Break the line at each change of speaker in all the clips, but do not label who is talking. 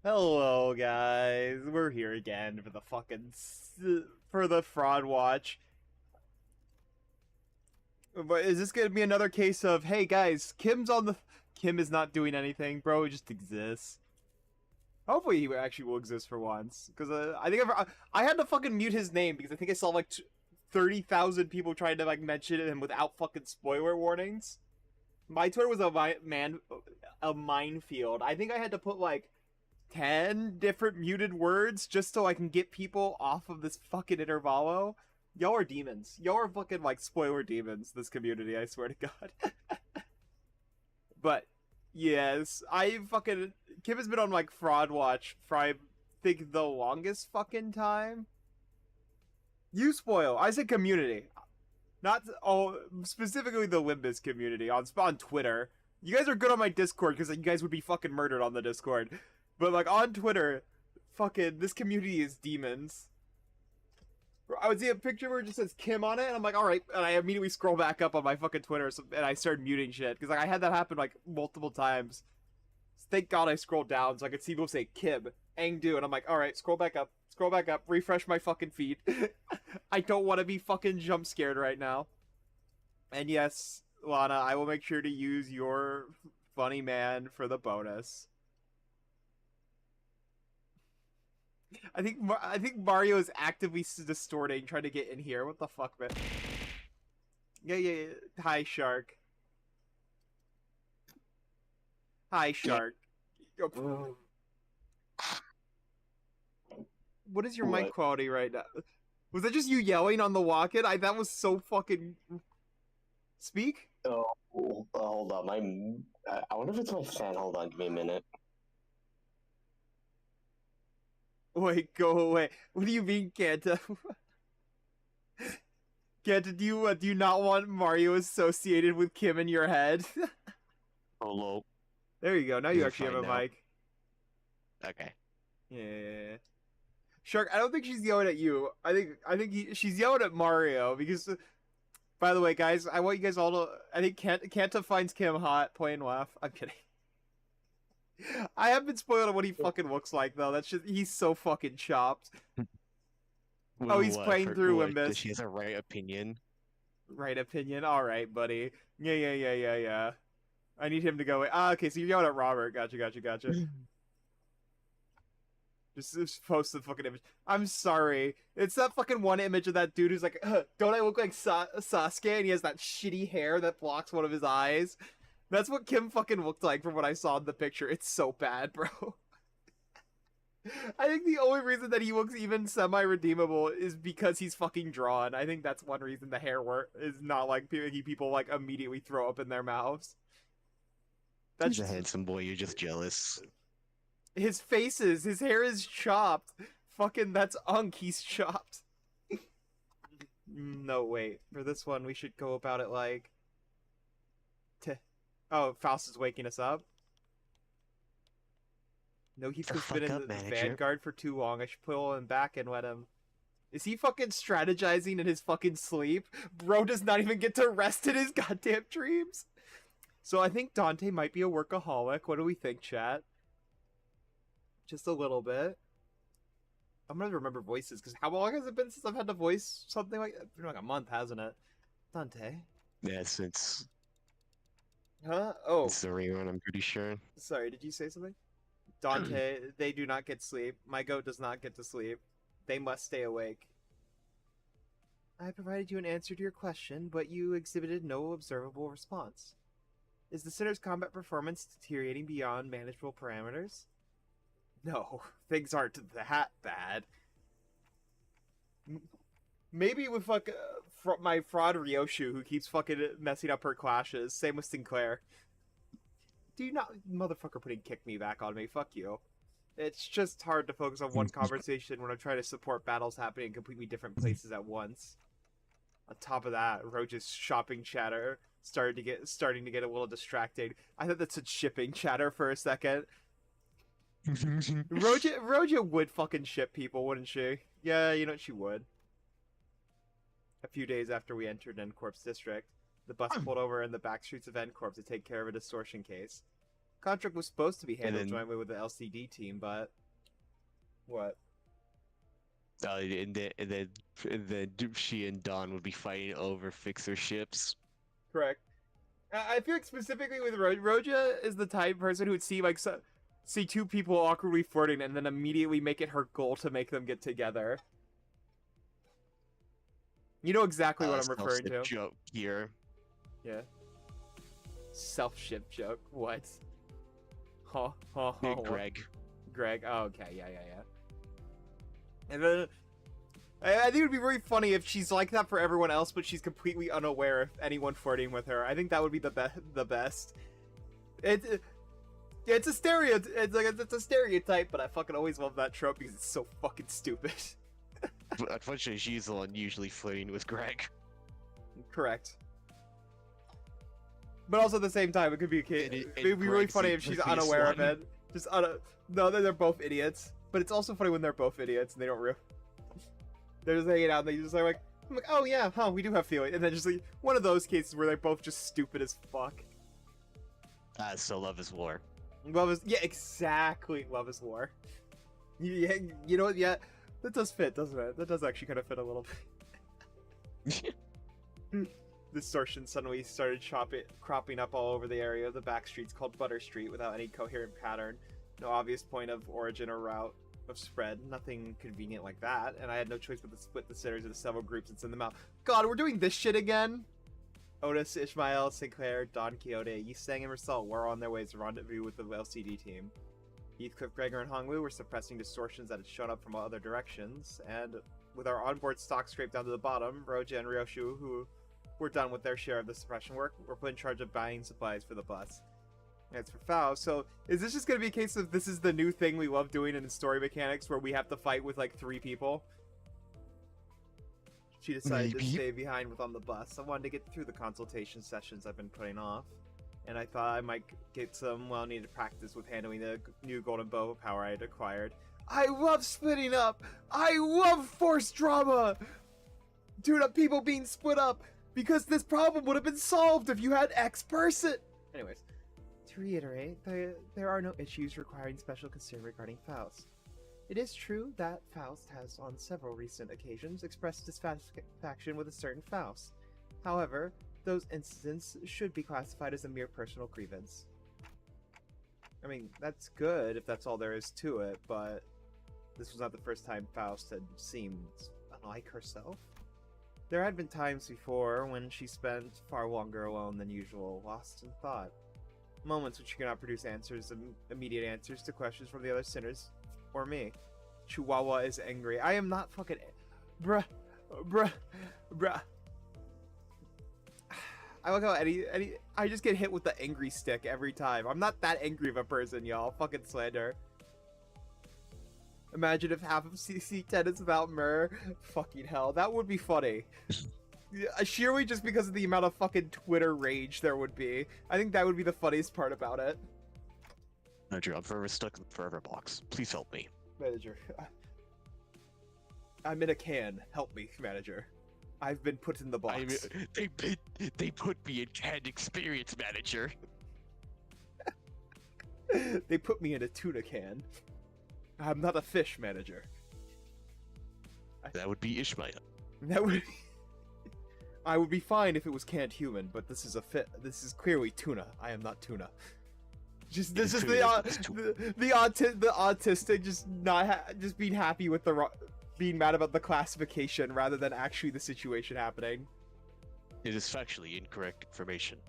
Hello, guys. We're here again for the for the fraud watch. But is this gonna be another case of, hey guys, Kim is not doing anything, bro. He just exists. Hopefully, he actually will exist for once, because I had to fucking mute his name because I think I saw like 30,000 people trying to like mention him without fucking spoiler warnings. My Twitter was a minefield. I think I had to put like 10 different muted words just so I can get people off of this fucking intervalo. Y'all are demons. Y'all are fucking like spoiler demons, this community, I swear to God. But yes, Kim has been on like fraud watch for I think the longest fucking time. You spoil. I said community. Not specifically the Limbus community on Twitter. You guys are good on my Discord because you guys would be fucking murdered on the Discord. But like on Twitter, fucking this community is demons. I would see a picture where it just says Kim on it, and I'm like, all right, and I immediately scroll back up on my fucking Twitter, and I started muting shit because like I had that happen like multiple times. Thank God I scrolled down so I could see people say Kim, Angdu, and I'm like, all right, scroll back up, refresh my fucking feed. I don't want to be fucking jump scared right now. And yes, Lana, I will make sure to use your funny man for the bonus. I think Mario is actively distorting, trying to get in here. What the fuck, man? Yeah. Hi, Shark. Hi, Shark. What is your mic
What?
quality right now? Was that just you yelling on the walk-in? That was so fucking. Speak?
Oh, hold on. I wonder if it's my fan. Hold on, give me a minute.
Wait, go away. What do you mean, Kanta? Kanta, do you not want Mario associated with Kim in your head?
Hello.
There you go. Now
Is
you
it
actually have
fine
a
now?
mic.
Okay.
Yeah. Shark, I don't think she's yelling at you. She's yelling at Mario because. By the way, guys, I want you guys all to. I think Kanta finds Kim hot playing WAF. I'm kidding. I have been spoiled on what he fucking looks like though. That's just he's so fucking chopped. Oh,
With
he's
what?
playing
For
through
what? Does
Limbus.
she has a right opinion?
Right opinion. All right, buddy. Yeah. I need him to go. Okay, so you're yelling at Robert. Gotcha. Just post the fucking image. I'm sorry. It's that fucking one image of that dude who's like, don't I look like Sasuke? And he has that shitty hair that blocks one of his eyes. That's what Kim fucking looked like from what I saw in the picture. It's so bad, bro. I think the only reason that he looks even semi-redeemable is because he's fucking drawn. I think that's one reason the hair work is not like making people like immediately throw up in their mouths. That's
He's a
just
handsome boy. You're just jealous.
his hair is chopped. Fucking that's Unk, he's chopped. No, wait. For this one, we should go about it like. Oh, Faust is waking us up. No, he's
The
just been
fuck
in
up,
the
manager.
Vanguard for too long. I should pull him back and let him. Is he fucking strategizing in his fucking sleep? Bro does not even get to rest in his goddamn dreams. So I think Dante might be a workaholic. What do we think, chat? Just a little bit. I'm gonna remember voices because how long has it been since I've had to voice something like it's been like a month, hasn't it? Dante.
Yeah, since
Huh? Oh,
it's the rerun, I'm pretty sure.
sorry. Did you say something? Dante, they do not get sleep. My goat does not get to sleep. They must stay awake. I provided you an answer to your question, but you exhibited no observable response. Is the Sinner's combat performance deteriorating beyond manageable parameters? No, things aren't that bad. Maybe with my fraud Ryoshu, who keeps fucking messing up her clashes. Same with Sinclair. Do you not, motherfucker, putting kick me back on me? Fuck you. It's just hard to focus on one conversation when I'm trying to support battles happening in completely different places at once. On top of that, Roach's shopping chatter starting to get a little distracting. I thought that said shipping chatter for a second. Roja would fucking ship people, wouldn't she? Yeah, you know what, she would. A few days after we entered Encorp's district, the bus pulled over in the back streets of Encorp to take care of a distortion case. Contract was supposed to be handled
then-
jointly with the LCD team, but what?
And then she and Dawn would be fighting over fixer ships.
Correct. I feel like specifically with Roja is the type of person who would see like see two people awkwardly flirting and then immediately make it her goal to make them get together. You know exactly what I'm referring to.
Joke here.
Yeah. Self-ship joke. What? Huh?
Hey,
What?
Greg.
Greg. Oh, okay. Yeah. And then I think it would be very funny if she's like that for everyone else, but she's completely unaware of anyone flirting with her. I think that would be the best. It's a stereotype. It's a stereotype, but I fucking always love that trope because it's so fucking stupid.
But unfortunately, she's the one usually flirting with Greg.
Correct. But also at the same time, it could be it'd be really
Greg's
funny
the
if she's
prettiest
unaware of
one.
it. No, they're both idiots. But it's also funny when they're both idiots and they don't they're just hanging out and they just are like, I'm like, oh yeah, huh, we do have feelings. And then just like one of those cases where they're both just stupid as fuck.
So love is war.
Exactly. Love is war. Yeah, you know what? Yeah, that does fit, doesn't it? That does actually kind of fit a little bit. Distortion suddenly started cropping up all over the area of the back streets called Butter Street without any coherent pattern, no obvious point of origin or route of spread, nothing convenient like that, and I had no choice but to split the sitters into several groups and send them out. God, we're doing this shit again? Otis, Ishmael, Sinclair, Don Quixote, Yistang, and Marcel were on their ways to rendezvous with the LCD team. Heathcliff, Gregor, and Honglu were suppressing distortions that had shown up from all other directions, and with our onboard stock scraped down to the bottom, Roja and Ryoshu, who were done with their share of the suppression work, were put in charge of buying supplies for the bus. As for Faust, so is this just going to be a case of this is the new thing we love doing in story mechanics where we have to fight with like 3 people? She decided to stay behind on the bus. I wanted to get through the consultation sessions I've been putting off, and I thought I might get some well-needed practice with handling the new golden bow power I had acquired. I love splitting up! I love forced drama! Dude, people being split up! Because this problem would have been solved if you had X person! Anyways, to reiterate, there are no issues requiring special concern regarding Faust. It is true that Faust has on several recent occasions expressed dissatisfaction with a certain Faust. However, those incidents should be classified as a mere personal grievance. I mean, that's good if that's all there is to it, but this was not the first time Faust had seemed unlike herself. There had been times before when she spent far longer alone than usual, lost in thought. Moments when she could not produce immediate answers to questions from the other sinners, or me. Chihuahua is angry. I am not fucking... Bruh. I like how I just get hit with the angry stick every time. I'm not that angry of a person, y'all. Fucking slander. Imagine if half of CC10 is without Myrrh. Fucking hell. That would be funny. Surely just because of the amount of fucking Twitter rage there would be. I think that would be the funniest part about it.
Manager, I'm forever stuck in the forever box. Please help me.
Manager. I'm in a can. Help me, manager. I've been put in the box.
They put me in canned experience, manager.
They put me in a tuna can. I'm not a fish, manager.
That would be Ishmael.
That would. I would be fine if it was canned human, but this is This is clearly tuna. I am not tuna. Just this is the autistic just being happy with being mad about the classification rather than actually the situation happening.
It is factually incorrect information.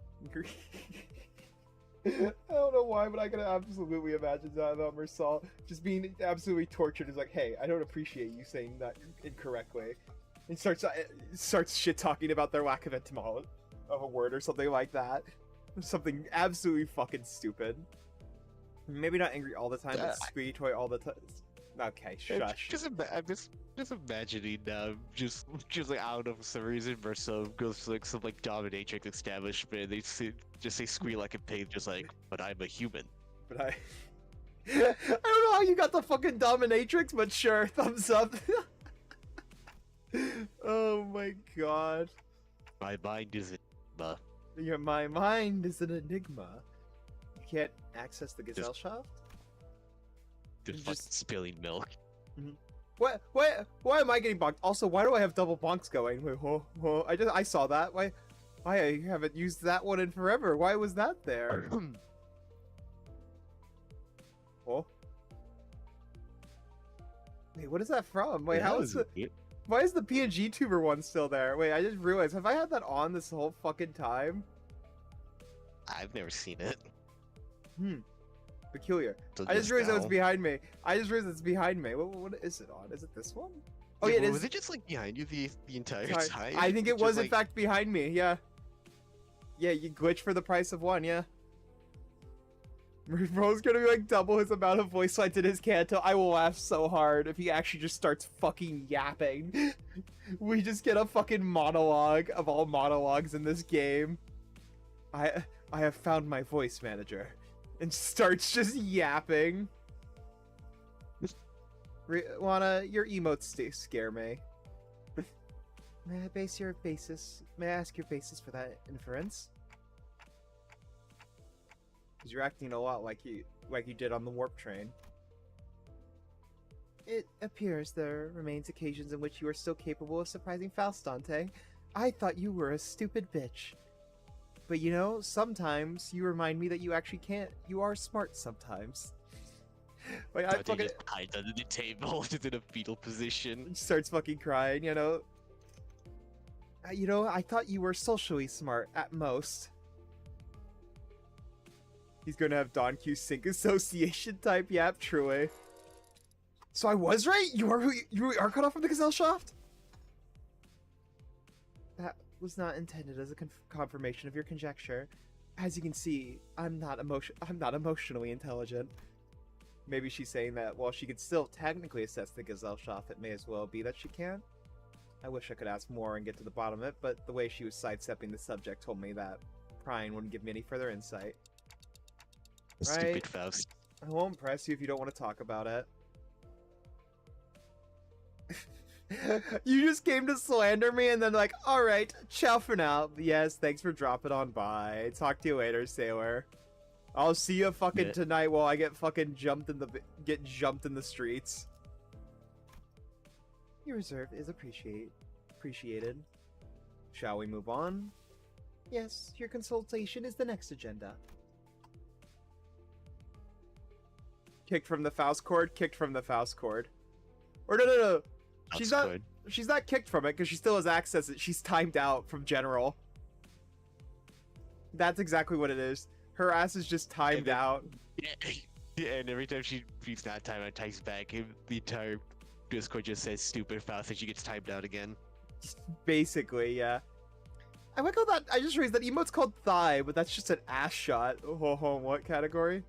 I don't know why, but I can absolutely imagine that about Marcel just being absolutely tortured. Is like, hey, I don't appreciate you saying that incorrectly, and starts shit talking about their lack of etymology of a word or something like that. Something absolutely fucking stupid. Maybe not angry all the time, but squeaky toy all the time. Okay, shush.
Just imagining just like I don't know for some reason Marcel goes to like some like dominatrix establishment and they squeal like a pig just like, but I'm a human.
But I don't know how you got the fucking dominatrix, but sure, thumbs up. Oh my god.
My mind is an enigma.
My mind is an enigma. can't access the gazelle shaft?
Just fucking spilling milk.
What? Why am I getting bonked? Also, why do I have double bonks going? Wait, whoa. I saw that. Why I haven't used that one in forever? Why was that there? Oh. Wait, what is that from? Wait, how is it? Why is the PNG tuber one still there? Wait, I just realized, have I had that on this whole fucking time?
I've never seen it.
Peculiar.
So
I just realized it was
now-
behind me. What is it on? Is it this one? Oh
Yeah,
yeah, it
but
is.
was it just like behind you the entire
Sorry.
time?
I think it
Just,
was in
like-
fact behind me. Yeah. Yeah, you glitch for the price of one. Yeah. Bro's gonna be like double his amount of voice lines in his Kanto. I will laugh so hard if he actually just starts fucking yapping. We just get a fucking monologue of all monologues in this game. I have found my voice manager, and starts just yapping. Wanna, your emotes scare me. May I ask your basis for that inference? Because you're acting a lot like you did on the warp train. It appears there remains occasions in which you are still capable of surprising Faust, Dante. I thought you were a stupid bitch. But you know, sometimes you remind me that you actually can't. You are smart sometimes. Like, I
Dante
fucking
just hides under the table, just in a fetal position.
starts fucking crying, you know. I thought you were socially smart at most. He's gonna have Don Q sync association type yap, truly. So I was right? You are cut off from the gazelle shaft? That was not intended as a confirmation of your conjecture. As you can see, I'm not emotionally intelligent. Maybe she's saying that while she could still technically assess the gazelle shaft, it may as well be that she can. I wish I could ask more and get to the bottom of it, but the way she was sidestepping the subject told me that prying wouldn't give me any further insight. Right.
Stupid Faust.
I won't press you if you don't want to talk about it. You just came to slander me and then like, alright, ciao for now. Yes, thanks for dropping on by. Talk to you later, sailor. I'll see you fucking tonight while I get fucking jumped in the streets. Your reserve is appreciated. Shall we move on? Yes, your consultation is the next agenda. Kicked from the Faust cord, Or no. She's not kicked from it because she still has access. She's timed out from general. That's exactly what it is. Her ass is just timed out.
Yeah, and every time she beats that time and types back, the entire Discord just says stupid Faust and she gets timed out again.
Basically, yeah. I like how that I just raised that emote's called thigh, but that's just an ass shot. What category?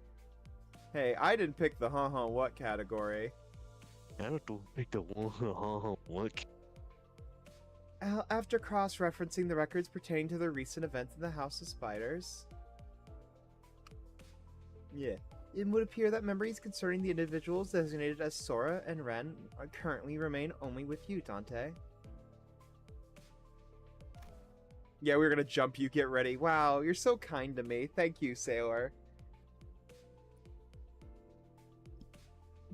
Hey, I didn't pick the what category.
I don't know, pick the what?
After cross-referencing the records pertaining to the recent events in the House of Spiders. Yeah. It would appear that memories concerning the individuals designated as Sora and Ren currently remain only with you, Dante. Yeah, we're gonna jump you, get ready. Wow, you're so kind to me. Thank you, Sailor.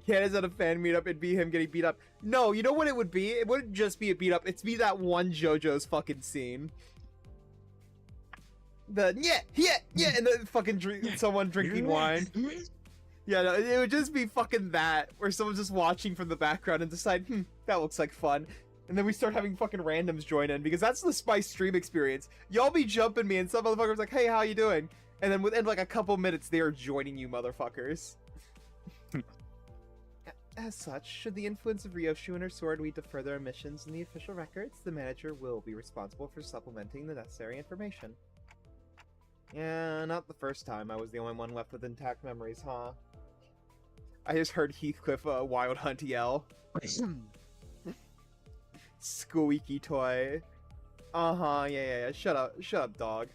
Canada's at a fan meetup, it'd be him getting beat up. No, you know what it would be? It wouldn't just be a beat up, it'd be that one JoJo's fucking scene. The yeah, and then fucking someone drinking wine. Yeah, no, it would just be fucking that, where someone's just watching from the background and decide, that looks like fun. And then we start having fucking randoms join in, because that's the Spice stream experience. Y'all be jumping me, and some motherfucker's like, hey, how you doing? And then within like a couple minutes, they are joining you motherfuckers. As such, should the influence of Ryoshu and her sword lead to further omissions in the official records, the manager will be responsible for supplementing the necessary information. Yeah, not the first time I was the only one left with intact memories, huh? I just heard Heathcliff Wild Hunt yell. Squeaky toy. Yeah. Shut up, dog.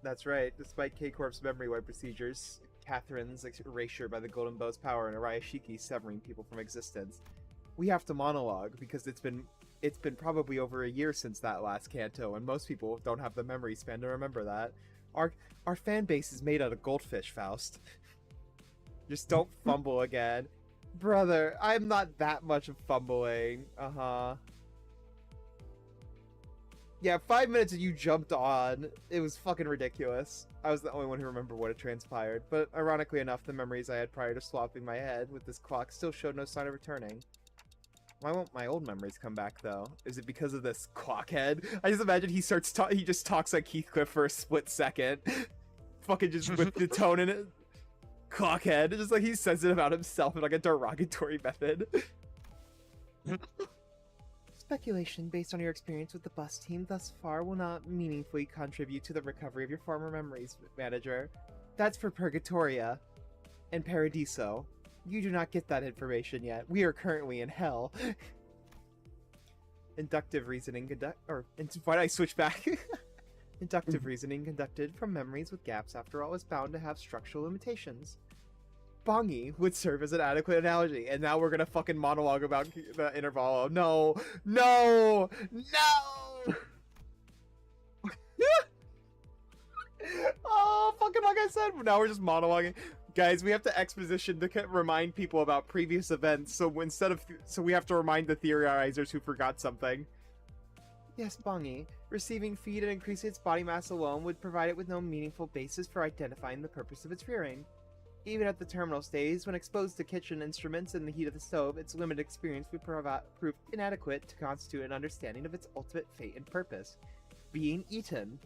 That's right, despite K-Corp's memory wipe procedures, Catherine's erasure by the Golden Bow's power, and Arayashiki severing people from existence, we have to monologue because it's been probably over a year since that last canto, and most people don't have the memory span to remember that. Our our fan base is made out of goldfish, Faust. Just don't fumble again. Brother, I'm not that much of fumbling. Uh-huh. Yeah, 5 minutes and you jumped on. It was fucking ridiculous. I was the only one who remembered what had transpired, but ironically enough, the memories I had prior to swapping my head with this clock still showed no sign of returning. Why won't my old memories come back, though? Is it because of this clock head? I just imagine he he just talks like Heathcliff for a split second. Fucking just with the tone in it. Clockhead, just like he says it about himself in like a derogatory method. Speculation based on your experience with the bus team thus far will not meaningfully contribute to the recovery of your former memories, manager. That's for Purgatoria and Paradiso. You do not get that information yet. We are currently in hell. Inductive reasoning why did I switch back? Inductive reasoning conducted from memories with gaps, after all, is bound to have structural limitations. Bongi would serve as an adequate analogy, and now we're gonna fucking monologue about the intervalo. No! No! No! Oh, fucking like I said, now we're just monologuing. Guys, we have to exposition to remind people about previous events, so so we have to remind the theorizers who forgot something. Yes, Bongi. Receiving feed and increasing its body mass alone would provide it with no meaningful basis for identifying the purpose of its rearing. Even at the terminal stage, when exposed to kitchen instruments and the heat of the stove, its limited experience would prove inadequate to constitute an understanding of its ultimate fate and purpose: being eaten.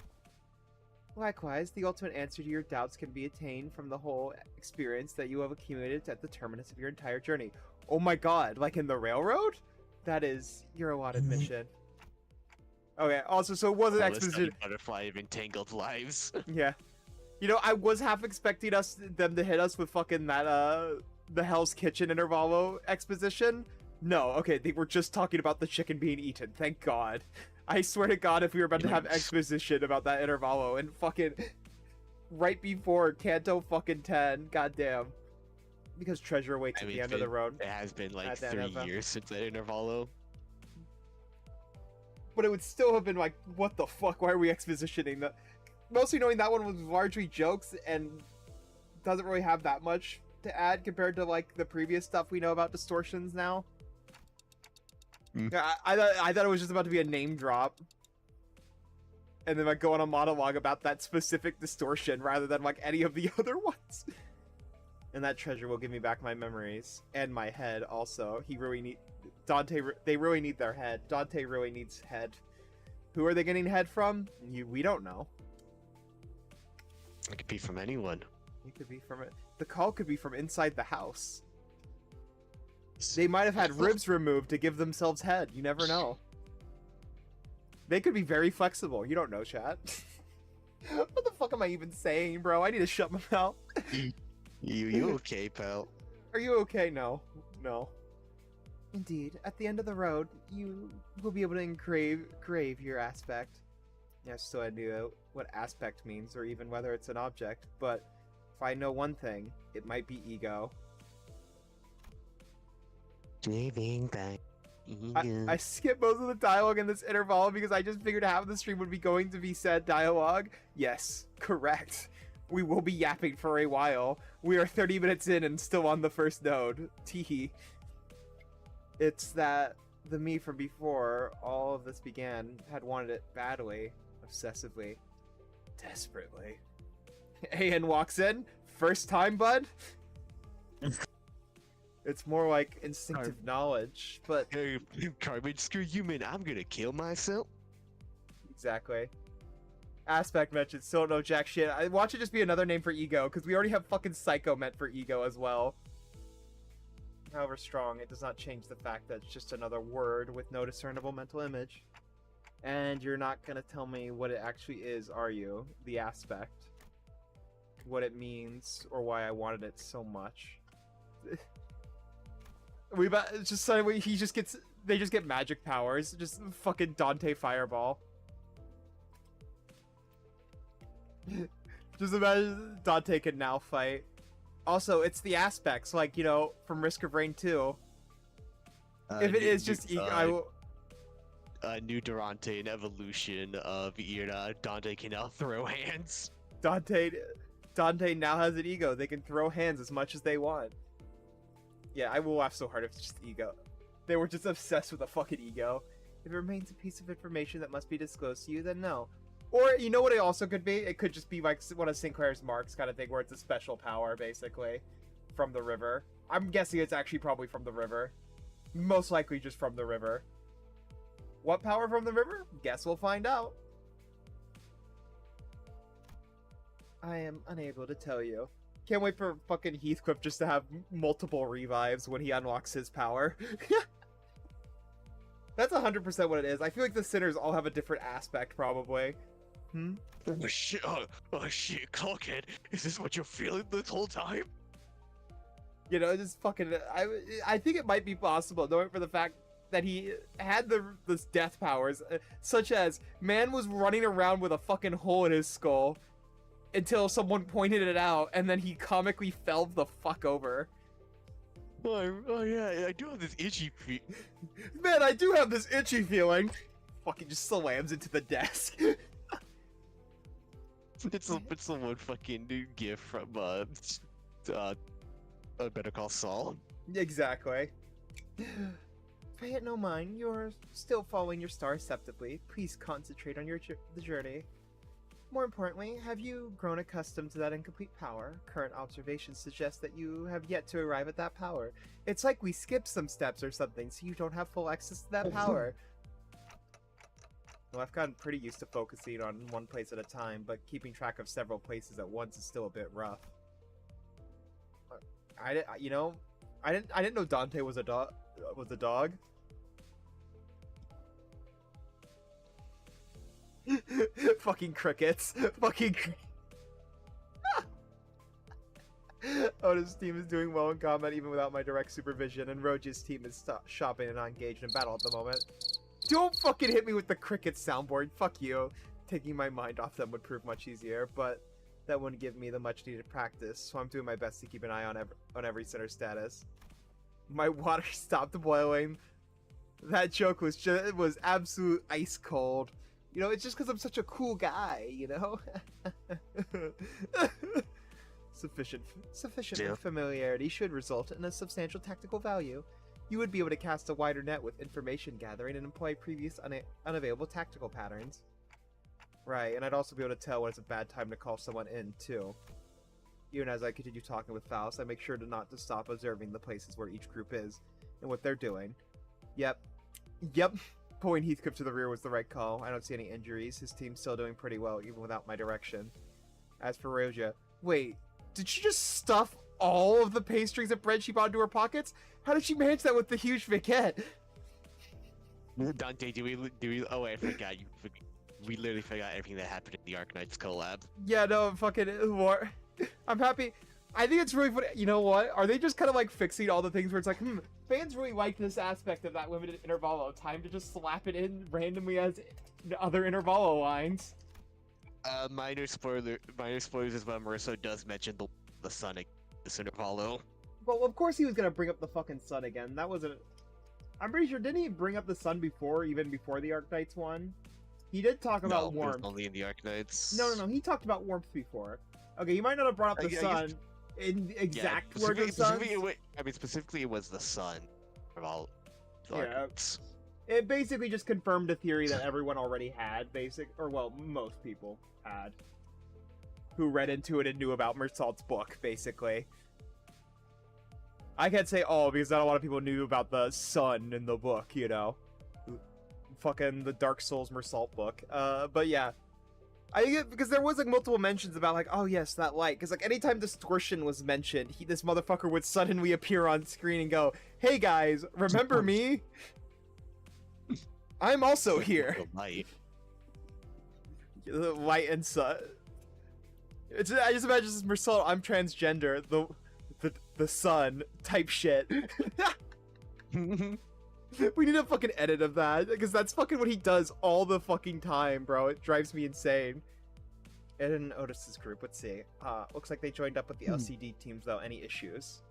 Likewise, the ultimate answer to your doubts can be attained from the whole experience that you have accumulated at the terminus of your entire journey. Oh my god, like in the railroad? That is your allotted mission. Okay, also, so it wasn't exposition.
Butterfly of entangled lives.
Yeah. You know, I was half expecting them to hit us with fucking that, the Hell's Kitchen intervalo exposition. No, okay, they were just talking about the chicken being eaten. Thank God. I swear to God, if we were about to have exposition about that intervalo and fucking right before Canto fucking 10, goddamn. Because treasure awaits at the end of the road.
It has been like 3 years since that intervalo.
But it would still have been like, what the fuck? Why are we expositioning that? Mostly knowing that one was largely jokes and doesn't really have that much to add compared to like the previous stuff we know about distortions now. Yeah, I thought it was just about to be a name drop. And then like go on a monologue about that specific distortion rather than like any of the other ones. And that treasure will give me back my memories and my head also. He really need they really need their head. Dante really needs head. Who are they getting head from? We don't know.
It could be from anyone.
It could be from it. The call could be from inside the house. They might have had ribs removed to give themselves head. You never know. They could be very flexible. You don't know, chat. What the fuck am I even saying, bro? I need to shut my mouth.
You okay, pal?
Are you okay? No. No. Indeed. At the end of the road, you will be able to engrave your aspect. Yeah, so I knew what aspect means, or even whether it's an object, but if I know one thing, it might be ego. I skipped most of the dialogue in this interval because I just figured half of the stream would be going to be said dialogue. Yes, correct. We will be yapping for a while. We are 30 minutes in and still on the first node. Teehee. It's that the me from before all of this began had wanted it badly, obsessively, desperately. Ayan walks in. First time, bud? It's more like instinctive knowledge, but...
Hey, Carmen, screw you, man. I'm gonna kill myself.
Exactly. Aspect mentioned, still don't know jack shit. I watch it just be another name for ego, because we already have fucking psycho meant for ego as well. However strong, it does not change the fact that it's just another word with no discernible mental image. And you're not gonna tell me what it actually is, are you? The aspect. What it means, or why I wanted it so much. It's just suddenly they just get magic powers. Just fucking Dante Fireball. Just imagine Dante can now fight. Also, it's the aspects, like, you know, from Risk of Rain 2. If it is just ego,
New Durante, an evolution of Ira. Dante can now throw hands.
Dante now has an ego. They can throw hands as much as they want. Yeah, I will laugh so hard if it's just ego. They were just obsessed with a fucking ego. If it remains a piece of information that must be disclosed to you, then no. Or, you know what it also could be? It could just be like one of Sinclair's marks kind of thing, where it's a special power, basically, from the river. I'm guessing it's actually probably from the river. Most likely just from the river. What power from the river? Guess we'll find out. I am unable to tell you. Can't wait for fucking Heathcliff just to have multiple revives when he unlocks his power. That's 100% what it is. I feel like the sinners all have a different aspect, probably. Hmm?
Oh shit, Clockhead, is this what you're feeling this whole time?
You know, just fucking... I think it might be possible, knowing for the fact that he had this death powers, such as, man was running around with a fucking hole in his skull until someone pointed it out, and then he comically fell the fuck over.
Oh yeah, I do have this itchy feet.
Man, I do have this itchy feeling. Fucking just slams into the desk.
It's the one fucking gift from Better Call Saul.
Exactly. Pay it no mind. You're still following your star acceptably. Please concentrate on the journey. More importantly, have you grown accustomed to that incomplete power? Current observations suggest that you have yet to arrive at that power. It's like we skipped some steps or something, so you don't have full access to that power. Well, I've gotten pretty used to focusing on one place at a time, but keeping track of several places at once is still a bit rough. I didn't know Dante was a dog. Fucking crickets. Fucking. Oda's team is doing well in combat even without my direct supervision, and Roji's team is shopping and not engaged in battle at the moment. Don't fucking hit me with the cricket soundboard. Fuck you. Taking my mind off them would prove much easier, but that wouldn't give me the much needed practice, so I'm doing my best to keep an eye on every center status. My water stopped boiling. That joke was absolute ice cold. You know, it's just because I'm such a cool guy, you know? Sufficient familiarity should result in a substantial tactical value. You would be able to cast a wider net with information gathering and employ previous unavailable tactical patterns. Right, and I'd also be able to tell when it's a bad time to call someone in, too. Even as I continue talking with Faust, I make sure not to stop observing the places where each group is and what they're doing. Yep. Pulling Heathcliff to the rear was the right call. I don't see any injuries. His team's still doing pretty well, even without my direction. As for Roja, wait, did she just stuff all of the pastries and bread she bought into her pockets? How did she manage that with the huge baguette?
Dante, do we? Oh wait, I forgot. We literally forgot everything that happened in the Arknights collab.
Yeah, no, fucking war. I'm happy. I think it's really funny. You know what? Are they just kind of like fixing all the things where it's like, fans really like this aspect of that limited intervalo time to just slap it in randomly as other intervalo lines.
Minor spoilers as well. Marissa does mention the sun this intervalo.
Well, of course he was gonna bring up the fucking sun again. That wasn't. I'm pretty sure, didn't he bring up the sun before, even before the Arknights one? He did talk about warmth.
Only in the Arknights.
No. He talked about warmth before. Okay, you might not have brought up the sun in exact words of sun.
Specifically, it was the sun of all the Arknights.
It basically just confirmed a theory that everyone already had, most people had, who read into it and knew about Mersault's book, basically. I can't say all, because not a lot of people knew about the sun in the book, you know? Fucking the Dark Souls Mersault book. But yeah. I think because there was like multiple mentions about like, oh yes, that light. Because like anytime distortion was mentioned, this motherfucker would suddenly appear on screen and go, "Hey guys, remember me? I'm also here."
The light.
The light and sun. I just imagine this Mersault, I'm transgender, the sun type shit. We need a fucking edit of that, because that's fucking what he does all the fucking time, bro. It drives me insane. Ed and Otis's group, let's see. Looks like they joined up with the LCD teams, though. Any issues?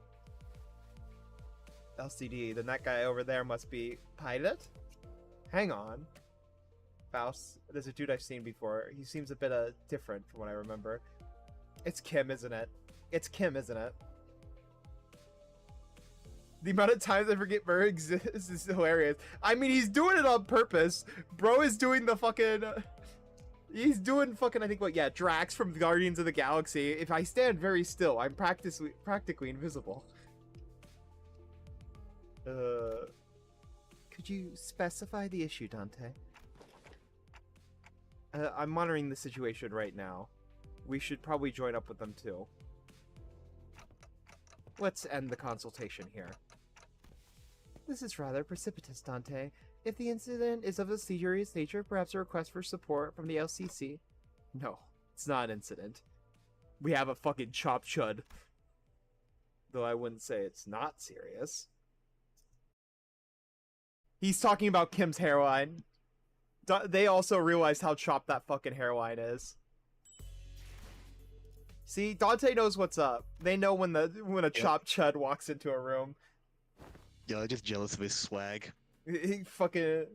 LCD, then that guy over there must be Pilot? Hang on. Faust, there's a dude I've seen before. He seems a bit different from what I remember. It's Kim, isn't it? It's Kim, isn't it? The amount of times I forget Burr exists is hilarious. I mean, he's doing it on purpose. Bro is doing the fucking... he's doing fucking, I think, what, yeah, Drax from Guardians of the Galaxy. If I stand very still, I'm practically invisible. Could you specify the issue, Dante? I'm monitoring the situation right now. We should probably join up with them, too. Let's end the consultation here. This is rather precipitous, Dante. If the incident is of a serious nature, perhaps a request for support from the LCC. No, it's not an incident. We have a fucking chop chud. Though I wouldn't say it's not serious. He's talking about Kim's hairline. They also realized how chopped that fucking hairline is. See, Dante knows what's up. They know when a chop chud walks into a room.
Yo, I'm just jealous of his swag.
He fucking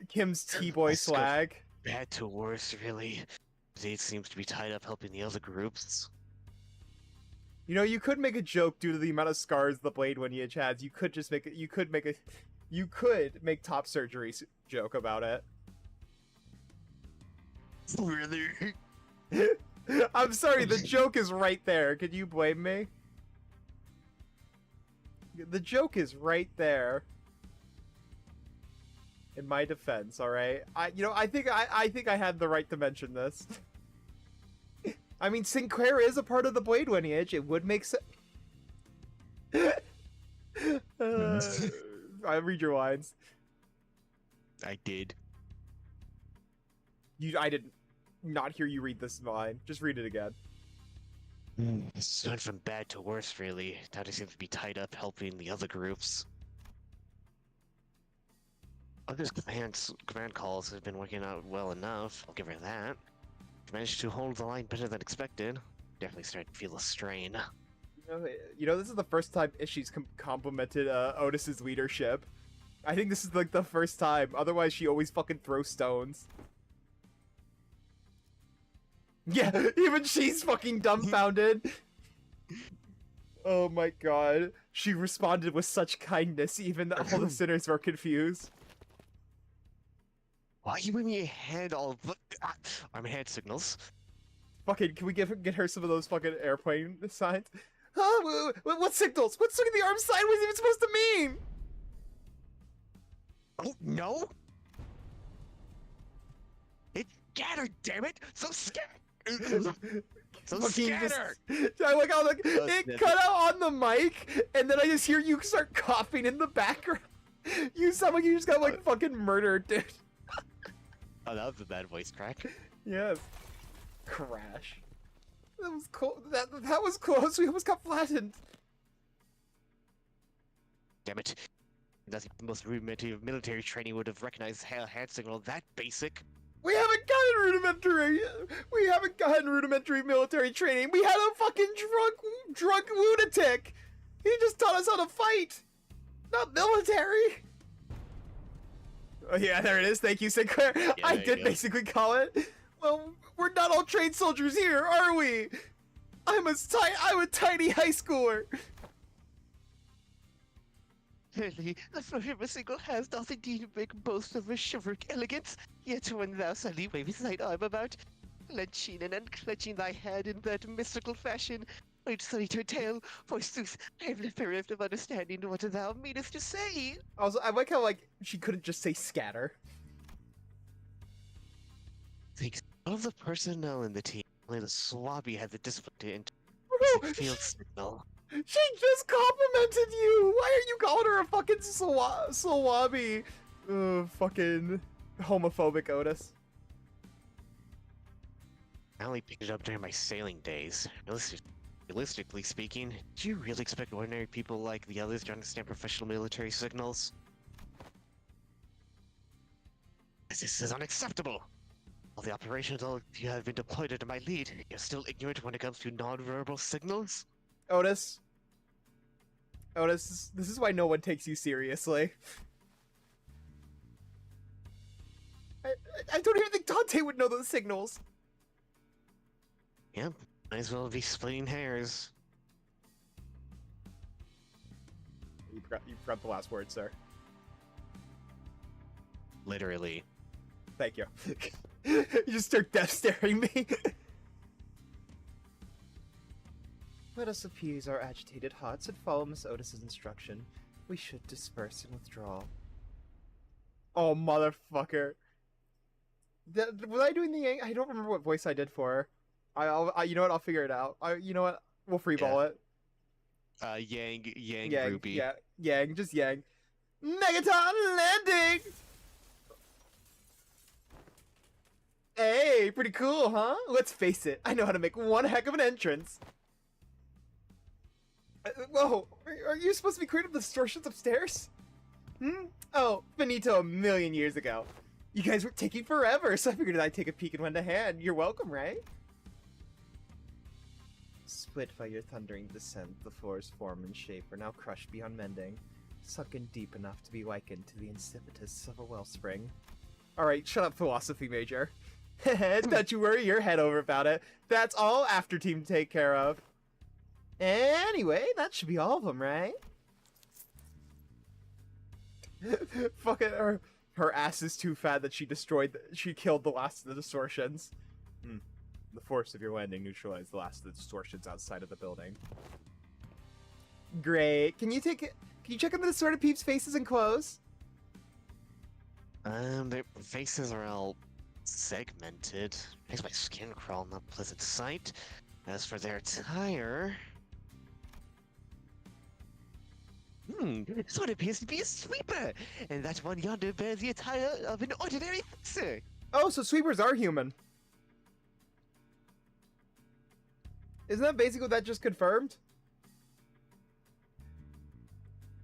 Kim's T-boy swag.
Bad to worse, really. Zade seems to be tied up helping the other groups.
You know, you could make a joke due to the amount of scars the Blade lineage has. You could just make it. You could make top surgery joke about it.
Really?
I'm sorry, the joke is right there. Can you blame me? The joke is right there. In my defense, all right. I think I had the right to mention this. I mean, Sinclair is a part of the Blade lineage. It would make sense. I read your lines.
I did.
I did not hear you read this line. Just read it again.
It's gone from bad to worse, really. Dante seems to be tied up helping the other groups. Others' command calls have been working out well enough. I'll give her that. She managed to hold the line better than expected. Definitely starting to feel a strain.
You know, this is the first time Ishii's complimented Otis's leadership. I think this is like the first time. Otherwise, she always fucking throws stones. Yeah, even she's fucking dumbfounded. Oh my god. She responded with such kindness, even all the sinners were confused.
Why are you giving me a hand all... I'm hand signals.
Fucking, can we get her some of those fucking airplane signs? Huh? What signals? What's swinging the arm sideways even supposed to mean?
Oh, no? It's scattered, damn it! So scared! So scattered!
I like how it cut out on the mic, and then I just hear you start coughing in the background. You sound like you just got like fucking murdered, dude.
Oh, that was a bad voice crack.
Yes. Crash. That was cool. That was close. We almost got flattened.
Damn it. Nothing the most rudimentary of military training would have recognized a hand signal that basic.
We haven't gotten rudimentary military training. We had a fucking drunk lunatic. He just taught us how to fight. Not military. Oh yeah, there it is. Thank you, Sinclair. Yeah, I did basically call it. Well, we're not all trained soldiers here, are we? I'm a tiny high schooler.
Clearly, a forever single has doth indeed make boast of a chivalric elegance. Yet when thou suddenly wavest thine arm about, clenching and unclenching thy hand in that mystical fashion, I'd study to tale, forsooth, I have left bereft of understanding what thou meanest to say.
Also, I like how, she couldn't just say scatter.
Thanks. Of the personnel in the team, only the swabby had the discipline to field signal.
She just complimented you! Why are you calling her a fucking swabby? Fucking homophobic Otis.
I only picked it up during my sailing days. Realistically speaking, do you really expect ordinary people like the others to understand professional military signals? This is unacceptable! All the operations you have been deployed under my lead, you're still ignorant when it comes to non-verbal signals?
Otis, this is why no one takes you seriously. I don't even think Dante would know those signals.
Yeah, Might as well be splitting hairs.
You forgot the last word, sir.
Literally.
Thank you. You just start death staring me. Let us appease our agitated hearts and follow Miss Otis's instruction. We should disperse and withdraw. Oh, motherfucker. Was I doing the... I don't remember what voice I did for her. You know what? I'll figure it out. You know what? We'll freeball it.
Yang, Ruby.
Yeah, Yang, just Yang. Megaton landing! Hey, pretty cool, huh? Let's face it, I know how to make one heck of an entrance. Whoa, are you supposed to be creating distortions upstairs? Oh, finito a million years ago. You guys were taking forever, so I figured I'd take a peek and lend a hand. You're welcome, right? Split by your thundering descent, the floor's form and shape are now crushed beyond mending, sunken deep enough to be likened to the insipidus of a wellspring. Alright, shut up, philosophy major. Don't you worry your head over about it. That's all After Team to take care of. Anyway, that should be all of them, right? Fucking her ass is too fat that she killed the last of the distortions. The force of your landing neutralized the last of the distortions outside of the building. Great. Can you check on the distorted peeps' faces and clothes?
Their faces are all segmented. Makes my skin crawl, not a pleasant sight. As for their attire... this one appears to be a sweeper! And that one yonder bears the attire of an ordinary fixer!
Oh, so sweepers are human. Isn't that basically what that just confirmed?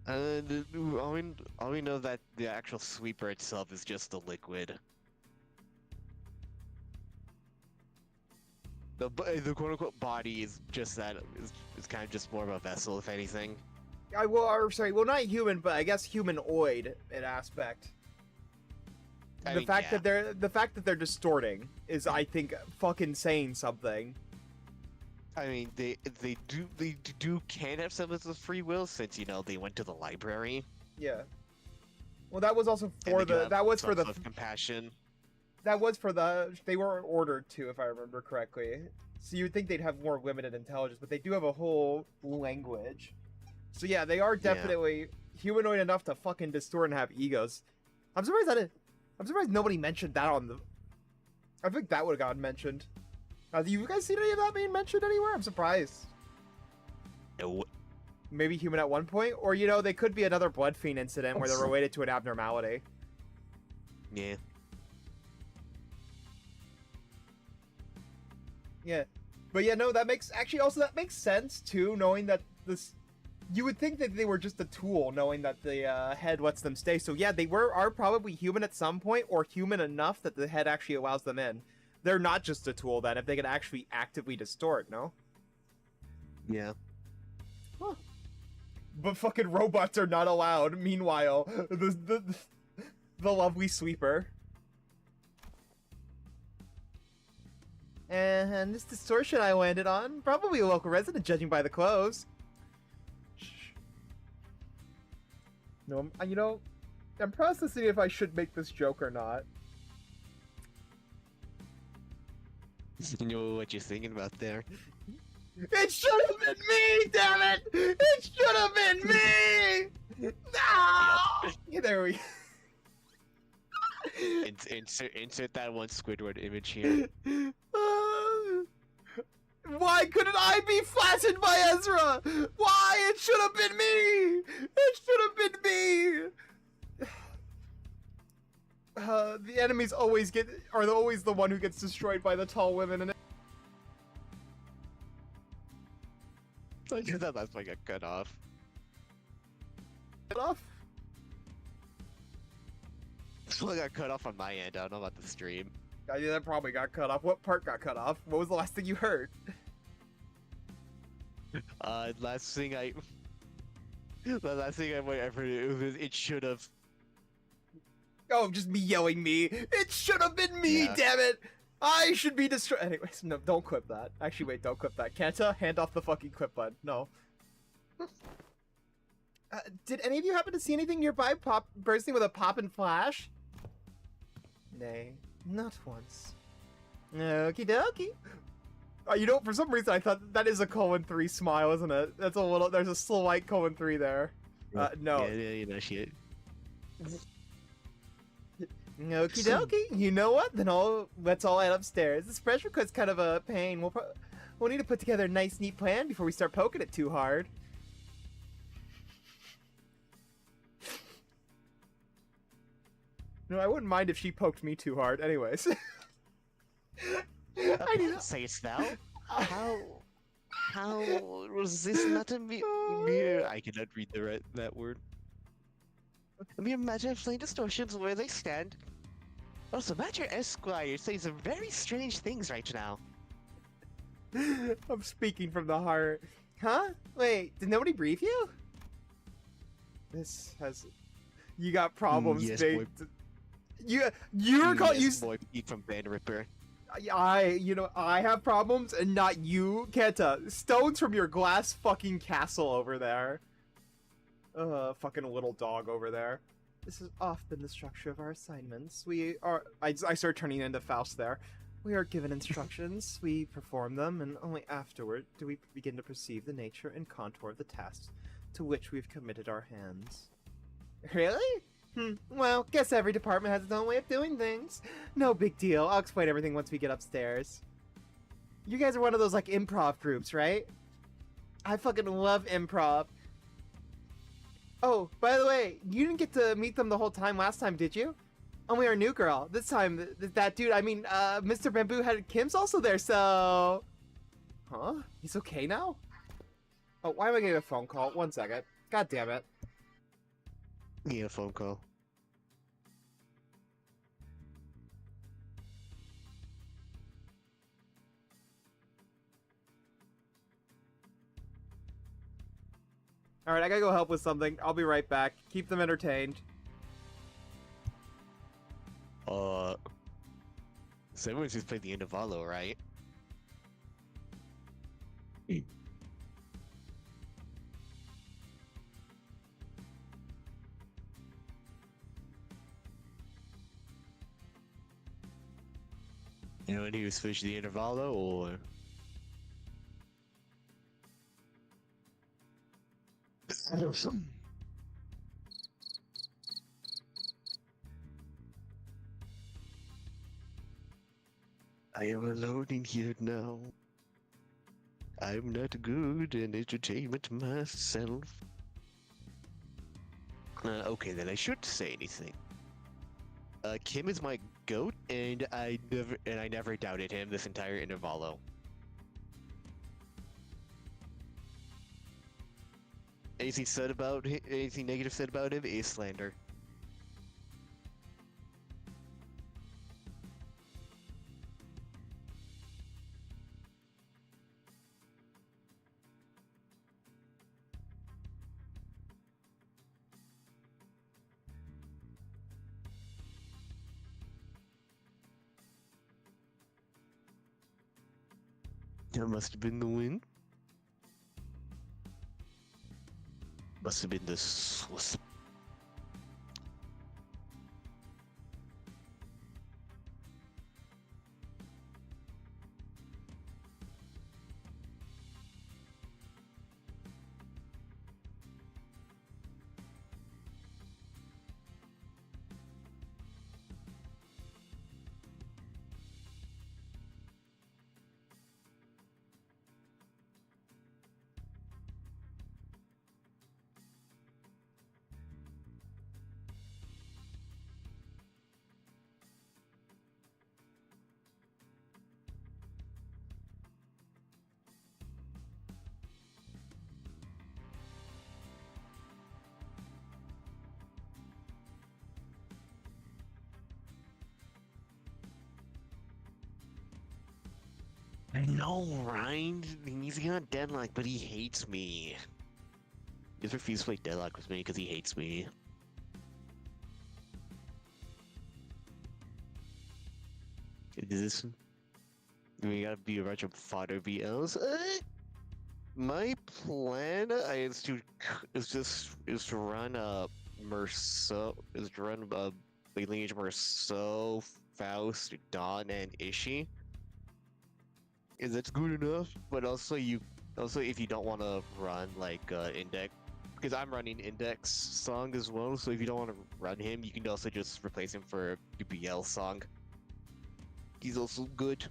All we know that the actual sweeper itself is just a liquid. The quote-unquote body is just that, is kind of just more of a vessel, if anything.
Well, not human, but I guess humanoid in aspect. The fact that they're distorting is, I think, fucking saying something.
I mean, they can have semblance of free will since, you know, they went to the library.
Yeah. Well, that was also for
compassion.
They were ordered to, if I remember correctly. So you would think they'd have more limited intelligence, but they do have a whole language. So yeah, they are definitely humanoid enough to fucking distort and have egos. I'm surprised nobody mentioned that on the... I think that would have gotten mentioned. Have you guys seen any of that being mentioned anywhere? I'm surprised.
No.
Maybe human at one point? Or, you know, they could be another blood fiend incident where they're related to an abnormality.
Yeah.
Yeah. But yeah, no, that makes sense, too, knowing that this... You would think that they were just a tool, knowing that the head lets them stay. So yeah, they are probably human at some point, or human enough that the head actually allows them in. They're not just a tool, then, if they can actually actively distort, no?
Yeah.
Huh. But fucking robots are not allowed. Meanwhile, the lovely sweeper. And this distortion I landed on, probably a local resident, judging by the clothes. No, you know, I'm processing if I should make this joke or not.
You know what you're thinking about there?
It should have been me, damn it! It should have been me! No!
Yep.
Yeah, there we
Insert that one Squidward image here.
Why couldn't I be flattened by Ezra? Why? It should have been me! It should have been me! The enemies are always the one who gets destroyed by the tall women, and
I guess that last one got cut off.
cut off.
This one got cut off on my end. I don't know about the stream.
Yeah, that probably got cut off. What part got cut off? What was the last thing you heard?
The last thing I ever it should have.
Oh, just me yelling me. It should have been me,
Yeah.
damn it! I should be destroyed. Anyways, no, don't clip that. Actually, wait, don't clip that. Kenta, hand off the fucking clip button. No. Did any of you happen to see anything nearby bursting with a pop and flash? Nay, not once. Okie dokie. You know, for some reason I thought that is a :3 smile, isn't it? That's a little. There's a slight :3 there. No.
Yeah, you know shit.
Okie dokie. You know what? Then let's all head upstairs. This pressure cook's kind of a pain. We'll need to put together a nice, neat plan before we start poking it too hard. No, I wouldn't mind if she poked me too hard. Anyways. I need to
say it now. How was this not a mere? I cannot read that word. A mere matter of plain distortions where they stand. Also, Matter Esquire says some very strange things right now.
I'm speaking from the heart. Huh? Wait, did nobody brief you? This has... You got problems,
yes,
big.
Boy.
You're called you.
Boy, Pete from Van Ripper.
I have problems and not you, Kenta. Stones from your glass fucking castle over there. Fucking little dog over there. This has often the structure of our assignments. I start turning into Faust there. We are given instructions, we perform them, and only afterward do we begin to perceive the nature and contour of the tasks to which we've committed our hands. Really? Well, guess every department has its own way of doing things. No big deal. I'll explain everything once we get upstairs. You guys are one of those, like, improv groups, right? I fucking love improv. Oh, by the way, you didn't get to meet them the whole time last time, did you? Only our new girl. This time, that dude, Mr. Bamboo Headed Kim's also there, so... Huh? He's okay now? Oh, why am I getting a phone call? 1 second. God damn it.
Yeah, phone call.
Alright, I gotta go help with something. I'll be right back. Keep them entertained.
Someone's just played the end of Valo, right? Anyone who's finished the intervallo, or... I am alone in here now. I'm not good in entertainment myself. Okay, then I shouldn't say anything. Kim is my goat, and I never doubted him this entire intervallo. Anything negative said about him is slander. That must have been the wind. Must have been the I know, Ryan. He's not deadlock, but he hates me. He just refuses to play deadlock with me because he hates me. Is this We gotta be a bunch of fodder BLs. My plan is to run lineage Merceau, Faust, Dawn, and Ishii. Is that's good enough? But also if you don't want to run like Index, because I'm running Index Song as well. So if you don't want to run him, you can also just replace him for a BL Song. He's also good.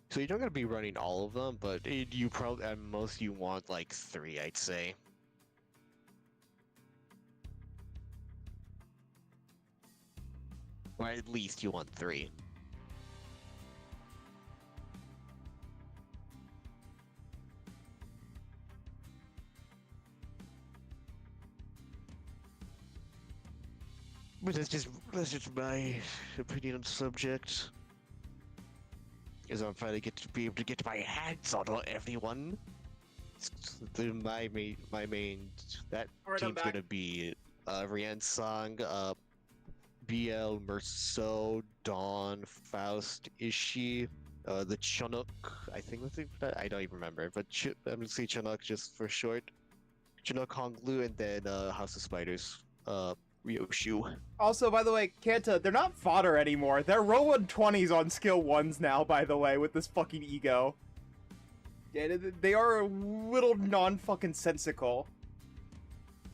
So you're not gonna be running all of them, but you probably at most you want like 3, I'd say. Or at least you want 3. But that's just my opinion on the subject. Is I'm finally be able to get my hands on everyone. My main that
Alright, I'm
team's
back.
gonna be Rian's Song, BL, Merceau, Dawn, Faust, Ishii, the Chinook. I think I don't even remember, but I'm gonna say Chinook just for short. Chinook, Honglu, and then House of Spiders, Ryoshu.
Also, by the way, Kanta, they're not fodder anymore. They're rolling 20s on skill 1s now, by the way, with this fucking ego. Yeah, they are a little non-fucking sensical.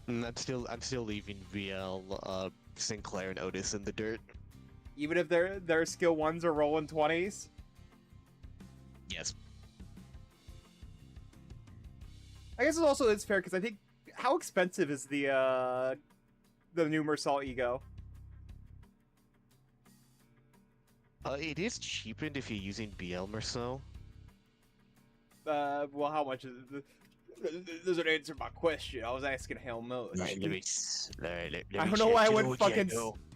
I'm still leaving VL, Sinclair, and Otis in the dirt.
Even if their skill 1s are rolling 20s?
Yes.
I guess it also is fair, because I think... How expensive is the new Mersault ego?
It is cheapened if you're using BL Merceau.
Well, how much is it? Doesn't answer my question. I was asking how much.
Let me
I don't know why I
check.
went fucking...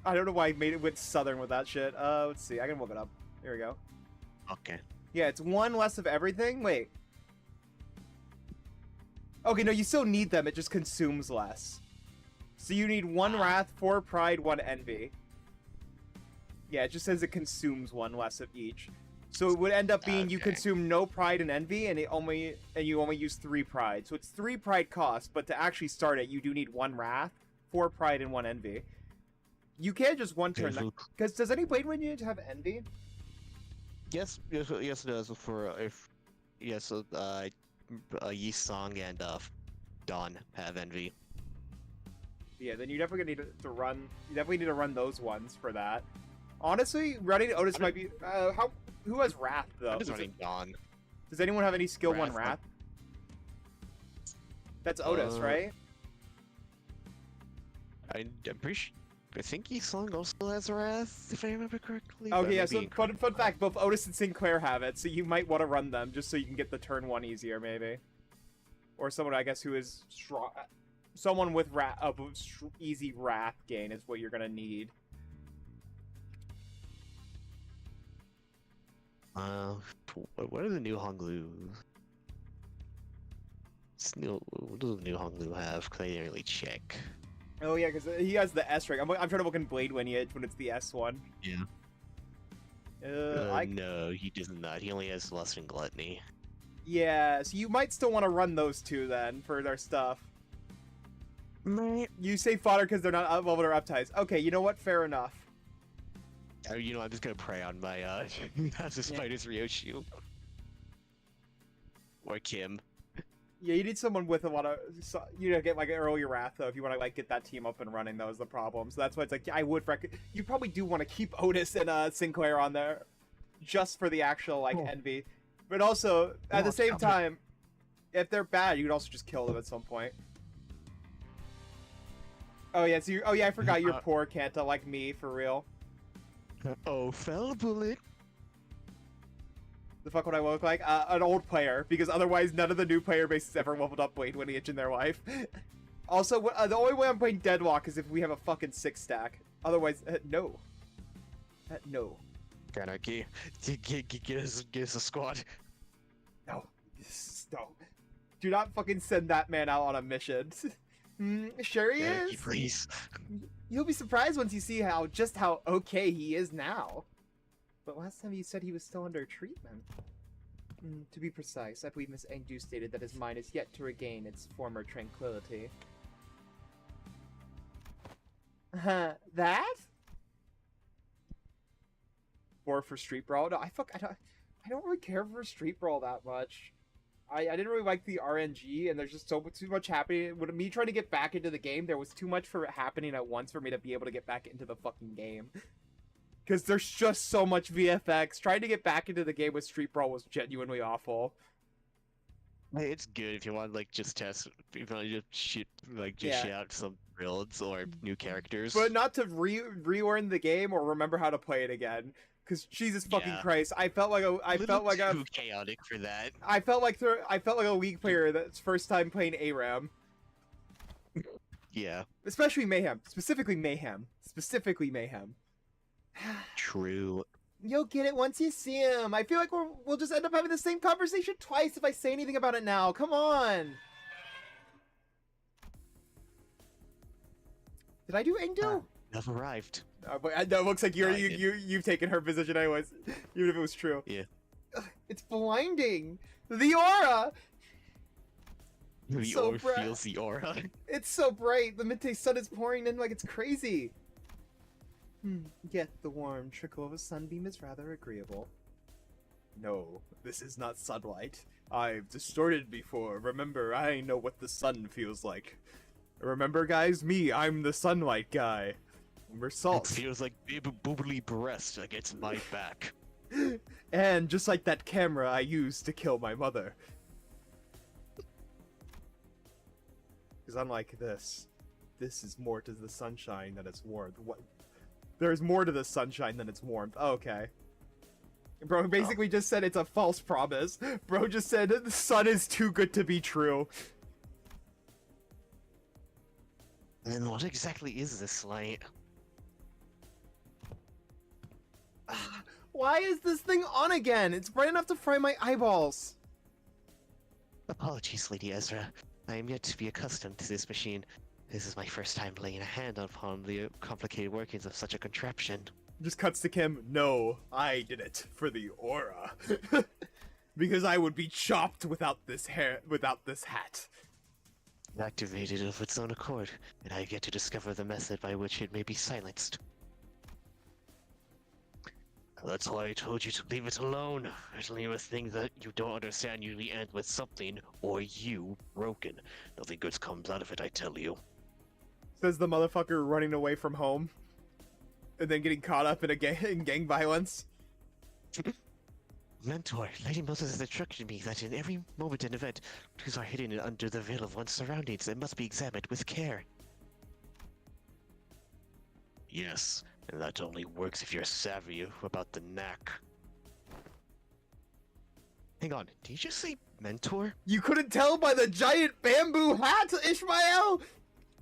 I don't know why I went southern with that shit. Let's see. I can look it up. Here we go.
Okay.
Yeah, it's 1 less of everything. Wait. Okay, no, you still need them. It just consumes less. So you need 1 Wrath, 4 Pride, 1 Envy. Yeah, it just says it consumes 1 less of each. So it would end up being you
Okay.
consume no Pride and Envy, and you only use 3 Pride. So it's 3 Pride cost, but to actually start it, you do need 1 Wrath, 4 Pride, and 1 Envy. You can't just one turn that. Because does any Blade Lineage have Envy?
Yes, it does. Yi Song and Dawn have Envy.
Yeah, then you definitely need to run. You definitely need to run those ones for that. Honestly, running Otis might be. Who has Wrath though?
I'm just running Dawn.
Does anyone have any skill 1
Wrath,
Wrath? That's Otis, right?
I'm pretty sure. I think Yi Song also has Wrath, if I remember correctly.
Okay, yeah. So fun fact: both Otis and Sinclair have it, so you might want to run them just so you can get the turn 1 easier, maybe. Or someone, I guess, who is strong. Someone with easy Wrath gain is what you're gonna need.
What are the new Honglu? What does the new Honglu have? Cause I didn't really check.
Oh yeah, because he has the S rank. I'm trying to look in Blade Lineage when it's the S one.
Yeah. No, he does not. He only has Lust and Gluttony.
Yeah, so you might still want to run those 2 then for their stuff. You say fodder because they're not up leveled or upties. Okay, you know what? Fair enough.
I'm just gonna pray on my House of Spiders Ryoshu. Or Kim.
Yeah, you need someone with a lot of, get like an earlier Wrath though if you want to like get that team up and running. That was the problem. So that's why it's like I would you probably do want to keep Otis and Sinclair on there, just for the actual like Envy, but also at the same time, if they're bad, you could also just kill them at some point. Oh yeah, so I forgot you're poor Kanta like me for real.
Oh, fell bullet.
The fuck would I look like? An old player, because otherwise none of the new player base has ever leveled up Blade Lineage in their life. Also, the only way I'm playing Deadlock is if we have a fucking 6 stack. Otherwise, no. No.
Anarchy. Get us a squad.
No. No. Do not fucking send that man out on a mission. Sure he
Anarchy,
is.
please.
You'll be surprised once you see just how okay he is now. But last time you said he was still under treatment. To be precise, I believe Miss Angdu stated that his mind is yet to regain its former tranquility. That? Or for Street Brawl? No, I don't really care for Street Brawl that much. I didn't really like the RNG, and there's just too much happening. With me trying to get back into the game, there was too much for it happening at once for me to be able to get back into the fucking game. Because there's just so much VFX. Trying to get back into the game with Street Brawl was genuinely awful.
Hey, it's good if you want like just test, if you want to just shit out some builds or new characters.
But not to relearn the game or remember how to play it again. Because Jesus fucking Christ, I felt like
too chaotic for that.
I felt like a League player that's first time playing ARAM.
Yeah.
Especially Mayhem. Specifically Mayhem.
True.
You'll get it once you see him. I feel like we'll just end up having the same conversation twice if I say anything about it now. Come on. Did I do Engdu?
I've arrived.
But it looks like you've taken her position anyways, even if it was true.
Yeah.
It's blinding. The aura.
The aura feels the aura.
It's so bright. The midday sun is pouring in like it's crazy. Yet the warm trickle of a sunbeam is rather agreeable. No, this is not sunlight. I've distorted before. Remember, I know what the sun feels like. Remember, guys? I'm the sunlight guy. Remember salt.
It feels like big boobly breast against my back.
And just like that camera I used to kill my mother. Because unlike this is more to the sunshine than its warmth. What? There's more to the sunshine than its warmth. Oh, okay. Bro basically just said it's a false promise. Bro just said the sun is too good to be true.
Then what exactly is this light?
Why is this thing on again? It's bright enough to fry my eyeballs.
Apologies, Lady Ezra. I am yet to be accustomed to this machine. This is my first time laying a hand upon the complicated workings of such a contraption.
Just cuts to Kim. No, I did it for the aura. Because I would be chopped without this hat.
It activated of its own accord, and I have yet to discover the method by which it may be silenced. That's why I told you to leave it alone. Certainly with things that you don't understand usually end with something, or you, broken. Nothing good comes out of it, I tell you.
Says the motherfucker running away from home. And then getting caught up in gang violence.
Mentor, Lady Moses has instructed me that in every moment and event, truths are hidden under the veil of one's surroundings and must be examined with care. Yes, and that only works if you're savvy about the knack. Hang on, did you just say mentor?
You couldn't tell by the giant bamboo hat, Ishmael?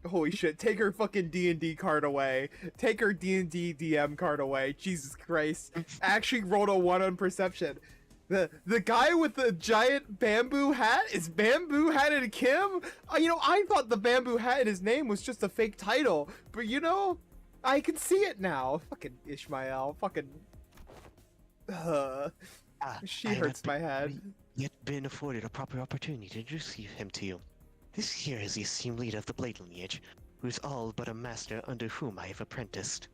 Holy shit, take her fucking D&D card away. Take her D&D DM card away. Jesus Christ. Actually rolled a 1 on perception. The guy with the giant bamboo hat is Bamboo Hatted Kim? I thought the bamboo hat in his name was just a fake title. But I can see it now. Fucking Ishmael. Fucking... she hurts my head.
Yet been afforded a proper opportunity to introduce him to you. This here is the esteemed leader of the Blade lineage, who is all but a master under whom I have apprenticed.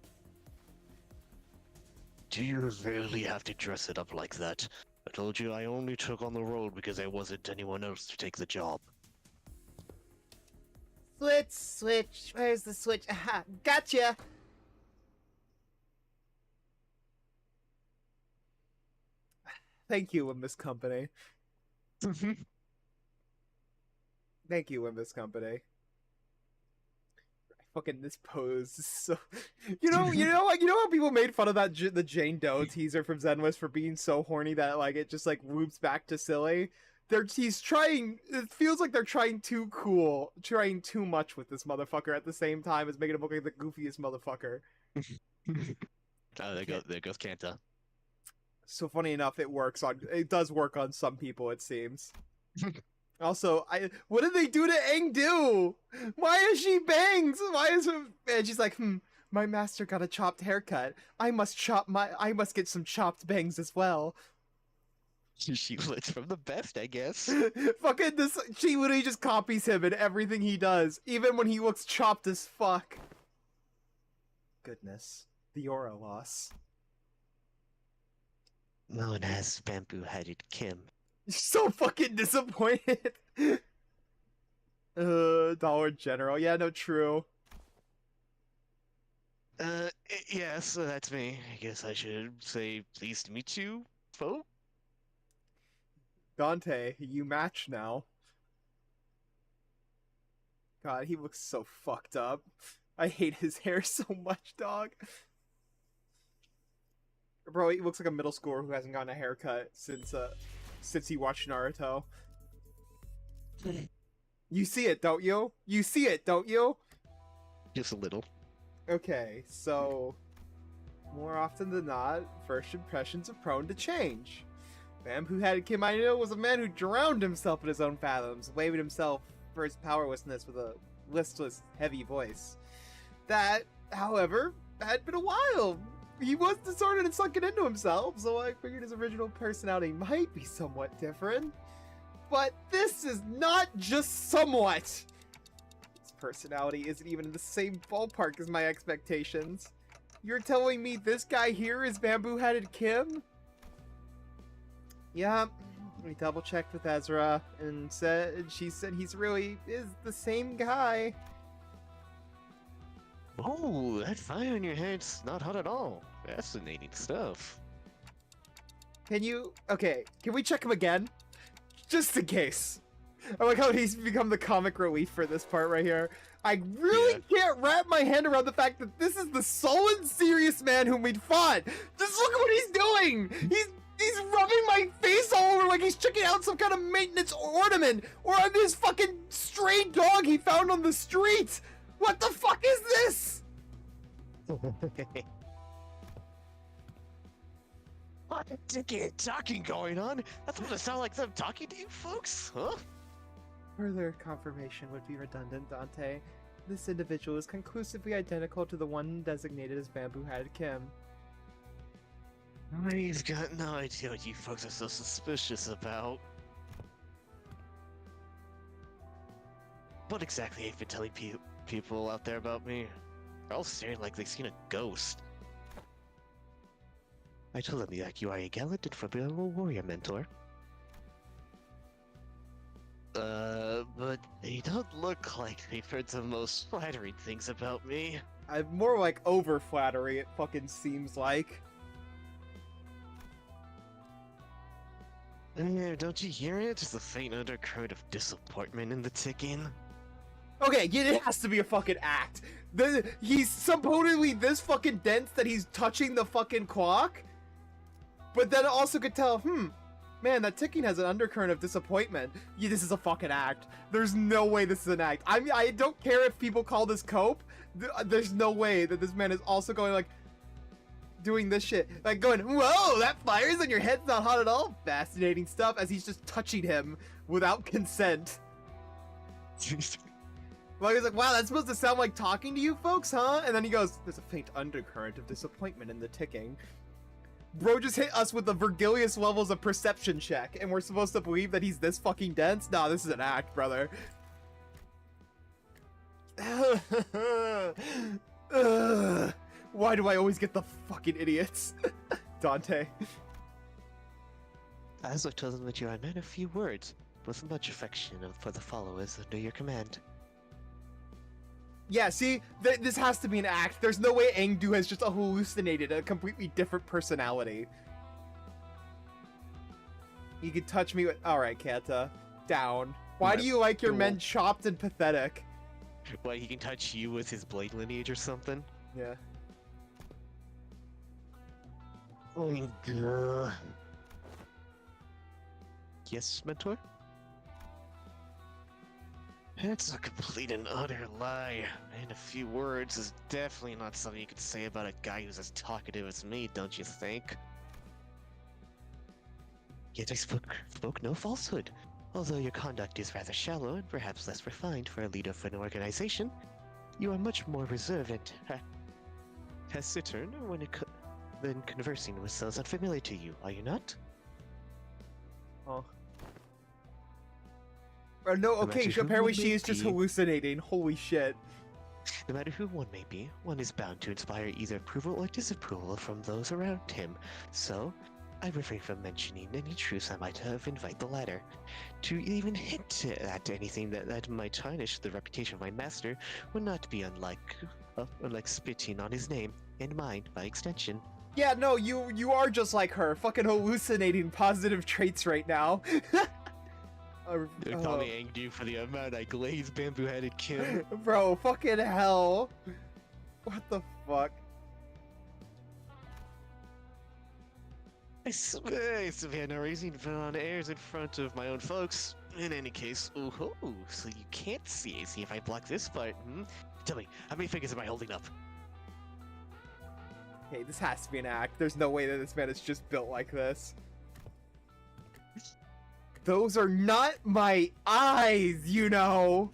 Do you really have to dress it up like that? I told you I only took on the role because there wasn't anyone else to take the job.
Switch. Where's the switch? Aha, gotcha! Thank you, Limbus Company. Thank you, Limbus Company. Fucking this pose is so... You know how people made fun of the Jane Doe teaser from Zenless for being so horny that, it just, loops back to silly? he's trying. It feels like they're trying too cool, trying too much with this motherfucker at the same time as making him look like the goofiest motherfucker.
Oh, there goes Kanta.
So funny enough, it does work on some people, it seems. Also, what did they do to Engdu? Why is she bangs? Why is her? And she's like, my master got a chopped haircut. I must get some chopped bangs as well.
She learns from the best, I guess.
Fucking this, she literally just copies him in everything he does, even when he looks chopped as fuck. Goodness, the aura loss.
Known as bamboo-headed Kim.
So fucking disappointed. Dollar General. Yeah, no, true.
Yes, that's me. I guess I should say pleased to meet you, folk.
Dante, you match now. God, he looks so fucked up. I hate his hair so much, dog. Bro, he looks like a middle schooler who hasn't gotten a haircut since he watched Naruto. You see it, don't you? You see it, don't you?
Just a little.
Okay, so more often than not, first impressions are prone to change. Bamboo-headed Kim I know was a man who drowned himself in his own fathoms, waving himself for his powerlessness with a listless, heavy voice. That, however, had been a while. He was disordered and sunken into himself, so I figured his original personality might be somewhat different. But this is not just somewhat! His personality isn't even in the same ballpark as my expectations. You're telling me this guy here is Bamboo-headed Kim? Yeah, we double-checked with Ezra, and she said he's really is the same guy.
Oh, that fire in your head's not hot at all. Fascinating stuff.
Okay, can we check him again? Just in case. I like how he's become the comic relief for this part right here. I really can't wrap my hand around the fact that this is the sullen, serious man whom we'd fought. Just look at what he's doing! He's rubbing my face all over like he's checking out some kind of maintenance ornament! Or on this fucking stray dog he found on the street! What the fuck is this?
What a dickhead talking going on? That's what it sounds like them talking to you folks, huh?
Further confirmation would be redundant, Dante. This individual is conclusively identical to the one designated as Bamboo-headed Kim.
I've got no idea what you folks are so suspicious about. What exactly have you been telling people out there about me? They're all staring like they've seen a ghost. I told them that you are a gallant and formidable warrior, mentor. But they don't look like they've heard the most flattering things about me.
I'm more like over flattery, it fucking seems like.
Don't you hear it? It's the faint undercurrent of disappointment in the ticking.
Okay, yeah, it has to be a fucking act. He's supposedly this fucking dense that he's touching the fucking clock. But then also could tell, man, that ticking has an undercurrent of disappointment. Yeah, this is a fucking act. There's no way this is an act. I mean, I don't care if people call this cope. There's no way that this man is also going like, doing this shit. Like going, whoa, that fire's on your head's not hot at all. Fascinating stuff as he's just touching him without consent. Well, he's like, wow, that's supposed to sound like talking to you folks, huh? And then he goes, there's a faint undercurrent of disappointment in the ticking. Bro just hit us with the Virgilius levels of perception check, and we're supposed to believe that he's this fucking dense? Nah, this is an act, brother. Why do I always get the fucking idiots? Dante.
As I told them that you are a man of few words, with much affection for the followers under your command.
Yeah, see, this has to be an act. There's no way Engdu has just hallucinated a completely different personality. You can touch me with... Alright, Kanta. Down. Why do you like your men chopped and pathetic?
Why, he can touch you with his blade lineage or something?
Yeah.
Oh, God. Yes, mentor? It's a complete and utter lie. In a few words is definitely not something you could say about a guy who's as talkative as me, don't you think? Yet I spoke no falsehood. Although your conduct is rather shallow and perhaps less refined for a leader of an organization, you are much more reserved and taciturn than conversing with those unfamiliar to you, are you not?
Oh. No,
No
okay,
matter
so
who
apparently
one
she
may
is just
be.
hallucinating. Holy shit.
No matter who one may be, one is bound to inspire either approval or disapproval from those around him. So, I refrain from mentioning any truths I might have invite the latter. To even hint at anything that might tarnish the reputation of my master would not be unlike spitting on his name and mine by extension.
Yeah, no, you are just like her. Fucking hallucinating positive traits right now.
They call me angry for the amount I glazed bamboo-headed Kim.
Bro, fucking hell. What the fuck?
I swear I still had no reason to put on airs in front of my own folks. In any case, ooh, so you can't see if I block this part, hmm? Tell me, how many fingers am I holding up?
Hey, this has to be an act. There's no way that this man is just built like this. Those are not my eyes, you know!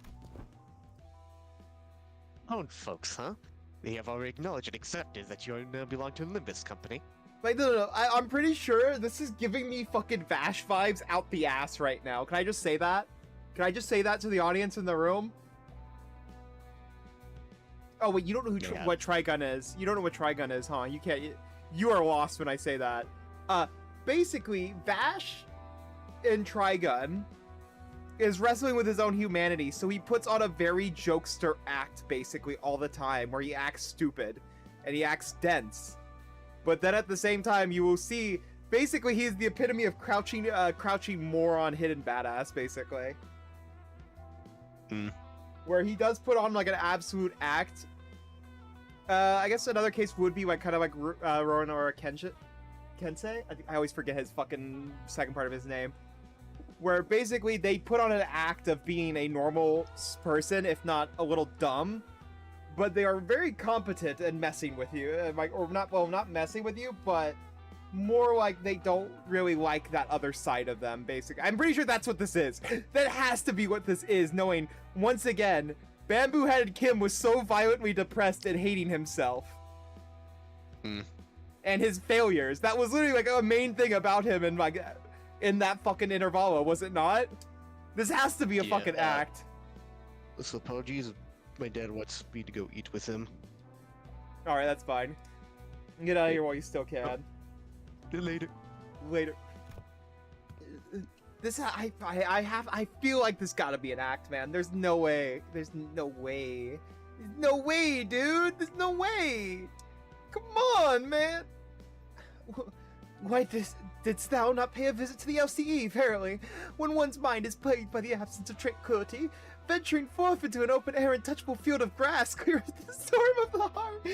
Own folks, huh? They have already acknowledged and accepted that you now belong to Limbus Company.
Like, no, I'm pretty sure this is giving me fucking Vash vibes out the ass right now. Can I just say that? Can I just say that to the audience in the room? Oh, wait, you don't know who what Trigun is. You don't know what Trigun is, huh? You can't... You are lost when I say that. Basically, Vash in Trigun is wrestling with his own humanity, so he puts on a very jokester act, basically, all the time, where he acts stupid, and he acts dense. But then at the same time, you will see, basically, he's the epitome of crouching moron, hidden badass, basically. Where he does put on, like, an absolute act. I guess another case would be, like, kind of like Roran or Kensei? I always forget his fucking second part of his name. Where basically they put on an act of being a normal person, if not a little dumb. But they are very competent in messing with you, like, or not. Well, not messing with you, but more like they don't really like that other side of them. Basically, I'm pretty sure that's what this is. That has to be what this is. Knowing once again, bamboo-headed Kim was so violently depressed and hating himself, and his failures. That was literally like a main thing about him, and like in that fucking intervalo, was it not? This has to be a fucking act.
So apologies. My dad wants me to go eat with him.
Alright, that's fine. Get out of here while you still can.
Later.
Later. This, I feel like this gotta be an act, man. There's no way. There's no way. There's no way, dude. There's no way. Come on, man. Why didst thou not pay a visit to the LCE, verily? When one's mind is plagued by the absence of tranquility, venturing forth into an open air and touchable field of grass clears the storm of the heart.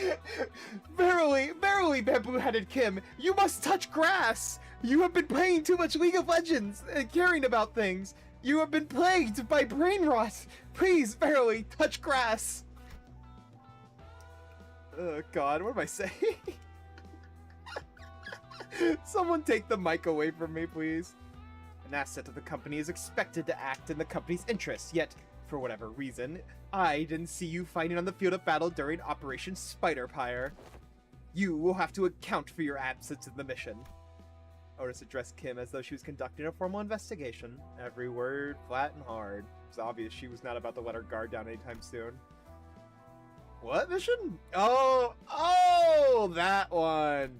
Verily, verily, bamboo-headed Kim, you must touch grass. You have been playing too much League of Legends and caring about things. You have been plagued by brain rot. Please, verily, touch grass. Oh God, what am I saying? Someone take the mic away from me, please. An asset of the company is expected to act in the company's interests, yet, for whatever reason, I didn't see you fighting on the field of battle during Operation Spider-Pyre. You will have to account for your absence in the mission. Otis addressed Kim as though she was conducting a formal investigation. Every word flat and hard. It was obvious she was not about to let her guard down anytime soon. What mission? Oh, that one!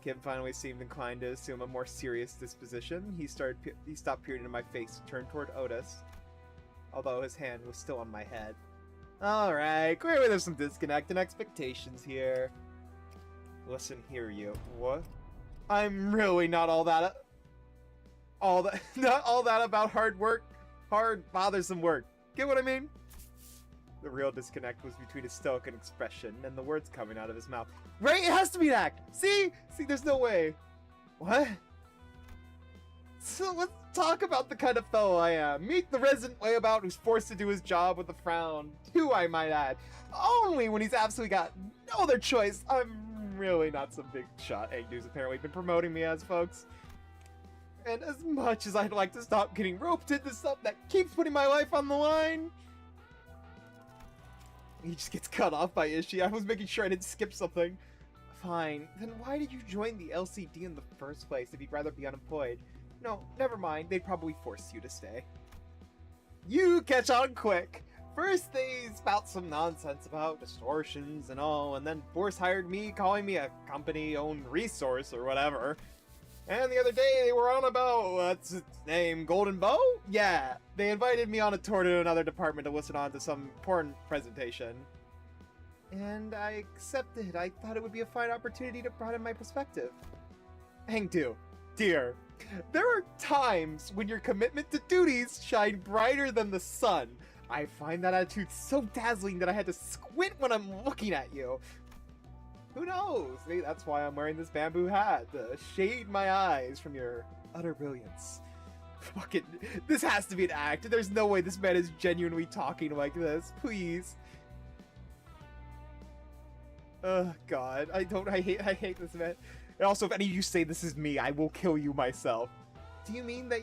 Kim finally seemed inclined to assume a more serious disposition. He stopped peering into my face and turned toward Otis, although his hand was still on my head. Alright, clearly there's some disconnect in expectations here. Listen here, you. What? I'm really not not all that about hard work, hard, bothersome work. Get what I mean? The real disconnect was between his stoic expression and the words coming out of his mouth. Right? It has to be an act! See? See, there's no way. What? So let's talk about the kind of fellow I am. Meet the resident layabout who's forced to do his job with a frown. Too, I might add. Only when he's absolutely got no other choice. I'm really not some big shot Agnews apparently been promoting me as, folks. And as much as I'd like to stop getting roped into something that keeps putting my life on the line... He just gets cut off by Ishii. I was making sure I didn't skip something. Fine. Then why did you join the LCD in the first place if you'd rather be unemployed? No, never mind. They'd probably force you to stay. You catch on quick. First they spout some nonsense about distortions and all, and then Force hired me, calling me a company-owned resource or whatever. And the other day they were on about, what's its name, Golden Bow? Yeah, they invited me on a tour to another department to listen on to some important presentation. And I accepted. I thought it would be a fine opportunity to broaden my perspective. Hangdu, dear, there are times when your commitment to duties shine brighter than the sun. I find that attitude so dazzling that I had to squint when I'm looking at you. Who knows? Maybe that's why I'm wearing this bamboo hat, to shade my eyes from your utter brilliance. Fucking, this has to be an act. There's no way this man is genuinely talking like this. Please. Oh God, I hate this man. And also, if any of you say this is me, I will kill you myself. Do you mean that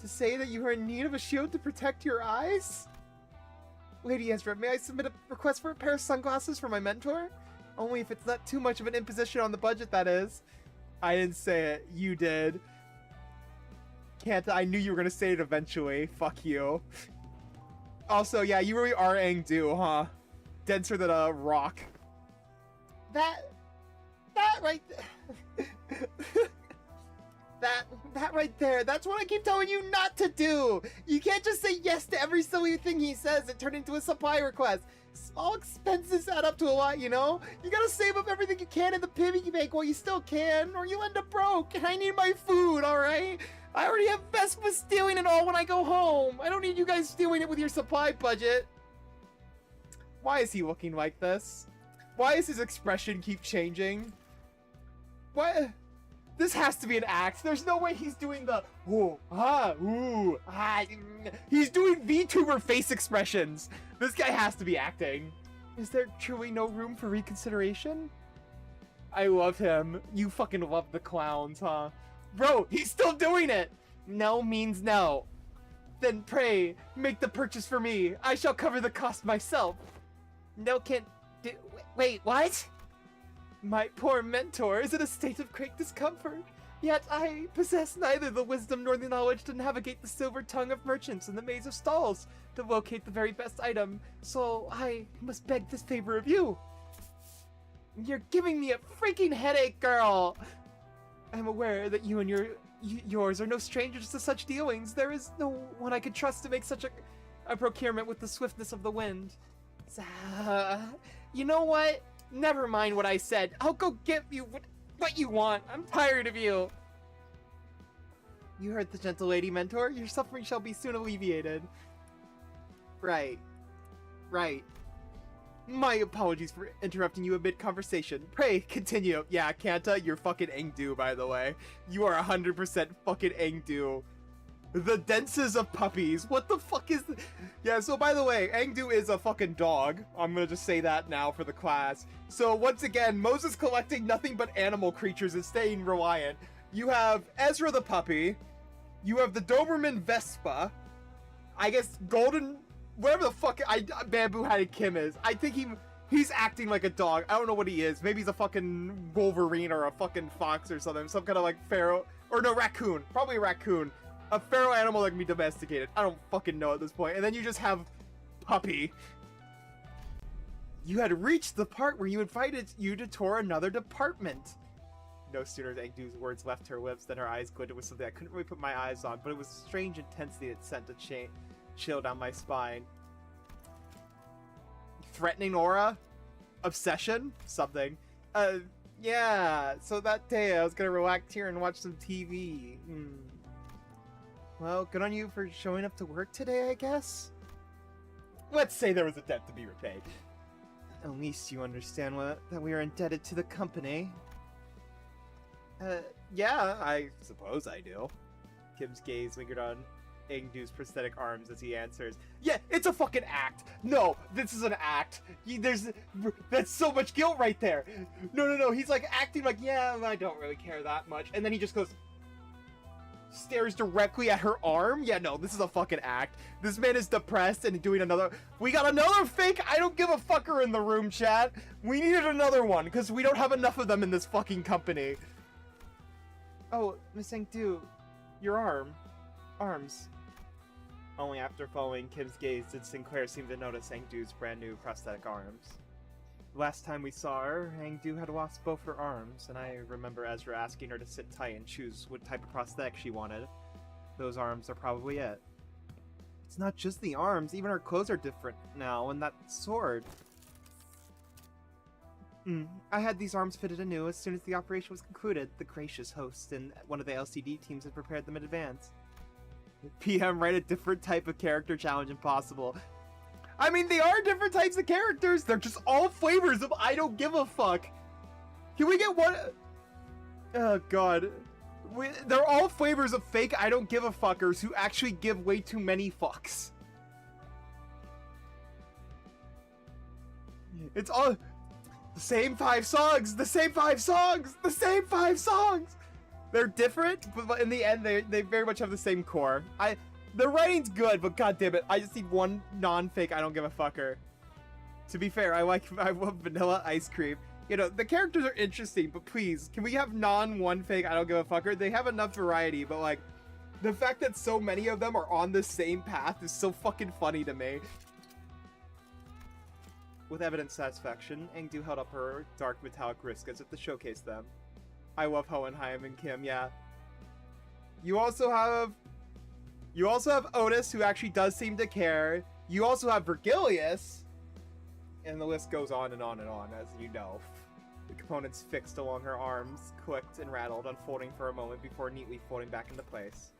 to say that you are in need of a shield to protect your eyes? Lady Ezra, may I submit a request for a pair of sunglasses for my mentor? Only if it's not too much of an imposition on the budget, that is. I didn't say it. You did. Can't. I knew you were gonna say it eventually. Fuck you. Also, yeah, you really are Angdu, huh? Denser than a rock. That right there. that right there. That's what I keep telling you not to do. You can't just say yes to every silly thing he says and turn it into a supply request. Small expenses add up to a lot, you know? You gotta save up everything you can in the piggy bank while you still can, or you'll end up broke, and I need my food, alright? I already have Vespa stealing it all when I go home. I don't need you guys stealing it with your supply budget. Why is he looking like this? Why does his expression keep changing? What? This has to be an act. There's no way he's doing the ooh, ah, ooh, ah. He's doing VTuber face expressions. This guy has to be acting. Is there truly no room for reconsideration? I love him. You fucking love the clowns, huh? Bro, he's still doing it! No means no. Then pray, make the purchase for me. I shall cover the cost myself. No can't do... Wait, what? My poor mentor is in a state of great discomfort. Yet I possess neither the wisdom nor the knowledge to navigate the silver tongue of merchants in the maze of stalls to locate the very best item, so I must beg this favor of you. You're giving me a freaking headache, girl! I'm aware that you and yours are no strangers to such dealings. There is no one I could trust to make such a procurement with the swiftness of the wind. You know what? Never mind what I said. I'll go get you what you want. I'm tired of you. You heard the gentle lady, mentor. Your suffering shall be soon alleviated. Right. My apologies for interrupting you amid conversation. Pray, continue. Yeah, Kanta, you're fucking Engdu, by the way. You are 100% fucking Engdu. The densest of puppies. What the fuck is Yeah, so by the way, Engdu is a fucking dog. I'm gonna just say that now for the class. So once again, Moses collecting nothing but animal creatures and staying reliant. You have Ezra the puppy. You have the Doberman Vespa. I guess Golden... Whatever the fuck bamboo-headed Kim is. I think he's acting like a dog. I don't know what he is. Maybe he's a fucking Wolverine or a fucking fox or something. Some kind of like feral... Or no, raccoon. Probably a raccoon. A feral animal that can be domesticated. I don't fucking know at this point. And then you just have Puppy. You had reached the part where you invited you to tour another department. No sooner did Engdu's words left her lips than her eyes glittered with something I couldn't really put my eyes on, but it was strange intensity that sent a chill down my spine. Threatening aura? Obsession? Something. Yeah, so that day I was gonna relax here and watch some TV. Well, good on you for showing up to work today, I guess? Let's say there was a debt to be repaid. At least you understand that we are indebted to the company. Yeah, I suppose I do. Kim's gaze lingered on Engdu's prosthetic arms as he answers, "Yeah, it's a fucking act! No, this is an act! That's so much guilt right there! No, he's like acting like, yeah, I don't really care that much," and then he just goes, stares directly at her arm? Yeah, no, this is a fucking act. This man is depressed and doing another... We got another fake I don't give a fucker in the room, chat! We needed another one, because we don't have enough of them in this fucking company. Oh, Miss Engdu, your arms. Only after following Kim's gaze did Sinclair seem to notice Engdu's brand new prosthetic arms. Last time we saw her, Engdu had lost both her arms, and I remember Ezra asking her to sit tight and choose what type of prosthetic she wanted. Those arms are probably it. It's not just the arms, even her clothes are different now, and that sword. I had these arms fitted anew as soon as the operation was concluded. The gracious host and one of the LCD teams had prepared them in advance. PM, write a different type of character challenge impossible. I mean, they are different types of characters. They're just all flavors of I don't give a fuck. Can we get one? Oh, God. They're all flavors of fake I don't give a fuckers who actually give way too many fucks. It's all the same 5 songs. The same 5 songs. The same 5 songs. They're different, but in the end, they very much have the same core. The writing's good, but goddammit, I just need one non-fake I don't give a fucker. To be fair, I love vanilla ice cream. You know, the characters are interesting, but please, can we have non-one fake I don't give a fucker? They have enough variety, but like, the fact that so many of them are on the same path is so fucking funny to me. With evident satisfaction, Engdu held up her dark metallic wrist as if to showcase them. I love Hohenheim and Kim, yeah. You also have Otis, who actually does seem to care. You also have Vergilius, and the list goes on and on and on, as you know. The components fixed along her arms clicked and rattled, unfolding for a moment before neatly folding back into place.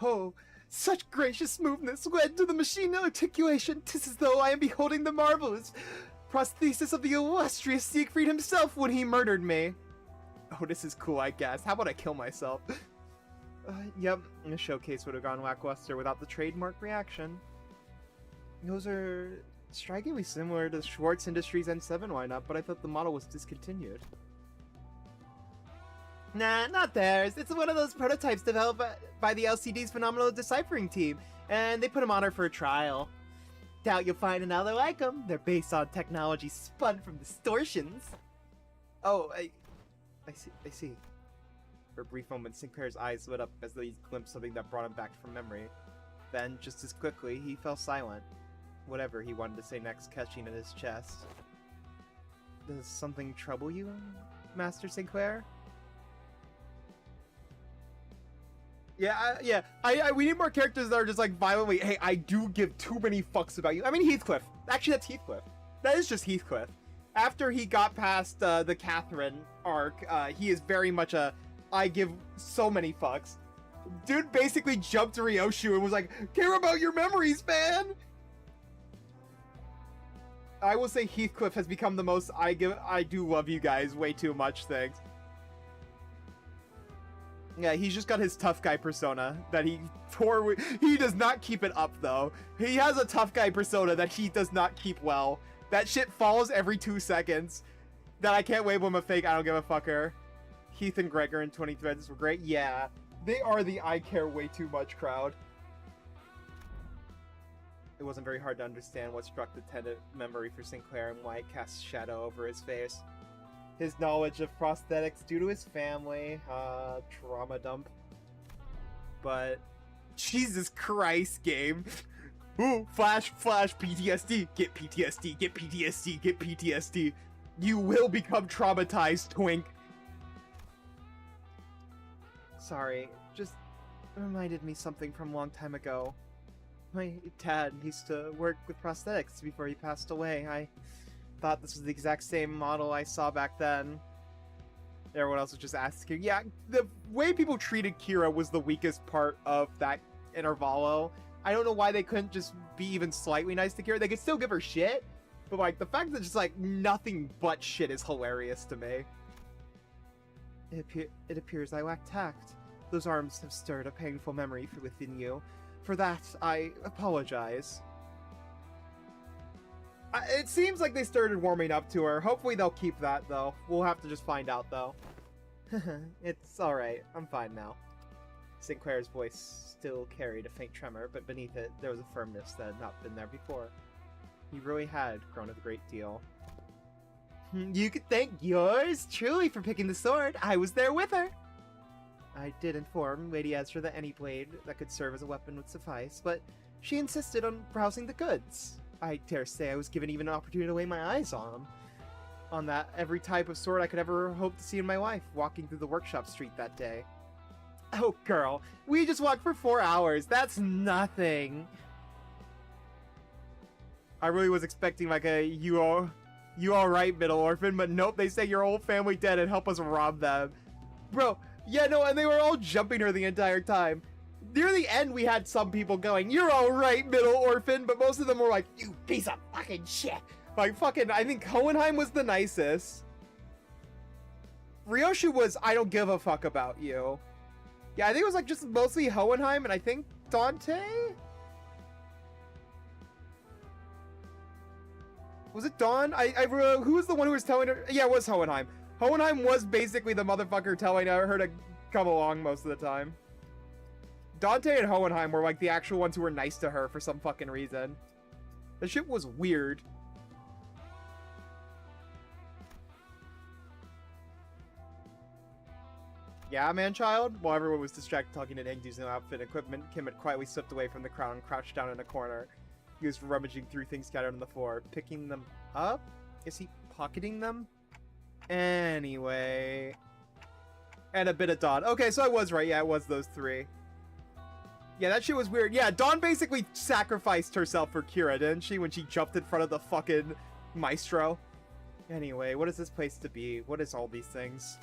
Oh, such gracious smoothness led to the machine articulation. 'Tis as though I am beholding the marvelous prosthesis of the illustrious Siegfried himself when he murdered me. Oh, this is cool, I guess. How about I kill myself? Yep, the showcase would have gone lackluster without the trademark reaction. Those are strikingly similar to Schwartz Industries N7 lineup, but I thought the model was discontinued. Nah, not theirs. It's one of those prototypes developed by the LCD's phenomenal deciphering team, and they put them on her for a trial. Doubt you'll find another like them. They're based on technology spun from distortions. Oh, I see. For a brief moment, Sinclair's eyes lit up as he glimpsed something that brought him back from memory. Then, just as quickly, he fell silent. Whatever he wanted to say next catching in his chest. Does something trouble you, Master Sinclair? Yeah, we need more characters that are just like violently, hey, I do give too many fucks about you. I mean, Heathcliff. Actually, that's Heathcliff. That is just Heathcliff. After he got past the Catherine arc, he is very much a, I give so many fucks. Dude basically jumped to Ryoshu and was like, care about your memories, man! I will say Heathcliff has become the most I do love you guys way too much things. Yeah, he's just got his tough guy persona that he does not keep it up though. He has a tough guy persona that he does not keep well. That shit falls every 2 seconds. That I can't label him a fake I don't give a fucker. Heath and Gregor in 20 Threads were great. Yeah, they are the I care way too much crowd. It wasn't very hard to understand what struck the tenant memory for Sinclair and why it cast shadow over his face. His knowledge of prosthetics due to his family, trauma dump. But, Jesus Christ, game. Ooh, flash, PTSD, get PTSD, get PTSD, get PTSD. You will become traumatized, twink. Sorry, just reminded me something from a long time ago. My dad used to work with prosthetics before he passed away. I thought this was the exact same model I saw back then. Everyone else was just asking. Yeah, the way people treated Kira was the weakest part of that intervallo. I don't know why they couldn't just be even slightly nice to Kira. They could still give her shit, but like the fact that just like nothing but shit is hilarious to me. It appears I lack tact. those arms have stirred a painful memory within you. For that, I apologize. It seems like they started warming up to her. Hopefully they'll keep that, though. We'll have to just find out, though. It's alright. I'm fine now. Sinclair's voice still carried a faint tremor, but beneath it, there was a firmness that had not been there before. He really had grown a great deal. You could thank yours truly for picking the sword. I was there with her. I did inform Lady Ezra that any blade that could serve as a weapon would suffice, but she insisted on browsing the goods. I dare say I was given even an opportunity to lay my eyes on them. On that, every type of sword I could ever hope to see in my life, walking through the workshop street that day. Oh, girl, we just walked for 4 hours. That's nothing. I really was expecting like a you all right, middle orphan, but nope, they say your whole family dead and help us rob them. Bro, yeah, no, and they were all jumping her the entire time. Near the end, we had some people going, you're all right, middle orphan, but most of them were like, you piece of fucking shit. Like, fucking, I think Hohenheim was the nicest. Ryoshu was, I don't give a fuck about you. Yeah, I think it was like just mostly Hohenheim and I think Dante? Was it Dawn? Who was the one who was telling her? Yeah, it was Hohenheim. Hohenheim was basically the motherfucker telling her to come along most of the time. Dante and Hohenheim were like the actual ones who were nice to her for some fucking reason. The shit was weird. Yeah, man-child? While everyone was distracted talking to Hengdu's new outfit and equipment, Kim had quietly slipped away from the crowd and crouched down in a corner. He was rummaging through things scattered on the floor, picking them up? Is he pocketing them? Anyway. And a bit of Dawn. Okay, so I was right. Yeah, it was those three. Yeah, that shit was weird. Yeah, Dawn basically sacrificed herself for Kira, didn't she? When she jumped in front of the fucking maestro. Anyway, what is this place to be? What is all these things?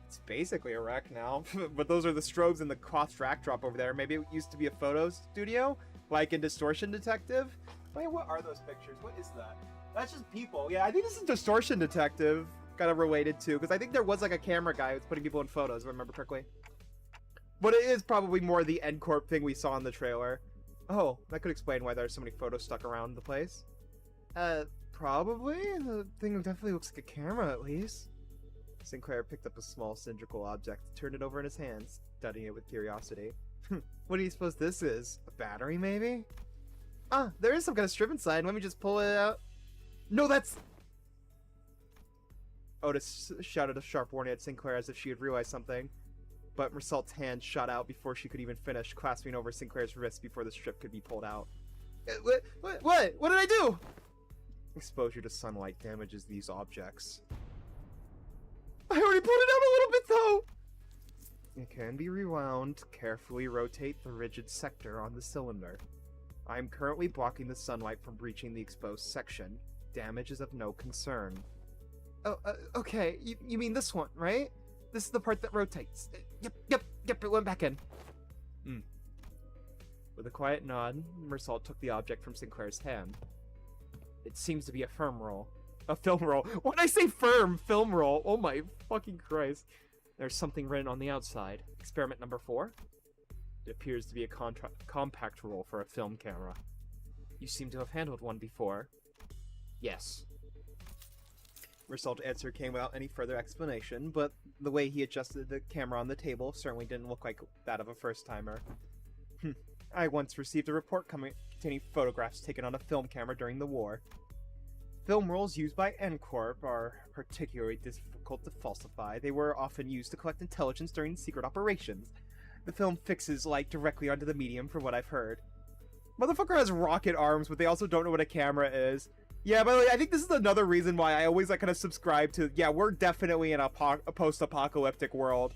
It's basically a wreck now. But those are the strobes and the cloth rack drop over there. Maybe it used to be a photo studio? Like in Distortion Detective? Wait, what are those pictures? What is that? That's just people. Yeah, I think this is Distortion Detective. Kind of related to. Because I think there was like a camera guy who's putting people in photos, if I remember correctly. But it is probably more the N-Corp thing we saw in the trailer. Oh, that could explain why there's so many photos stuck around the place. Probably? The thing definitely looks like a camera, at least. Sinclair picked up a small cylindrical object, turned it over in his hands, studying it with curiosity. What do you suppose this is? A battery, maybe? Ah, there is some kind of strip inside. Let me just pull it out. No, that's... Otis shouted a sharp warning at Sinclair as if she had realized something. But Mersault's hand shot out before she could even finish, clasping over Sinclair's wrist before the strip could be pulled out. What? What did I do? Exposure to sunlight damages these objects. I already pulled it out a little bit, though! It can be rewound. Carefully rotate the rigid sector on the cylinder. I am currently blocking the sunlight from reaching the exposed section. Damage is of no concern. Oh, okay. You mean this one, right? This is the part that rotates. Yep, it went back in. With a quiet nod, Mersault took the object from Sinclair's hand. It seems to be a film roll. A film roll. Why did I say firm? Film roll. Oh my fucking Christ. There's something written on the outside. Experiment number 4? It appears to be a compact roll for a film camera. You seem to have handled one before. Yes. Mersault's answer came without any further explanation, but the way he adjusted the camera on the table certainly didn't look like that of a first-timer. I once received a report containing photographs taken on a film camera during the war. Film rolls used by N-Corp are particularly difficult to falsify. They were often used to collect intelligence during secret operations. The film fixes light directly onto the medium, from what I've heard. Motherfucker has rocket arms, but they also don't know what a camera is. Yeah, by the way, I think this is another reason why I always kind of subscribe to, yeah, we're definitely in a post-apocalyptic world.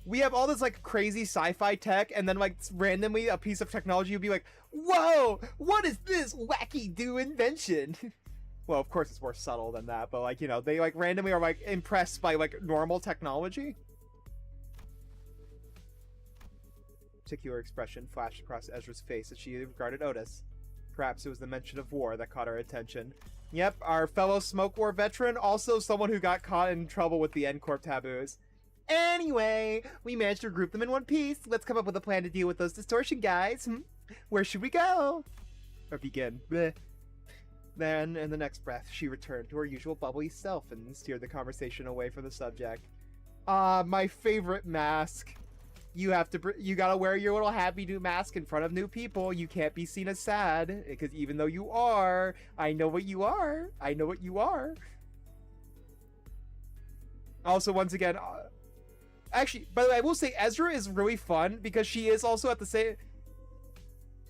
We have all this, like, crazy sci-fi tech, and then, like, randomly a piece of technology would be like, whoa, what is this wacky new invention? Well, of course it's more subtle than that, but, like, you know, they, like, randomly are, like, impressed by, like, normal technology. Particular expression flashed across Ezra's face as she regarded Otis. Perhaps it was the mention of war that caught her attention. Yep, our fellow Smoke War veteran, also someone who got caught in trouble with the N-Corp taboos. Anyway, we managed to group them in one piece. Let's come up with a plan to deal with those distortion guys. Where should we go? Or begin? Bleh. Then, in the next breath, she returned to her usual bubbly self and steered the conversation away from the subject. My favorite mask. You gotta wear your little happy new mask in front of new people. You can't be seen as sad, because even though you are, I know what you are. I know what you are. Also, once again, actually, by the way, I will say Ezra is really fun because she is also at the same.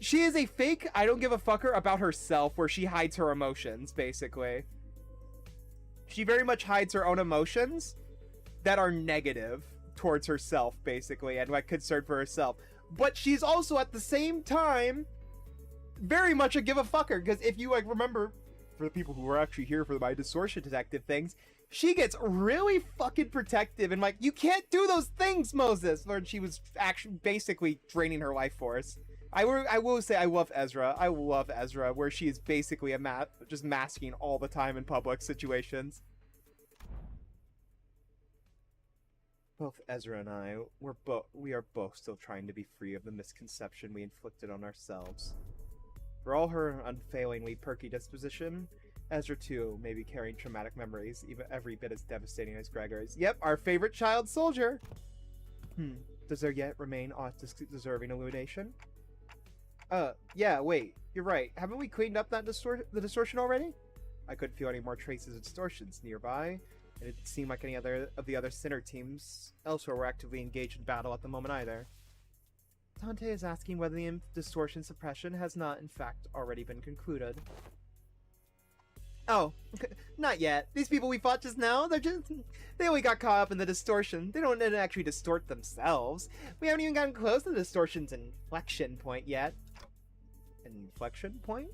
She is a fake I don't give a fucker about herself, where she hides her emotions, basically. She very much hides her own emotions that are negative towards herself, basically, and like concern for herself. But she's also at the same time very much a give a fucker, because if you like remember, for the people who are actually here for my distortion detective things, she gets really fucking protective and like, you can't do those things, Moses, when she was actually basically draining her life force. I will say I love Ezra. I love Ezra, where she is basically just masking all the time in public situations. Both Ezra and I, we are both still trying to be free of the misconception we inflicted on ourselves. For all her unfailingly perky disposition, Ezra too may be carrying traumatic memories, even every bit as devastating as Gregor's. Yep, our favorite child soldier! Does there yet remain aught deserving illumination? Yeah, wait, you're right. Haven't we cleaned up that the distortion already? I couldn't feel any more traces of distortions nearby, and it didn't seem like any other of the other Sinner teams elsewhere were actively engaged in battle at the moment either. Dante is asking whether the distortion suppression has not, in fact, already been concluded. Oh, not yet. These people we fought just now, they only got caught up in the distortion. They don't actually distort themselves. We haven't even gotten close to the distortion's inflection point yet. Inflection point?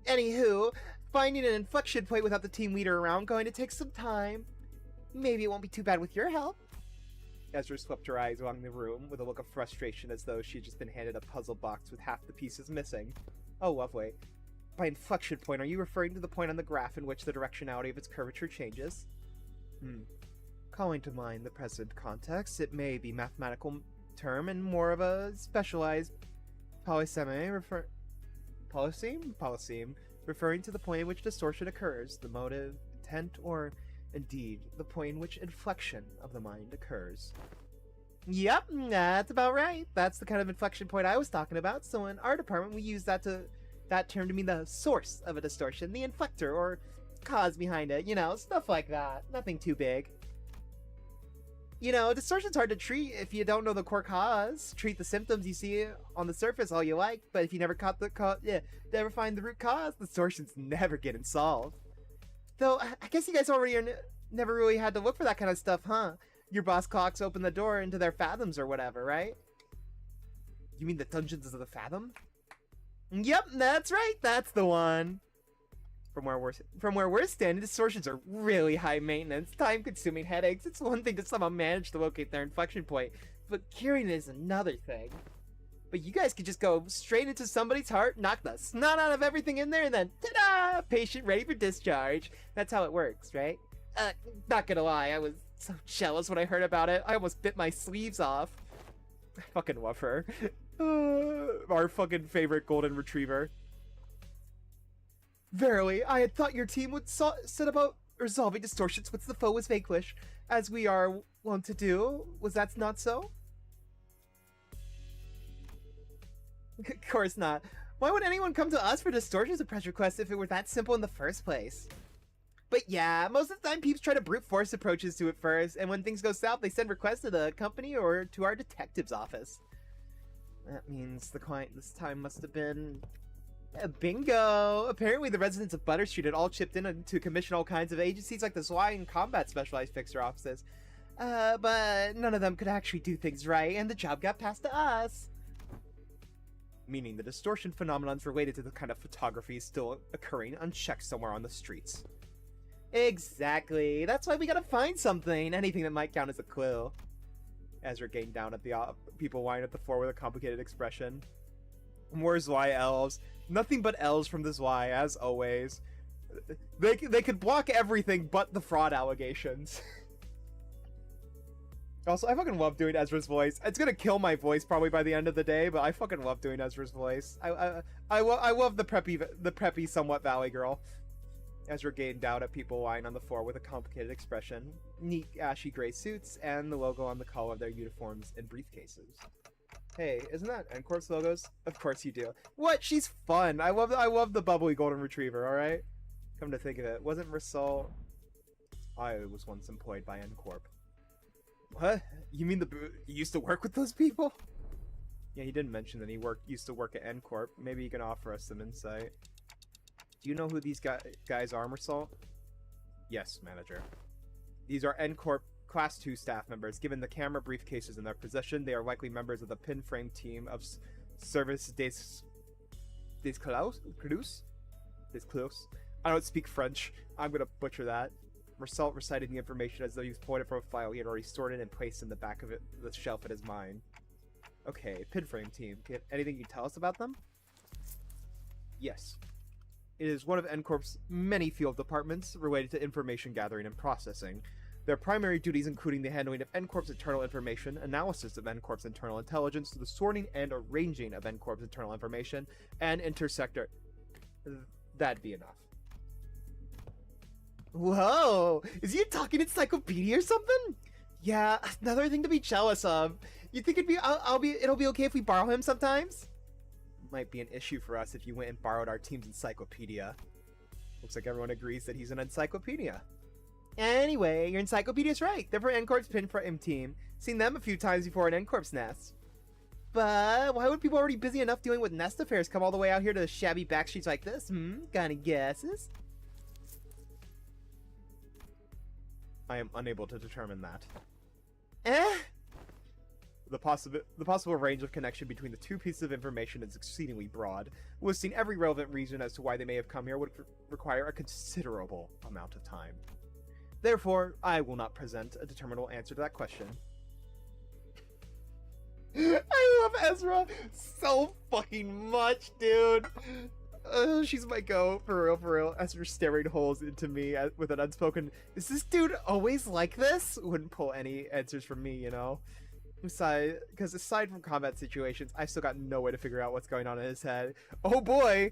Anywho, finding an inflection point without the team leader around going to take some time. Maybe it won't be too bad with your help. Ezra swept her eyes along the room with a look of frustration, as though she had just been handed a puzzle box with half the pieces missing. Oh, lovely. By inflection point, are you referring to the point on the graph in which the directionality of its curvature changes? Calling to mind the present context, it may be mathematical term and more of a specialized polyseme polyseme, referring to the point in which distortion occurs, the motive, intent, or indeed the point in which inflection of the mind occurs. Yep, that's about right. That's the kind of inflection point I was talking about. So in our department, we use that term to mean the source of a distortion, the inflector or cause behind it, you know, stuff like that. Nothing too big. You know, distortion's hard to treat if you don't know the core cause. Treat the symptoms you see on the surface all you like, but if you never never find the root cause, distortion's never getting solved. Though, I guess you guys already never really had to look for that kind of stuff, huh? Your boss clocks open the door into their fathoms or whatever, right? You mean the dungeons of the fathom? Yep, that's right, that's the one. From where we're standing, distortions are really high maintenance, time-consuming headaches. It's one thing to somehow manage to locate their inflection point, but curing it is another thing. But you guys could just go straight into somebody's heart, knock the snot out of everything in there, and then, ta-da! Patient ready for discharge. That's how it works, right? Not gonna lie, I was so jealous when I heard about it. I almost bit my sleeves off. I fucking love her. Our fucking favorite golden retriever. Verily, I had thought your team would set about resolving distortions once the foe was vanquished, as we are wont to do. Was that not so? Of course not. Why would anyone come to us for distortion suppress requests if it were that simple in the first place? But yeah, most of the time peeps try to brute force approaches to it first, and when things go south, they send requests to the company or to our detective's office. That means the client this time must have been... bingo! Apparently the residents of Butter Street had all chipped in to commission all kinds of agencies like the SWAT and combat specialized fixer offices. But none of them could actually do things right, and the job got passed to us. Meaning the distortion phenomenons related to the kind of photography is still occurring unchecked somewhere on the streets. Exactly. That's why we gotta find something. Anything that might count as a clue. Ezra gained down at the people lying at the floor with a complicated expression. More Zwei elves. Nothing but elves from the Zwei, as always. They could block everything but the fraud allegations. Also, I fucking love doing Ezra's voice. It's gonna kill my voice probably by the end of the day, but I fucking love doing Ezra's voice. I love the preppy, somewhat valley girl. Ezra gained out at people lying on the floor with a complicated expression, neat ashy gray suits, and the logo on the collar of their uniforms and briefcases. Hey, isn't that N-Corp's logos? Of course you do. What? She's fun. I love the bubbly golden retriever. All right. Come to think of it, wasn't Rasol? I was once employed by N-Corp. What? You mean he used to work with those people? Yeah, he didn't mention that he used to work at N-Corp. Maybe he can offer us some insight. Do you know who these guys are, Rasol? Yes, manager. These are N-Corp Class 2 staff members. Given the camera briefcases in their possession, they are likely members of the pin frame team of Service des Clous? I don't speak French. I'm gonna butcher that. Rassault recited the information as though he was pointed from a file he had already stored it and placed in the back of the shelf at his mind. Okay, pinframe team. Anything you can tell us about them? Yes. It is one of N-Corp's many field departments related to information gathering and processing. Their primary duties including the handling of N-Corp's internal information, analysis of N-Corp's internal intelligence, the sorting and arranging of N-Corp's internal information, and intersector. That'd be enough. Whoa! Is he a talking encyclopedia or something? Yeah, another thing to be jealous of. You think it'll be okay if we borrow him sometimes? Might be an issue for us if you went and borrowed our team's encyclopedia. Looks like everyone agrees that he's an encyclopedia. Anyway, your encyclopedia's right. They're for N-Corp's pinframe team. Seen them a few times before at N-Corp's nest. But why would people already busy enough dealing with nest affairs come all the way out here to the shabby backstreets like this? Got any guesses? I am unable to determine that. The possible range of connection between the two pieces of information is exceedingly broad. Listing every relevant reason as to why they may have come here would require a considerable amount of time. Therefore, I will not present a determinable answer to that question. I love Ezra so fucking much, dude. She's my go, for real. Ezra staring holes into me with an unspoken, is this dude always like this? Wouldn't pull any answers from me, you know? Because aside from combat situations, I still got no way to figure out what's going on in his head. Oh boy!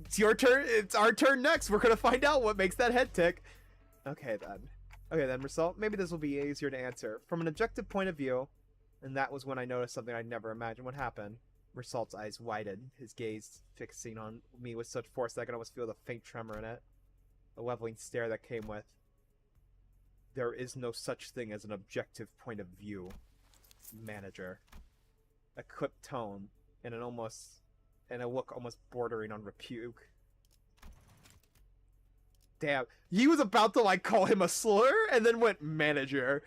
It's your turn, it's our turn next! We're gonna find out what makes that head tick! Okay then, Rassault, maybe this will be easier to answer. From an objective point of view, and that was when I noticed something I'd never imagined would happen. Rassault's eyes widened, his gaze fixing on me with such force that I could almost feel the faint tremor in it. A leveling stare that came with, there is no such thing as an objective point of view, manager. A clipped tone, and a look almost bordering on rebuke. Damn, he was about to like call him a slur, and then went manager.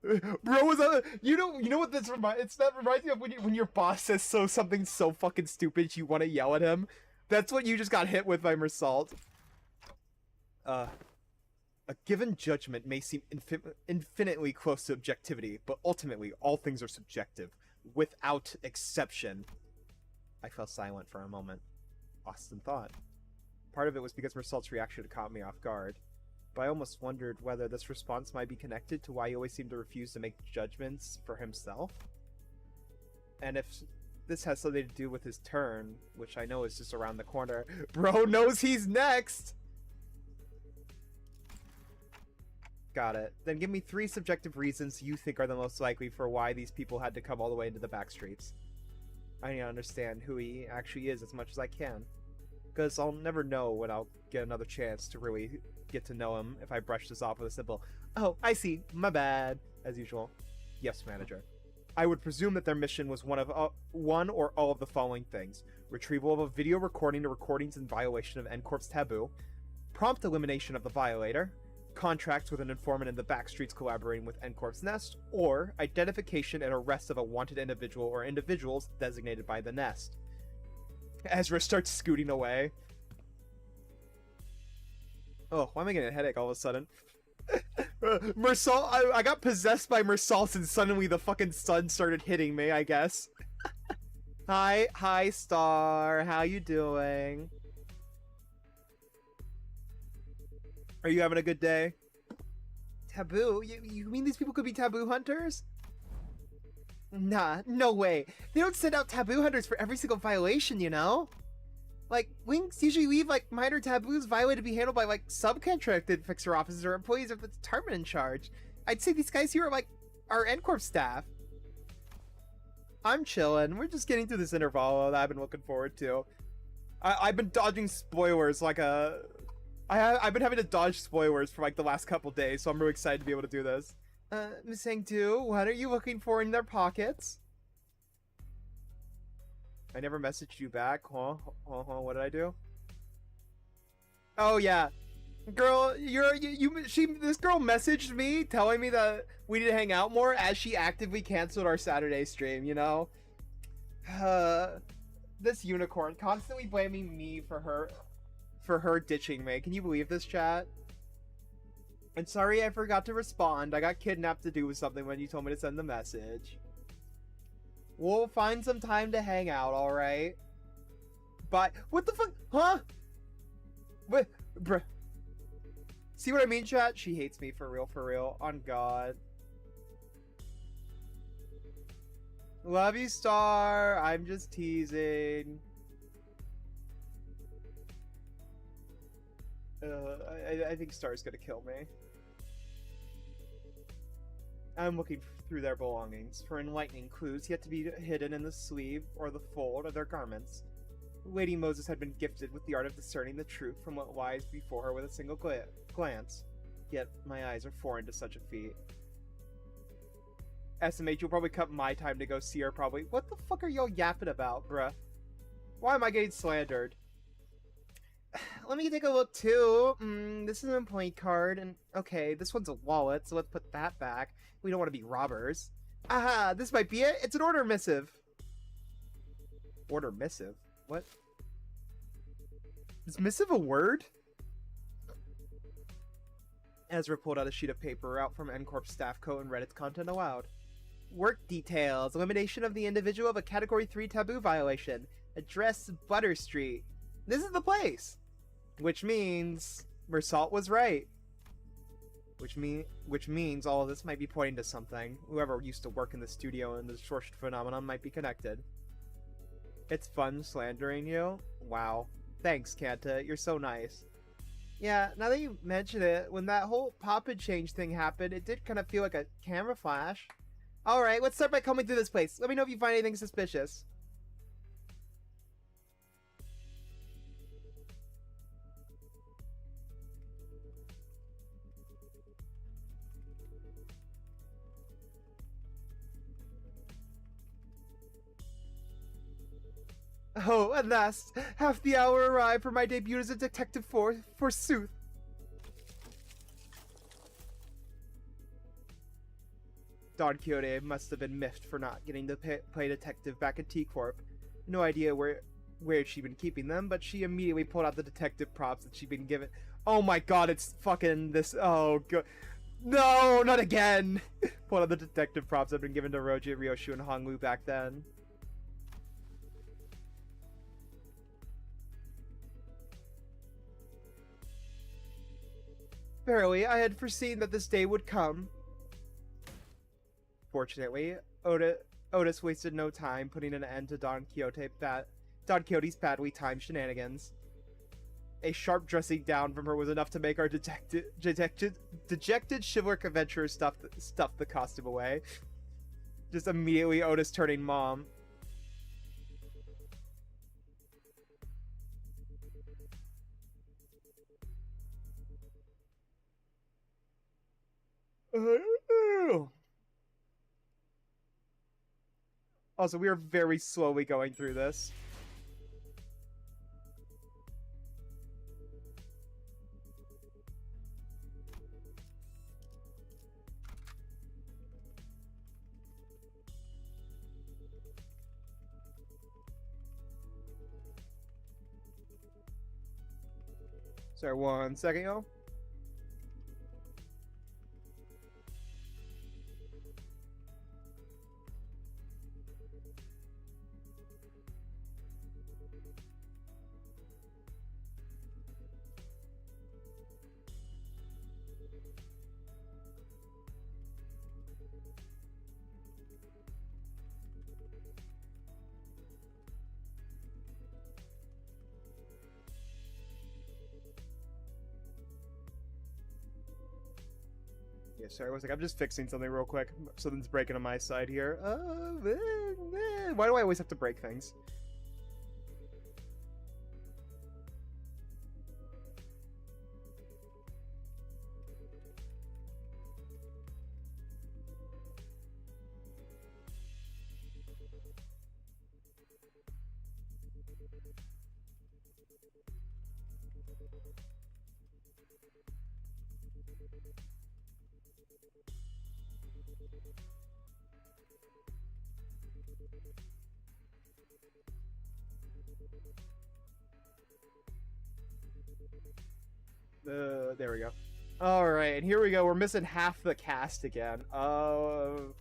Bro was you know what this reminds me of when your boss says something so fucking stupid you want to yell at him. That's what you just got hit with by Mersault. A given judgment may seem infinitely close to objectivity, but ultimately all things are subjective, without exception. I fell silent for a moment, lost in thought. Part of it was because Mersault's reaction had caught me off guard. But I almost wondered whether this response might be connected to why he always seemed to refuse to make judgments for himself. And if this has something to do with his turn, which I know is just around the corner. Bro knows he's next! Got it. Then give me 3 subjective reasons you think are the most likely for why these people had to come all the way into the back streets. I need to understand who he actually is as much as I can. Because I'll never know when I'll get another chance to really get to know him if I brush this off with a simple, oh, I see, my bad, as usual. Yes, manager. I would presume that their mission was one or all of the following things. Retrieval of a video recording to recordings in violation of N-Corp's taboo, prompt elimination of the violator, contracts with an informant in the back streets collaborating with N-Corp's nest, or identification and arrest of a wanted individual or individuals designated by the nest. Ezra starts scooting away. Oh, why am I getting a headache all of a sudden? Mersault, I got possessed by Mersault and suddenly the fucking sun started hitting me, I guess. Hi, Star. How you doing? Are you having a good day? Taboo? You mean these people could be taboo hunters? Nah, no way. They don't send out taboo hunters for every single violation, you know? Like, Winks usually leave, like, minor taboos violated to be handled by, like, subcontracted fixer officers or employees of the department in charge. I'd say these guys here are, like, our NCorp staff. I'm chilling. We're just getting through this interval that I've been looking forward to. I've been dodging spoilers like a... I've been having to dodge spoilers for, like, the last couple days, so I'm really excited to be able to do this. Miss Hangdu, what are you looking for in their pockets? I never messaged you back, huh? What did I do? Oh yeah, girl, this girl messaged me telling me that we need to hang out more as she actively canceled our Saturday stream. You know, this unicorn constantly blaming me for her ditching me. Can you believe this, chat? And sorry I forgot to respond. I got kidnapped to do something when you told me to send the message. We'll find some time to hang out, alright? But, what the fuck? Huh? What? Bruh. See what I mean, chat? She hates me for real. On God. Love you, Star. I'm just teasing. I think Star's gonna kill me. I'm looking through their belongings for enlightening clues yet to be hidden in the sleeve or the fold of their garments. Lady Moses had been gifted with the art of discerning the truth from what lies before her with a single glance. Yet my eyes are foreign to such a feat. SMH, you'll probably cut my time to go see her, probably. What the fuck are y'all yapping about, bruh? Why am I getting slandered? Let me take a look too. This is an employee card, and okay, this one's a wallet, so let's put that back. We don't want to be robbers. Aha, this might be it. It's an order missive. Order missive? What? Is missive a word? Ezra pulled out a sheet of paper out from NCorp staff coat and read its content aloud. Work details. Elimination of the individual of a Category 3 taboo violation. Address Butter Street. This is the place! Which means Mersalt was right. Which means all of this might be pointing to something. Whoever used to work in the studio and the distortion phenomenon might be connected. It's fun slandering you? Wow. Thanks, Kanta. You're so nice. Yeah, now that you mention it, when that whole pop and change thing happened, it did kind of feel like a camera flash. Alright, let's start by combing through this place. Let me know if you find anything suspicious. Oh, at last, half the hour arrived for my debut as a detective forsooth. Don Quixote must have been miffed for not getting to play detective back at T-Corp. No idea where she'd been keeping them, but she immediately pulled out the detective props that she'd been given. Oh my god, it's fucking this. Oh god. No, not again! Pulled out the detective props that had been given to Roji, Ryoshu, and Honglu back then. Verily, I had foreseen that this day would come. Fortunately, Otis wasted no time putting an end to Don Quixote's badly timed shenanigans. A sharp dressing down from her was enough to make our dejected chivalric adventurer stuff the costume away. Just immediately Otis turning mom. Also, we are very slowly going through this. Sorry, 1 second, y'all. Okay, sorry, one second. I'm just fixing something real quick. Something's breaking on my side here. Why do I always have to break things? There we go. Alright, and here we go. We're missing half the cast again. Can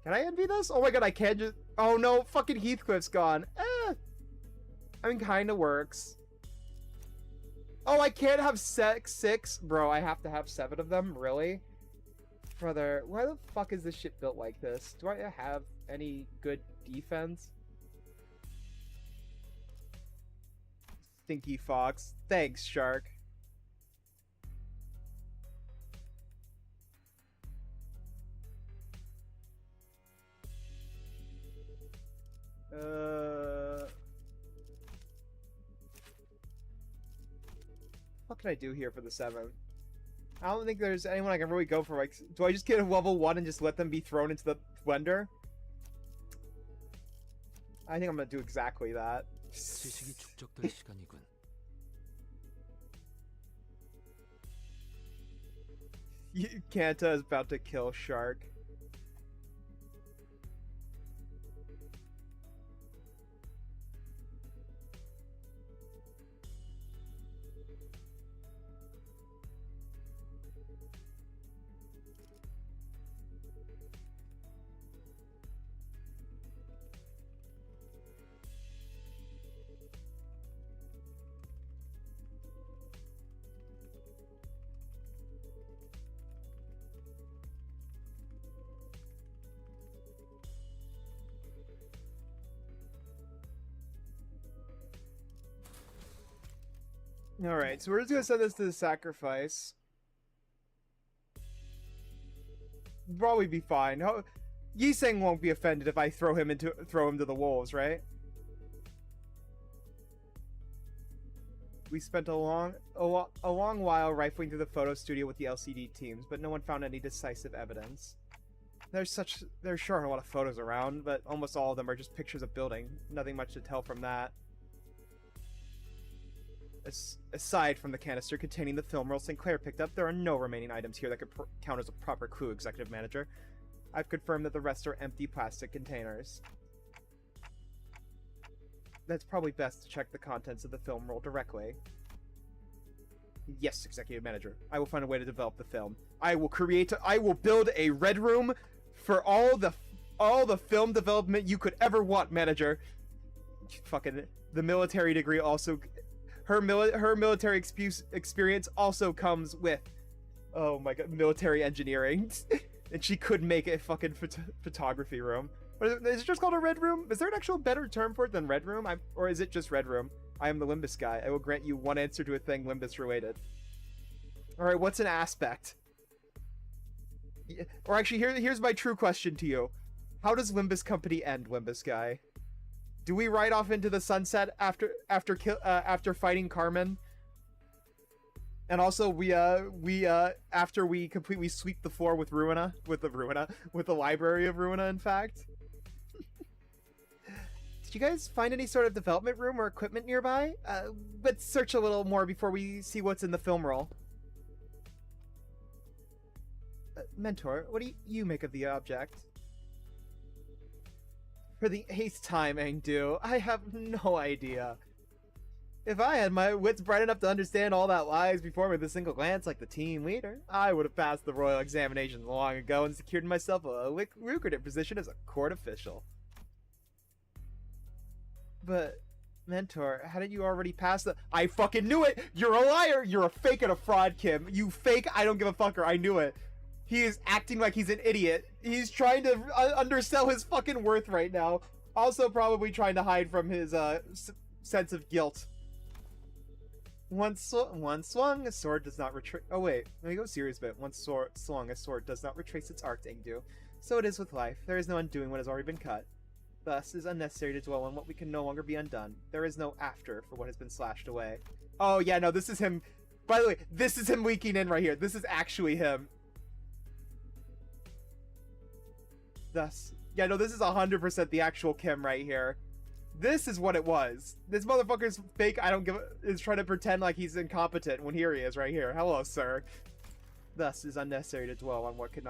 I envy this? Oh my god, I can't just... Oh no, fucking Heathcliff's gone. I mean, kinda works. Oh, I can't have six? Bro, I have to have 7 of them? Really? Brother, why the fuck is this shit built like this? Do I have any good defense? Stinky Fox. Thanks, Shark. What can I do here for the 7th? I don't think there's anyone I can really go for. Like, do I just get a level 1 and just let them be thrown into the blender? I think I'm gonna do exactly that. Kanta is about to kill Shark. Alright, so we're just gonna send this to the sacrifice. Probably be fine. Yiseng won't be offended if I throw him to the wolves, right? We spent a long while rifling through the photo studio with the LCD teams, but no one found any decisive evidence. There's sure a lot of photos around, but almost all of them are just pictures of building. Nothing much to tell from that. Aside from the canister containing the film roll Sinclair picked up, there are no remaining items here that could count as a proper clue, Executive Manager. I've confirmed that the rest are empty plastic containers. That's probably best to check the contents of the film roll directly. Yes, Executive Manager. I will find a way to develop the film. I will build a red room for all the film development you could ever want, Manager. Fucking the military degree also... Her military experience also comes with, oh my god, military engineering. And she could make a fucking photography room. Is it just called a red room? Is there an actual better term for it than red room? Or is it just red room? I am the Limbus guy. I will grant you one answer to a thing Limbus related. Alright, what's an aspect? Or actually, here's my true question to you. How does Limbus Company end, Limbus guy? Do we ride off into the sunset after fighting Carmen? And also after we completely sweep the floor with with the library of Ruina, in fact. Did you guys find any sort of development room or equipment nearby? Let's search a little more before we see what's in the film roll. Mentor, what do you make of the object? For the 8th time, Engdu, I have no idea. If I had my wits bright enough to understand all that lies before me with a single glance like the team leader, I would have passed the royal examinations long ago and secured myself a lucrative position as a court official. But, Mentor, hadn't you already passed the— I fucking knew it! You're a liar! You're a fake and a fraud, Kim. You fake, I don't give a fucker, I knew it. He is acting like he's an idiot. He's trying to undersell his fucking worth right now. Also probably trying to hide from his sense of guilt. Once swung, a sword does not retrace. Oh wait, let me go serious bit. Once swung, a sword does not retrace its arc to Engdu. So it is with life. There is no undoing what has already been cut. Thus, it is unnecessary to dwell on what we can no longer be undone. There is no after for what has been slashed away. Oh yeah, no, this is him. By the way, this is him leaking in right here. This is actually him. Thus, yeah, no, this is 100% the actual Kim right here. This is what it was. This motherfucker's fake. Is trying to pretend like he's incompetent when here he is right here. Hello, sir. Thus, it is unnecessary to dwell on what can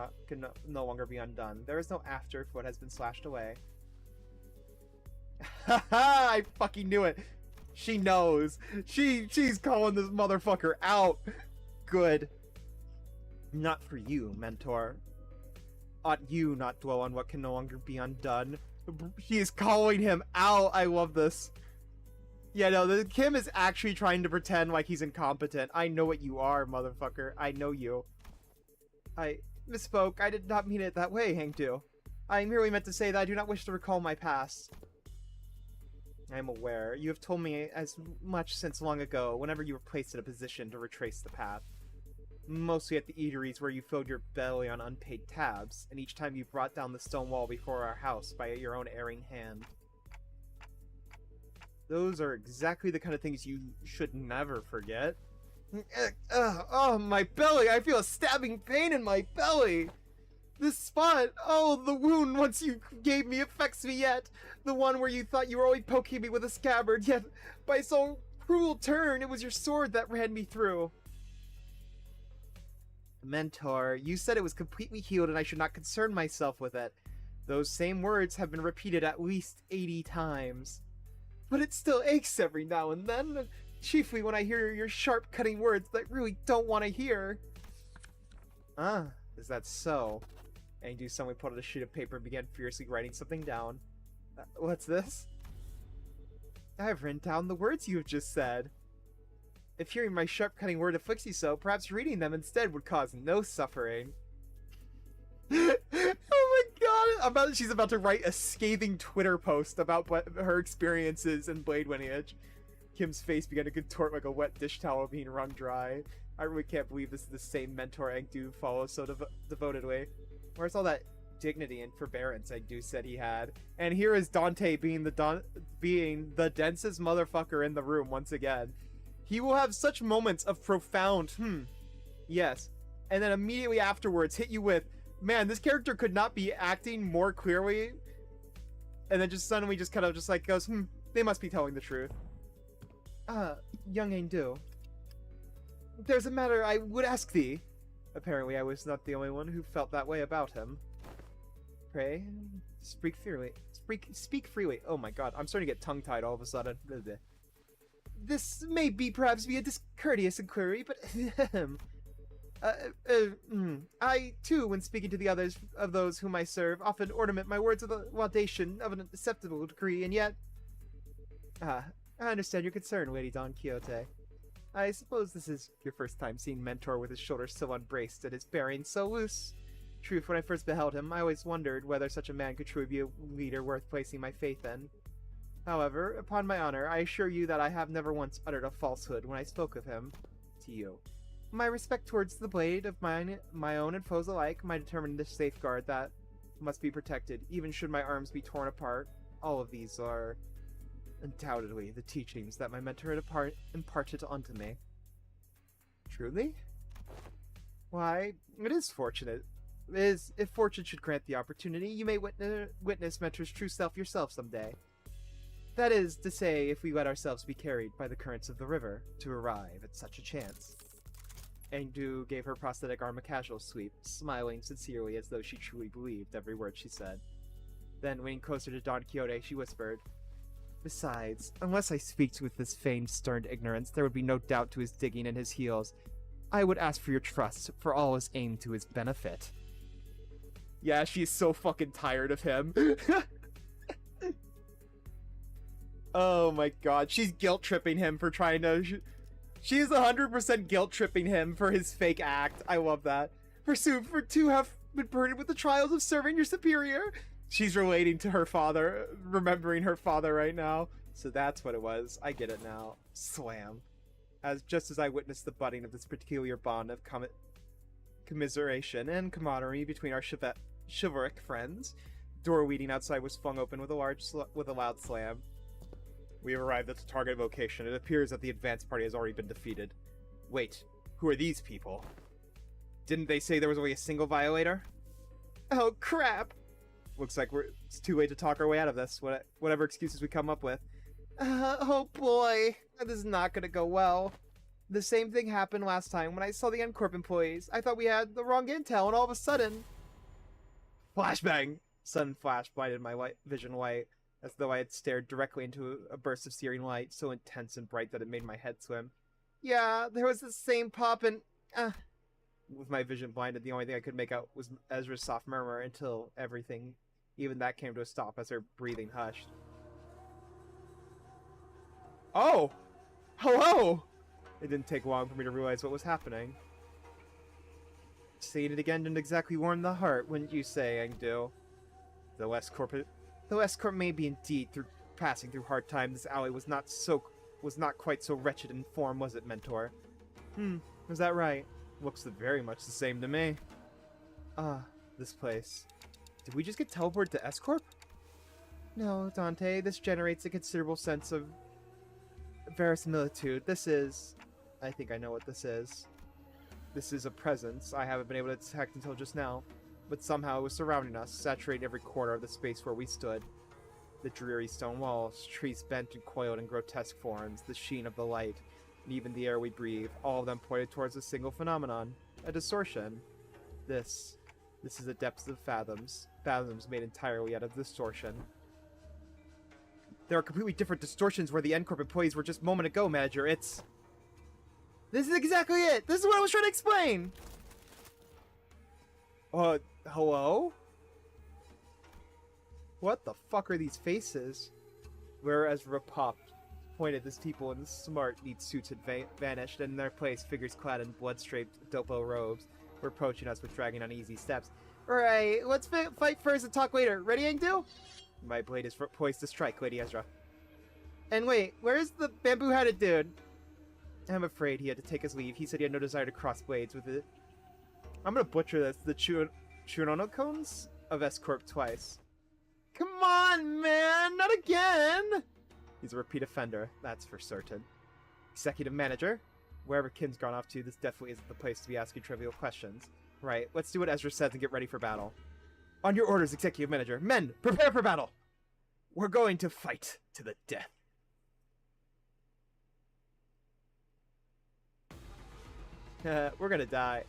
no longer be undone. There is no after for what has been slashed away. Haha! I fucking knew it. She knows. She's calling this motherfucker out. Good. Not for you, mentor. Ought you not dwell on what can no longer be undone? She is calling him out. I love this. Yeah, no, the Kim is actually trying to pretend like he's incompetent. I know what you are, motherfucker. I know you. I misspoke. I did not mean it that way, Hangdu. I merely meant to say that I do not wish to recall my past. I am aware. You have told me as much since long ago, whenever you were placed in a position to retrace the path. Mostly at the eateries where you filled your belly on unpaid tabs, and each time you brought down the stone wall before our house by your own erring hand. Those are exactly the kind of things you should never forget. Oh, my belly! I feel a stabbing pain in my belly! This spot! Oh, the wound once you gave me affects me yet! The one where you thought you were only poking me with a scabbard, yet by some cruel turn, it was your sword that ran me through. Mentor, you said it was completely healed and I should not concern myself with it. Those same words have been repeated at least 80 times. But it still aches every now and then, chiefly when I hear your sharp cutting words that I really don't want to hear. Ah, is that so? Angdu suddenly pulled out a sheet of paper and began furiously writing something down. What's this? I have written down the words you have just said. If hearing my sharp-cutting word afflicts you so, perhaps reading them instead would cause no suffering. Oh my god! She's about to write a scathing Twitter post about her experiences in Blade Lineage. Kim's face began to contort like a wet dish towel being wrung dry. I really can't believe this is the same mentor Angdu follows so devotedly. Where's all that dignity and forbearance Angdu said he had? And here is Dante being the densest motherfucker in the room once again. He will have such moments of profound, yes, and then immediately afterwards hit you with, man, this character could not be acting more clearly, and then just suddenly just kind of just like goes, they must be telling the truth. Young Angdu, there's a matter I would ask thee. Apparently I was not the only one who felt that way about him. Pray, speak freely. Speak freely. Oh my god, I'm starting to get tongue-tied all of a sudden. This may perhaps be a discourteous inquiry, but I, too, when speaking to the others of those whom I serve, often ornament my words with a laudation of an acceptable degree, and yet... I understand your concern, Lady Don Quixote. I suppose this is your first time seeing Mentor with his shoulders so unbraced and his bearing so loose. Truth, when I first beheld him, I always wondered whether such a man could truly be a leader worth placing my faith in. However, upon my honor, I assure you that I have never once uttered a falsehood when I spoke of him to you. My respect towards the blade of my own and foes alike, my determined to safeguard that must be protected, even should my arms be torn apart. All of these are undoubtedly the teachings that my mentor had imparted unto me. Truly? Why, it is fortunate. If fortune should grant the opportunity, you may witness Mentor's true self yourself someday. That is to say, if we let ourselves be carried by the currents of the river to arrive at such a chance. Angdu gave her prosthetic arm a casual sweep, smiling sincerely as though she truly believed every word she said. Then, leaning closer to Don Quixote, she whispered, Besides, unless I speak with this feigned stern ignorance, there would be no doubt to his digging in his heels. I would ask for your trust, for all is aimed to his benefit. Yeah, she's so fucking tired of him. Oh my god, she's guilt-tripping him for trying to... She's 100% guilt-tripping him for his fake act. I love that. For to have been burdened with the trials of serving your superior. She's relating to her father, remembering her father right now. So that's what it was. I get it now. Slam. Just as I witnessed the budding of this peculiar bond of commiseration and camaraderie between our chivalric friends, the door leading outside was flung open with a loud slam. We have arrived at the target location. It appears that the advance party has already been defeated. Wait, who are these people? Didn't they say there was only a single violator? Oh, crap! Looks like it's too late to talk our way out of this, whatever excuses we come up with. Oh boy, this is not gonna go well. The same thing happened last time when I saw the N-Corp employees. I thought we had the wrong intel, and all of a sudden... Flashbang! Sudden flash blinded my vision white, as though I had stared directly into a burst of searing light, so intense and bright that it made my head swim. Yeah, there was the same pop and... With my vision blinded, the only thing I could make out was Ezra's soft murmur until everything, even that, came to a stop as her breathing hushed. Oh! Hello! It didn't take long for me to realize what was happening. Saying it again didn't exactly warm the heart, wouldn't you say, Engdu? Though S-Corp may be indeed passing through hard times, this alley was not quite so wretched in form, was it, Mentor? Was that right? Looks very much the same to me. This place. Did we just get teleported to S-Corp? No, Dante, this generates a considerable sense of verisimilitude. This is... I think I know what this is. This is a presence I haven't been able to detect until just now, but somehow it was surrounding us, saturating every corner of the space where we stood. The dreary stone walls, trees bent and coiled in grotesque forms, the sheen of the light, and even the air we breathe, all of them pointed towards a single phenomenon, a distortion. This is the depths of fathoms made entirely out of distortion. There are completely different distortions where the N-Corp employees were just a moment ago, Manager. This is exactly it! This is what I was trying to explain! Hello? What the fuck are these faces? Where Ezra popped, pointed, these people in smart, neat suits had vanished, and in their place, figures clad in blood-striped dopo robes were approaching us with dragging uneasy steps. Right, let's fight first and talk later. Ready, Engdu? My blade is poised to strike, Lady Ezra. And wait, where's the bamboo-hatted dude? I'm afraid he had to take his leave. He said he had no desire to cross blades with it. I'm gonna butcher this. The Chunonocones of S-Corp twice. Come on, man! Not again! He's a repeat offender, that's for certain. Executive Manager? Wherever Kim's gone off to, this definitely isn't the place to be asking trivial questions. Right, let's do what Ezra says and get ready for battle. On your orders, Executive Manager. Men, prepare for battle! We're going to fight to the death. We're gonna die.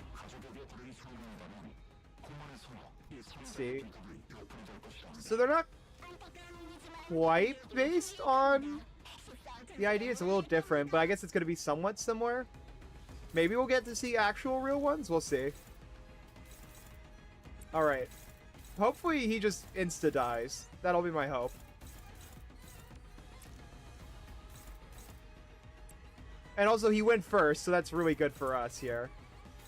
Let's see. So they're not quite based on... The idea is a little different, but I guess it's gonna be somewhat similar. Maybe we'll get to see actual real ones? We'll see. Alright. Hopefully he just insta-dies. That'll be my hope. And also, he went first, so that's really good for us here.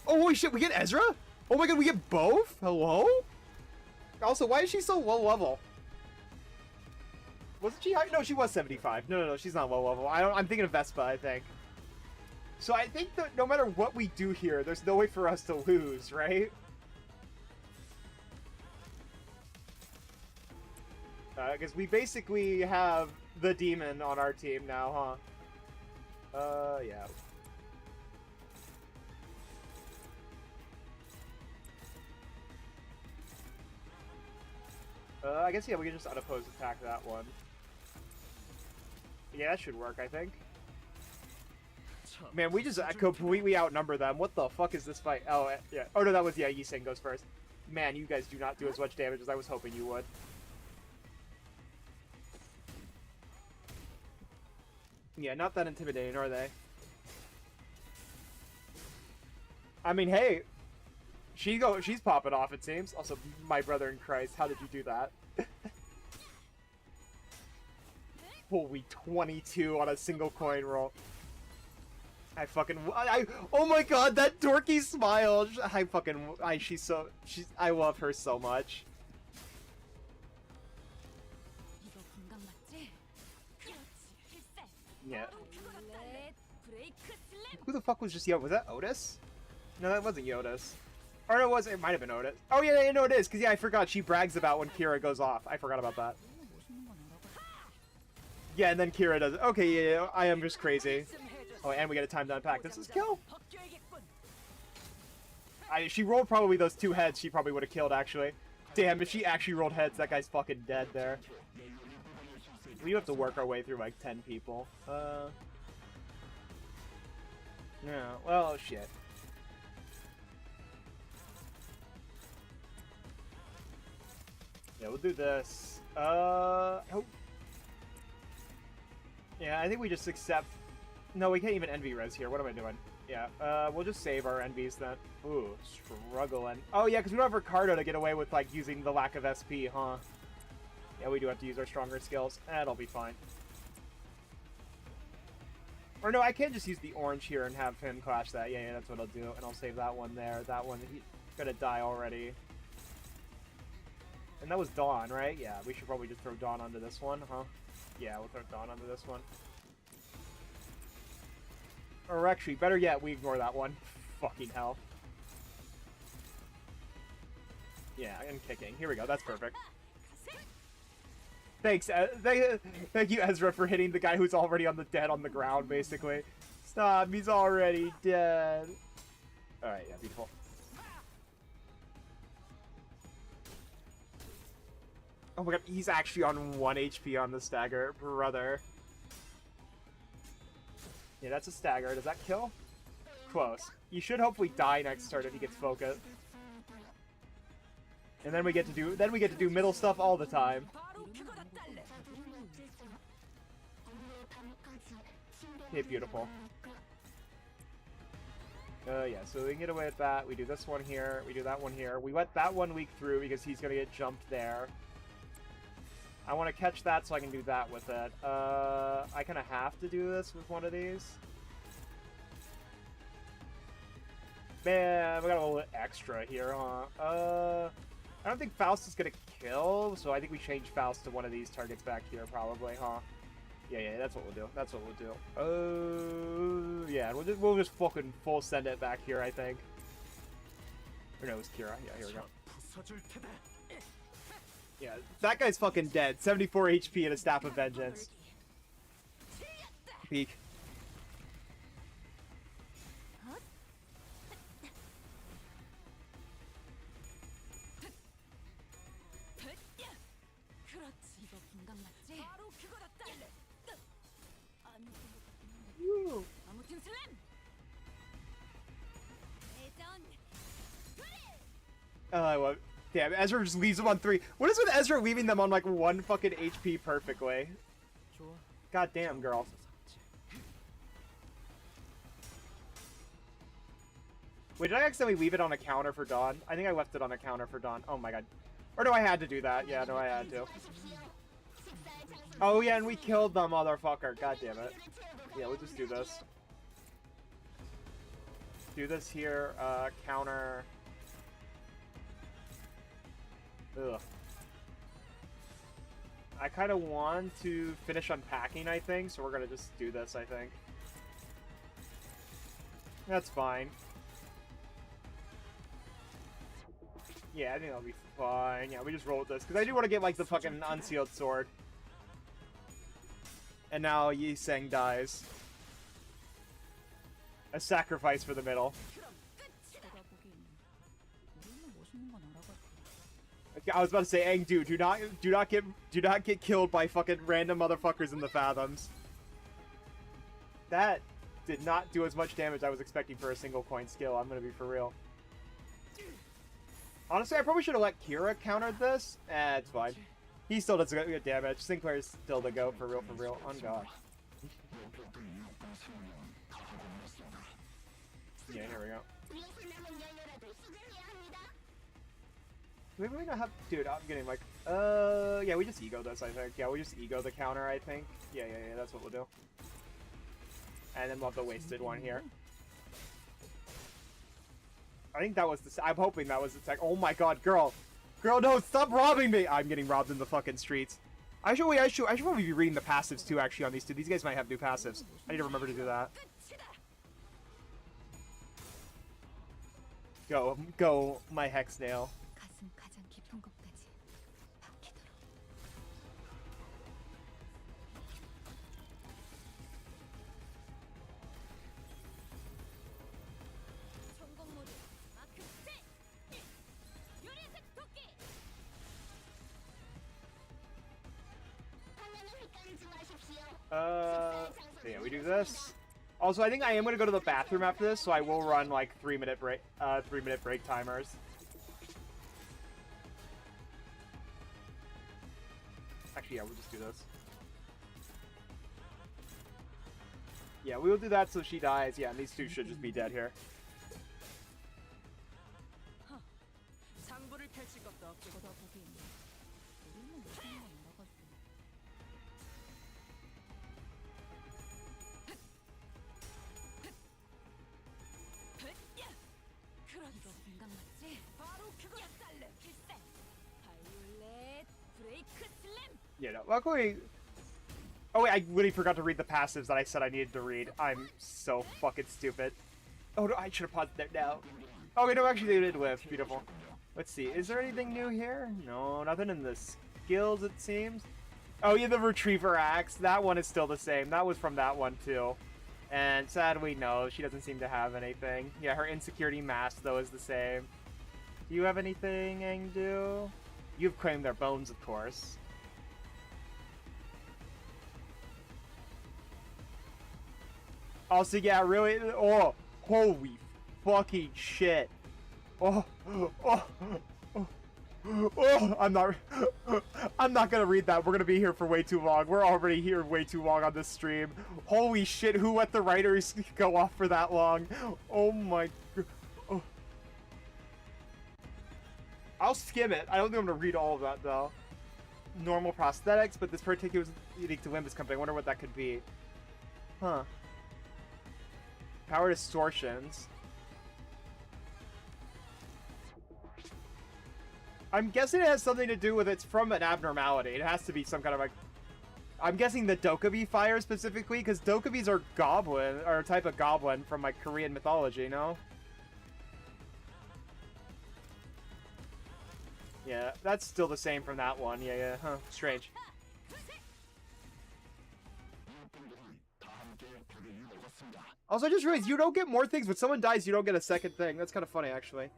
Oh, holy shit, we get Ezra? Oh my god, we get both? Hello? Also, why is she so low level? Wasn't she high? No, she was 75. No, she's not low level. I'm thinking of Vespa, I think. So I think that no matter what we do here, there's no way for us to lose, right? Because we basically have the demon on our team now, huh? Yeah. I guess, yeah, we can just unopposed attack that one. Yeah, that should work, I think. Man, we just completely outnumber them. What the fuck is this fight? Oh, yeah. Oh, no, that was, yeah, Yiseng goes first. Man, you guys do not do as much damage as I was hoping you would. Yeah, not that intimidating, are they? I mean, hey, she's popping off, it seems. Also, my brother in Christ, how did you do that? Holy 22 on a single coin roll. Oh my god, that dorky smile. I love her so much. Yeah. Who the fuck was just Yoda? Was that Otis? No, that wasn't Yotis. Or no, it might have been Otis. Oh yeah, yeah, no, it is. Because yeah, I forgot. She brags about when Kira goes off. I forgot about that. Yeah, and then Kira does it. Okay, yeah, yeah, I am just crazy. Oh, and we get a time to unpack. This is kill. She rolled probably those 2 heads. She probably would have killed, actually. Damn, if she actually rolled heads, that guy's fucking dead there. We have to work our way through like 10 people. No, well, shit. Yeah, we'll do this. Oh. Yeah, I think we just accept... No, we can't even envy res here. What am I doing? Yeah, we'll just save our envies then. Ooh, struggling. Oh yeah, because we don't have Ricardo to get away with, like, using the lack of SP, huh? Yeah, we do have to use our stronger skills. That'll be fine. Or no, I can just use the orange here and have him clash that. Yeah, yeah, that's what I'll do. And I'll save that one there. That one, he's gonna die already. And that was Dawn, right? Yeah, we should probably just throw Dawn onto this one, huh? Yeah, we'll throw Dawn onto this one. Or actually, better yet, we ignore that one. Fucking hell. Yeah, and kicking. Here we go, that's perfect. Thanks, thank you, Ezra, for hitting the guy who's already dead on the ground, basically. Stop, he's already dead. Alright, yeah, beautiful. Oh my god, he's actually on 1 HP on the stagger, brother. Yeah, that's a stagger. Does that kill? Close. You should hopefully die next turn if he gets focused. And then we get to do middle stuff all the time. Okay, beautiful. Yeah, so we can get away with that. We do this one here. We do that one here. We let that one leak through because he's gonna get jumped there. I want to catch that so I can do that with it. I kind of have to do this with one of these. Man, we got a little bit extra here, huh? I don't think Faust is going to kill, so I think we change Faust to one of these targets back here, probably, huh? Yeah, yeah, that's what we'll do. That's what we'll do. Yeah, we'll just fucking full send it back here, I think. Or no, it was Kira. Yeah, here we go. Yeah, that guy's fucking dead. 74 HP and a Staff of Vengeance. Peek. Woo. Oh, damn, Ezra just leaves them on 3. What is with Ezra leaving them on like 1 fucking HP perfectly? God damn, girl. Wait, did I accidentally leave it on a counter for Dawn? I think I left it on a counter for Dawn. Oh my god. Or no, I had to do that. Yeah, no, I had to. Oh yeah, and we killed the motherfucker. God damn it. Yeah, we'll just do this. Do this here, counter... Ugh. I kind of want to finish unpacking, I think, so we're going to just do this, I think. That's fine. Yeah, I think that'll be fine. Yeah, we just roll with this, because I do want to get, like, the fucking unsealed sword. And now Yi Seng dies. A sacrifice for the middle. I was about to say, Aang, dude, do not get killed by fucking random motherfuckers in the Fathoms. That did not do as much damage as I was expecting for a single coin skill. I'm gonna be for real. Honestly, I probably should have let Kira counter this. It's fine. He still does good damage. Sinclair's still the GOAT for real, for real. On God. Yeah, here we go. Maybe we don't have... Dude, I'm getting like... yeah, we just ego this, I think. Yeah, we just ego the counter, I think. Yeah, that's what we'll do. And then we'll have the wasted one here. I think that was the... I'm hoping that was the tech. Oh my god, girl! Girl, no, stop robbing me! I'm getting robbed in the fucking streets. I should probably be reading the passives too, actually, on these two. These guys might have new passives. I need to remember to do that. Go, my hex nail.
가슴 가장 깊은 곳까지 박히도록. 성공 모드 마크 셋. 요리색 도끼. 화면을 헷갈리지 마십시오.
Yeah, we do this. Also, I think I am gonna go to the bathroom after this, so I will run like 3-minute break timers. Actually, yeah, we'll just do this. Yeah, we will do that so she dies. Yeah, and these two should just be dead here.
상부를 펼칠 것도 없고 보긴. 우리는 무슨 말 먹었어. 이거 공감 맞지? 바로 그거야. 달래 필살. 바이올렛 브레이크 슬램.
Yeah, no, luckily. Oh wait, I really forgot to read the passives that I said I needed to read. I'm so fucking stupid. Oh no, I should have paused there now. Oh wait, no, actually they did live. Beautiful. Let's see, is there anything new here? No, nothing in the skills it seems. Oh yeah, the retriever axe. That one is still the same. That was from that one too. And sadly, no, she doesn't seem to have anything. Yeah, her insecurity mask though is the same. Do you have anything, Engdu? You've claimed their bones, of course. Also, yeah, really. Oh, holy fucking shit. Oh, oh, oh, oh, I'm not gonna read that. We're gonna be here for way too long. We're already here way too long on this stream. Holy shit, who let the writers go off for that long? Oh my. Oh. I'll skim it. I don't think I'm gonna read all of that though. Normal prosthetics, but this particular is unique to Limbus Company. I wonder what that could be. Huh. Power distortions. I'm guessing it has something to do with it's from an abnormality. It has to be some kind of like. I'm guessing the Dokkaebi fire specifically, because Dokkaebis are goblin, or a type of goblin from like Korean mythology, no? Yeah, that's still the same from that one. Yeah, yeah, huh, strange. Also, I just realized you don't get more things. When someone dies, you don't get a second thing. That's kind of funny, actually.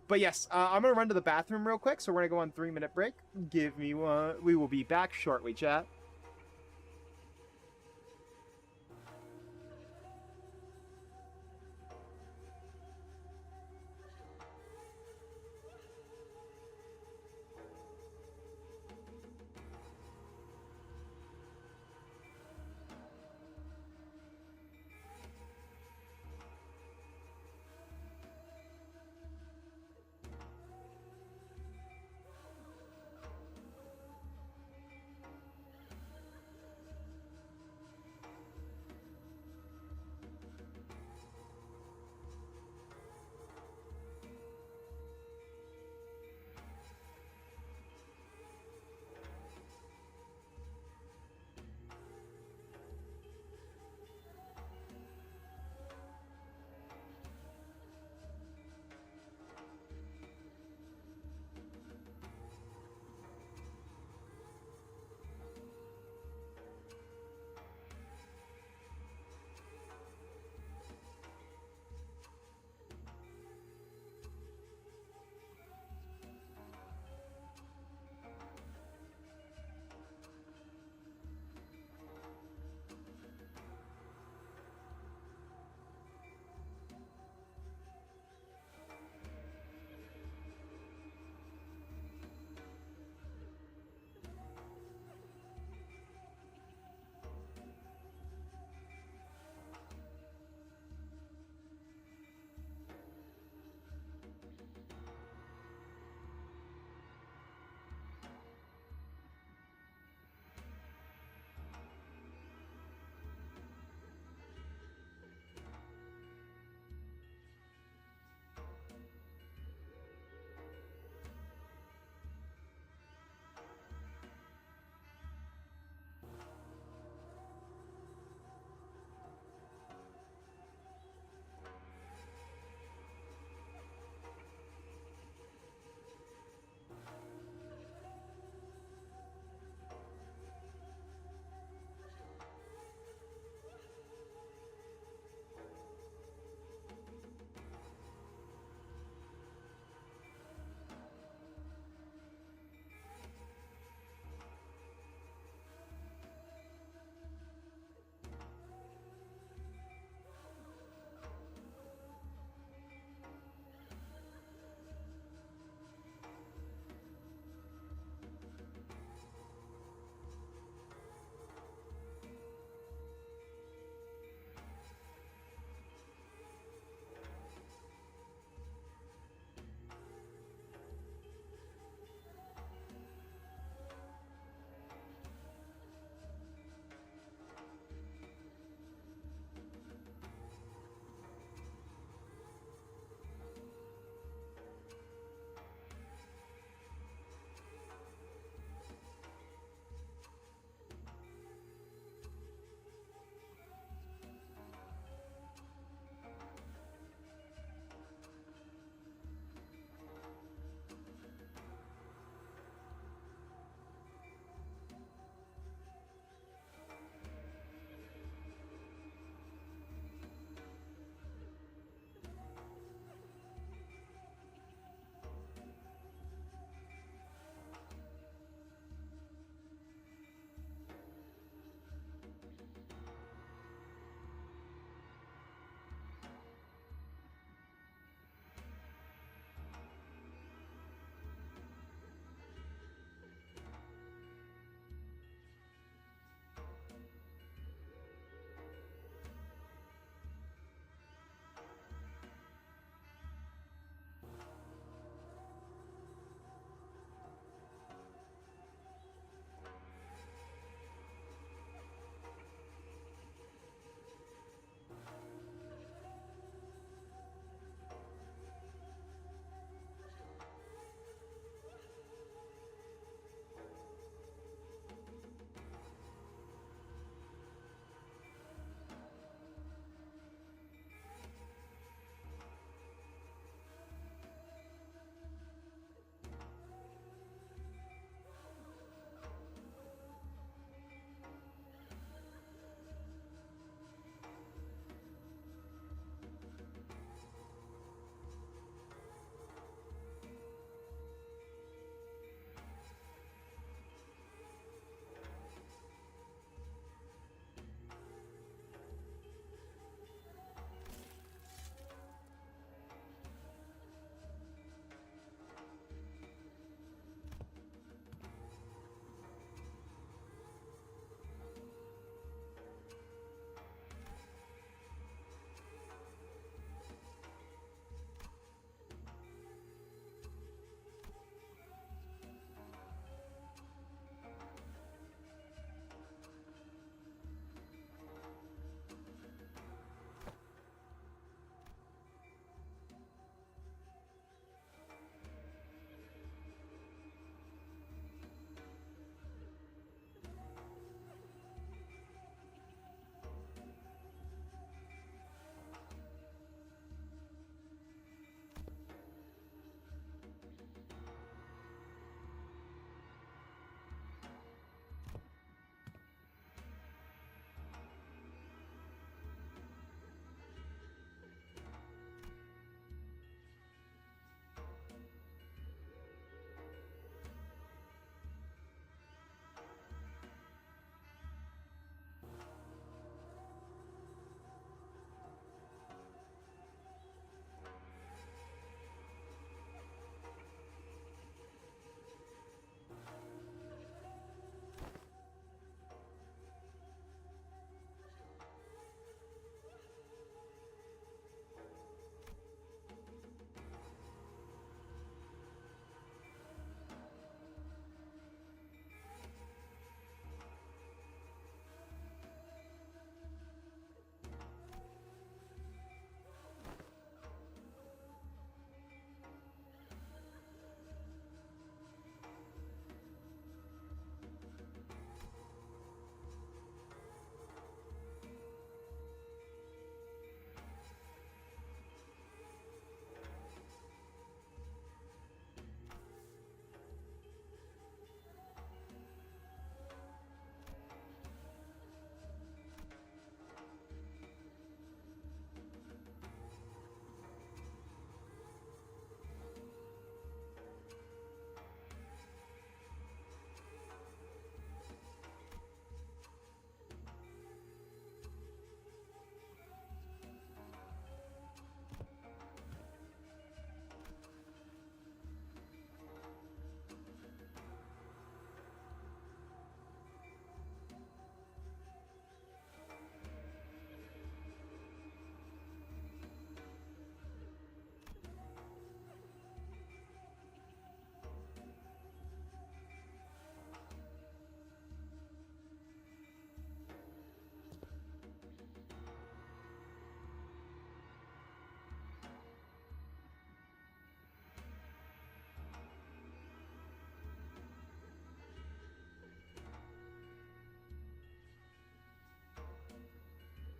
But yes, I'm going to run to the bathroom real quick, so we're going to go on 3-minute break. Give me one. We will be back shortly, chat.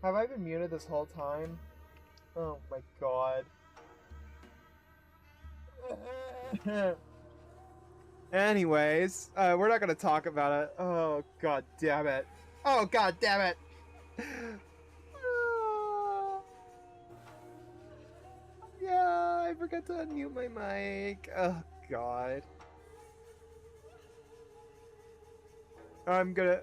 Have I been muted this whole time? Oh my god. Anyways, we're not gonna talk about it. Oh god damn it. Oh god damn it. Yeah, I forgot to unmute my mic. Oh god. I'm gonna...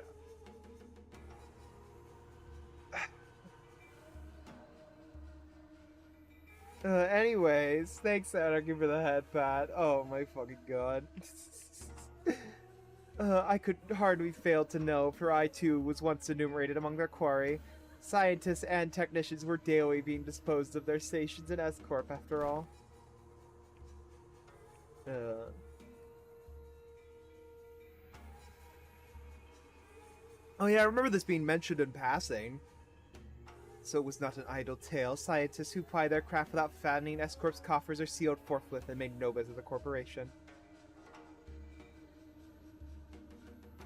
anyways, thanks Anarchy for the head pat. Oh my fucking god. I could hardly fail to know, for I too was once enumerated among their quarry. Scientists and technicians were daily being disposed of their stations in S-Corp after all. Oh yeah, I remember this being mentioned in passing. So it was not an idle tale. Scientists who ply their craft without fattening S-Corp's coffers are sealed forthwith and made no business of the corporation.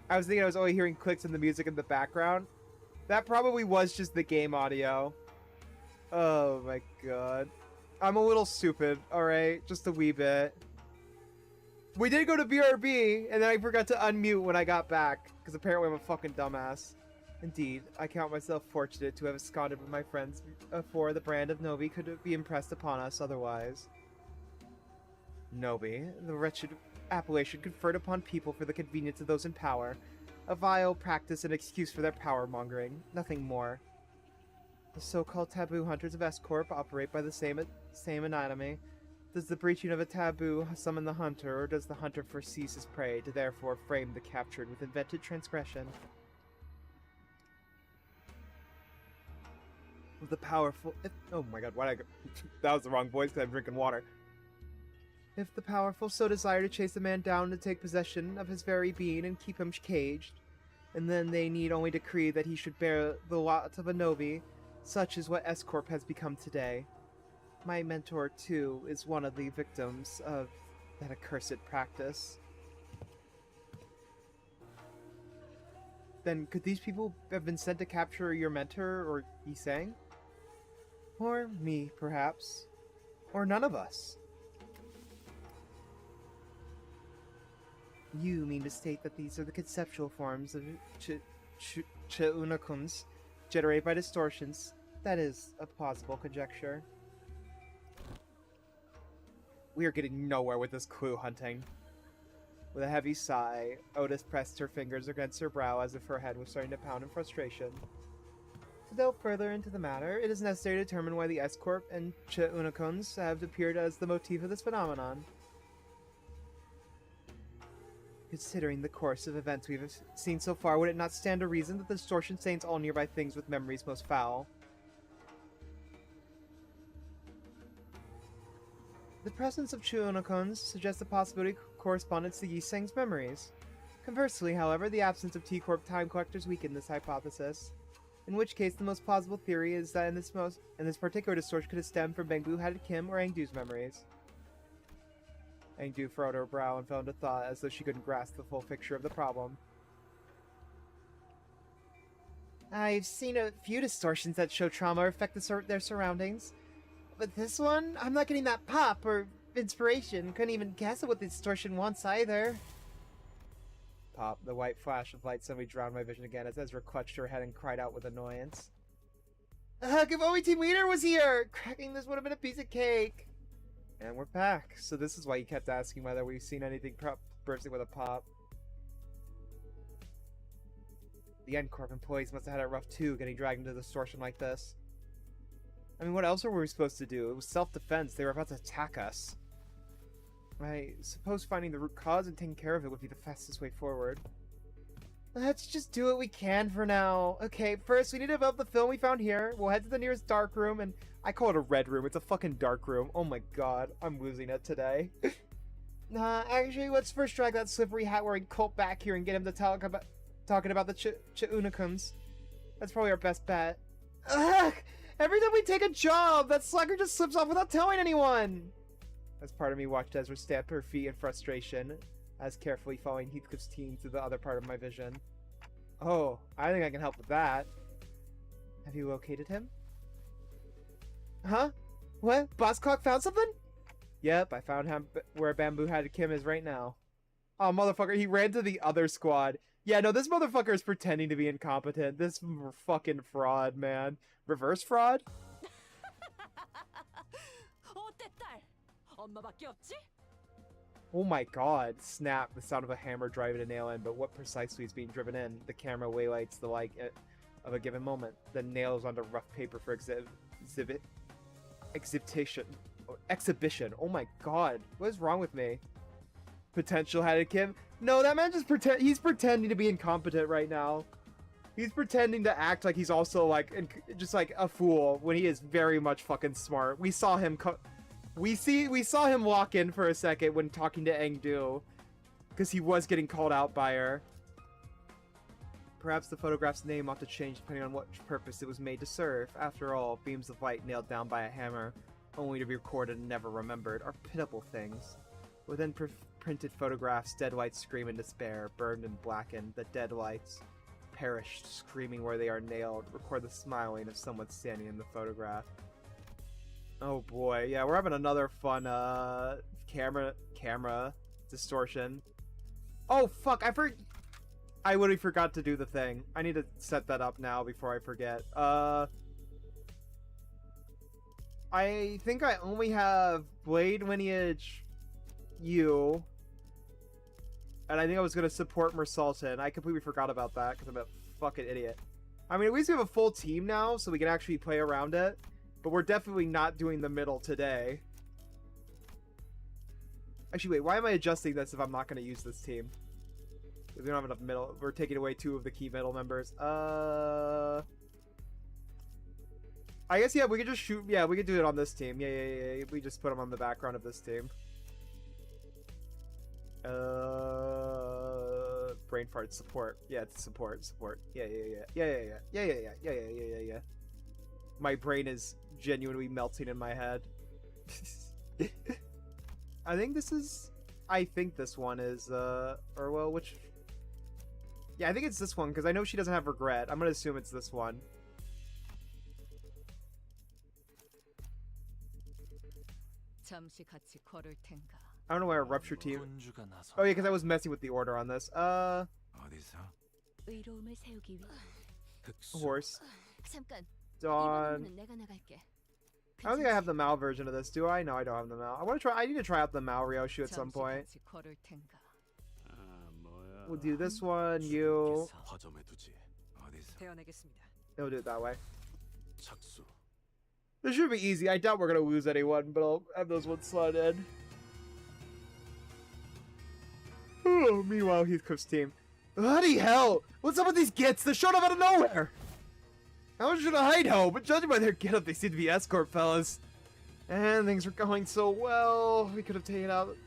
I was thinking I was only hearing clicks in the music in the background. That probably was just the game audio. Oh my god. I'm a little stupid, alright? Just a wee bit. We did go to BRB, and then I forgot to unmute when I got back, because apparently I'm a fucking dumbass. Indeed, I count myself fortunate to have absconded with my friends before the brand of Novi could be impressed upon us otherwise. Novi, the wretched appellation conferred upon people for the convenience of those in power. A vile practice and excuse for their power-mongering, nothing more. The so-called taboo hunters of S-Corp operate by the same anatomy. Does the breaching of a taboo summon the hunter, or does the hunter foresee his prey to therefore frame the captured with invented transgression? Of the powerful... oh my god, why'd I go... that was the wrong voice because I'm drinking water. If the powerful so desire to chase a man down to take possession of his very being and keep him caged, and then they need only decree that he should bear the lot of a Novi, such is what S-Corp has become today. My mentor, too, is one of the victims of that accursed practice. Then could these people have been sent to capture your mentor, or Yisang? Or me, perhaps. Or none of us. You mean to state that these are the conceptual forms of Cheunakums generated by distortions? That is a plausible conjecture. We are getting nowhere with this clue hunting. With a heavy sigh, Otis pressed her fingers against her brow as if her head was starting to pound in frustration. To delve further into the matter, it is necessary to determine why the S-Corp and Cheunakums have appeared as the motif of this phenomenon. Considering the course of events we've seen so far, would it not stand to reason that the distortion stains all nearby things with memories most foul? The presence of Cheunakums suggests a possibility of correspondence to Yisang's memories. Conversely, however, the absence of T-Corp time collectors weaken this hypothesis. In which case, the most plausible theory is that in this particular distortion could have stemmed from Bangbu Hatted Kim or Angdu's memories. Angdu furrowed her brow and fell into thought as though she couldn't grasp the full picture of the problem. I've seen a few distortions that show trauma affect their surroundings. But this one, I'm not getting that pop or inspiration. Couldn't even guess at what the distortion wants either. Pop, the white flash of light suddenly drowned my vision again as Ezra clutched her head and cried out with annoyance. If only Team Leader was here! Cracking this would have been a piece of cake! And we're back. So this is why you kept asking whether we've seen anything bursting with a pop. The N-Corp employees must have had it rough too, getting dragged into the distortion like this. I mean, what else were we supposed to do? It was self-defense. They were about to attack us. I suppose finding the root cause and taking care of it would be the fastest way forward. Let's just do what we can for now. Okay, first we need to develop the film we found here. We'll head to the nearest dark room, and I call it a red room. It's a fucking dark room. Oh my god, I'm losing it today. Actually, let's first drag that slippery hat-wearing cult back here and get him to talking about the Cheunakums. That's probably our best bet. Ugh! Every time we take a job, that slacker just slips off without telling anyone! As part of me watched Ezra stamp her feet in frustration, as carefully following Heathcliff's team to the other part of my vision. Oh, I think I can help with that. Have you located him? Huh? What? Boss Clock found something? Yep, I found him where Bamboo Head Kim is right now. Oh, motherfucker, he ran to the other squad. Yeah, no, this motherfucker is pretending to be incompetent. This fucking fraud, man. Reverse fraud?
어때 딸? 엄마밖에 없지?
Oh my god. Snap, the sound of a hammer driving a nail in, but what precisely is being driven in? The camera waylights the light of a given moment, then nails onto rough paper for exhibition. Oh my god. What is wrong with me? Potential headed Kim? No, that man just he's pretending to be incompetent right now. He's pretending to act like he's also like just like a fool when he is very much fucking smart. We saw him we saw him walk in for a second when talking to Engdu because he was getting called out by her. Perhaps the photograph's name ought to change depending on what purpose it was made to serve. After all, beams of light nailed down by a hammer, only to be recorded and never remembered, are pitiable things. Within printed photographs, dead lights scream in despair, burned and blackened. The dead lights, perished, screaming where they are nailed, record the smiling of someone standing in the photograph. Oh boy, yeah, we're having another fun camera distortion. Oh fuck, I literally forgot to do the thing. I need to set that up now before I forget. I think I only have Blade Lineage U. And I think I was going to support Mersalton. I completely forgot about that because I'm a fucking idiot. I mean, at least we have a full team now, so we can actually play around it. But we're definitely not doing the middle today. Actually, wait, why am I adjusting this if I'm not going to use this team? We don't have enough middle. We're taking away 2 of the key middle members. I guess, yeah, we could just shoot. Yeah, we could do it on this team. Yeah. We just put them on the background of this team. Brain fart support. Yeah, it's support. Yeah. My brain is genuinely melting in my head. I think this one is, or well, which... Yeah, I think it's this one, because I know she doesn't have regret. I'm gonna assume it's this one. I don't know why I rupture team. Oh yeah, because I was messing with the order on this. Horse. Dawn. I don't think I have the Mal version of this, do I? No, I don't have the Mal. I need to try out the Mal Ryoshu at some point. We'll do this one, you. We'll do it that way. This should be easy. I doubt we're gonna lose anyone, but I'll have those ones slot in. Oh, meanwhile, Heathcliff's team. Bloody hell! What's up with these gits? They showed up out of nowhere! How should I hide ho? But judging by their getup, they seem to be escort fellas. And things were going so well. We could have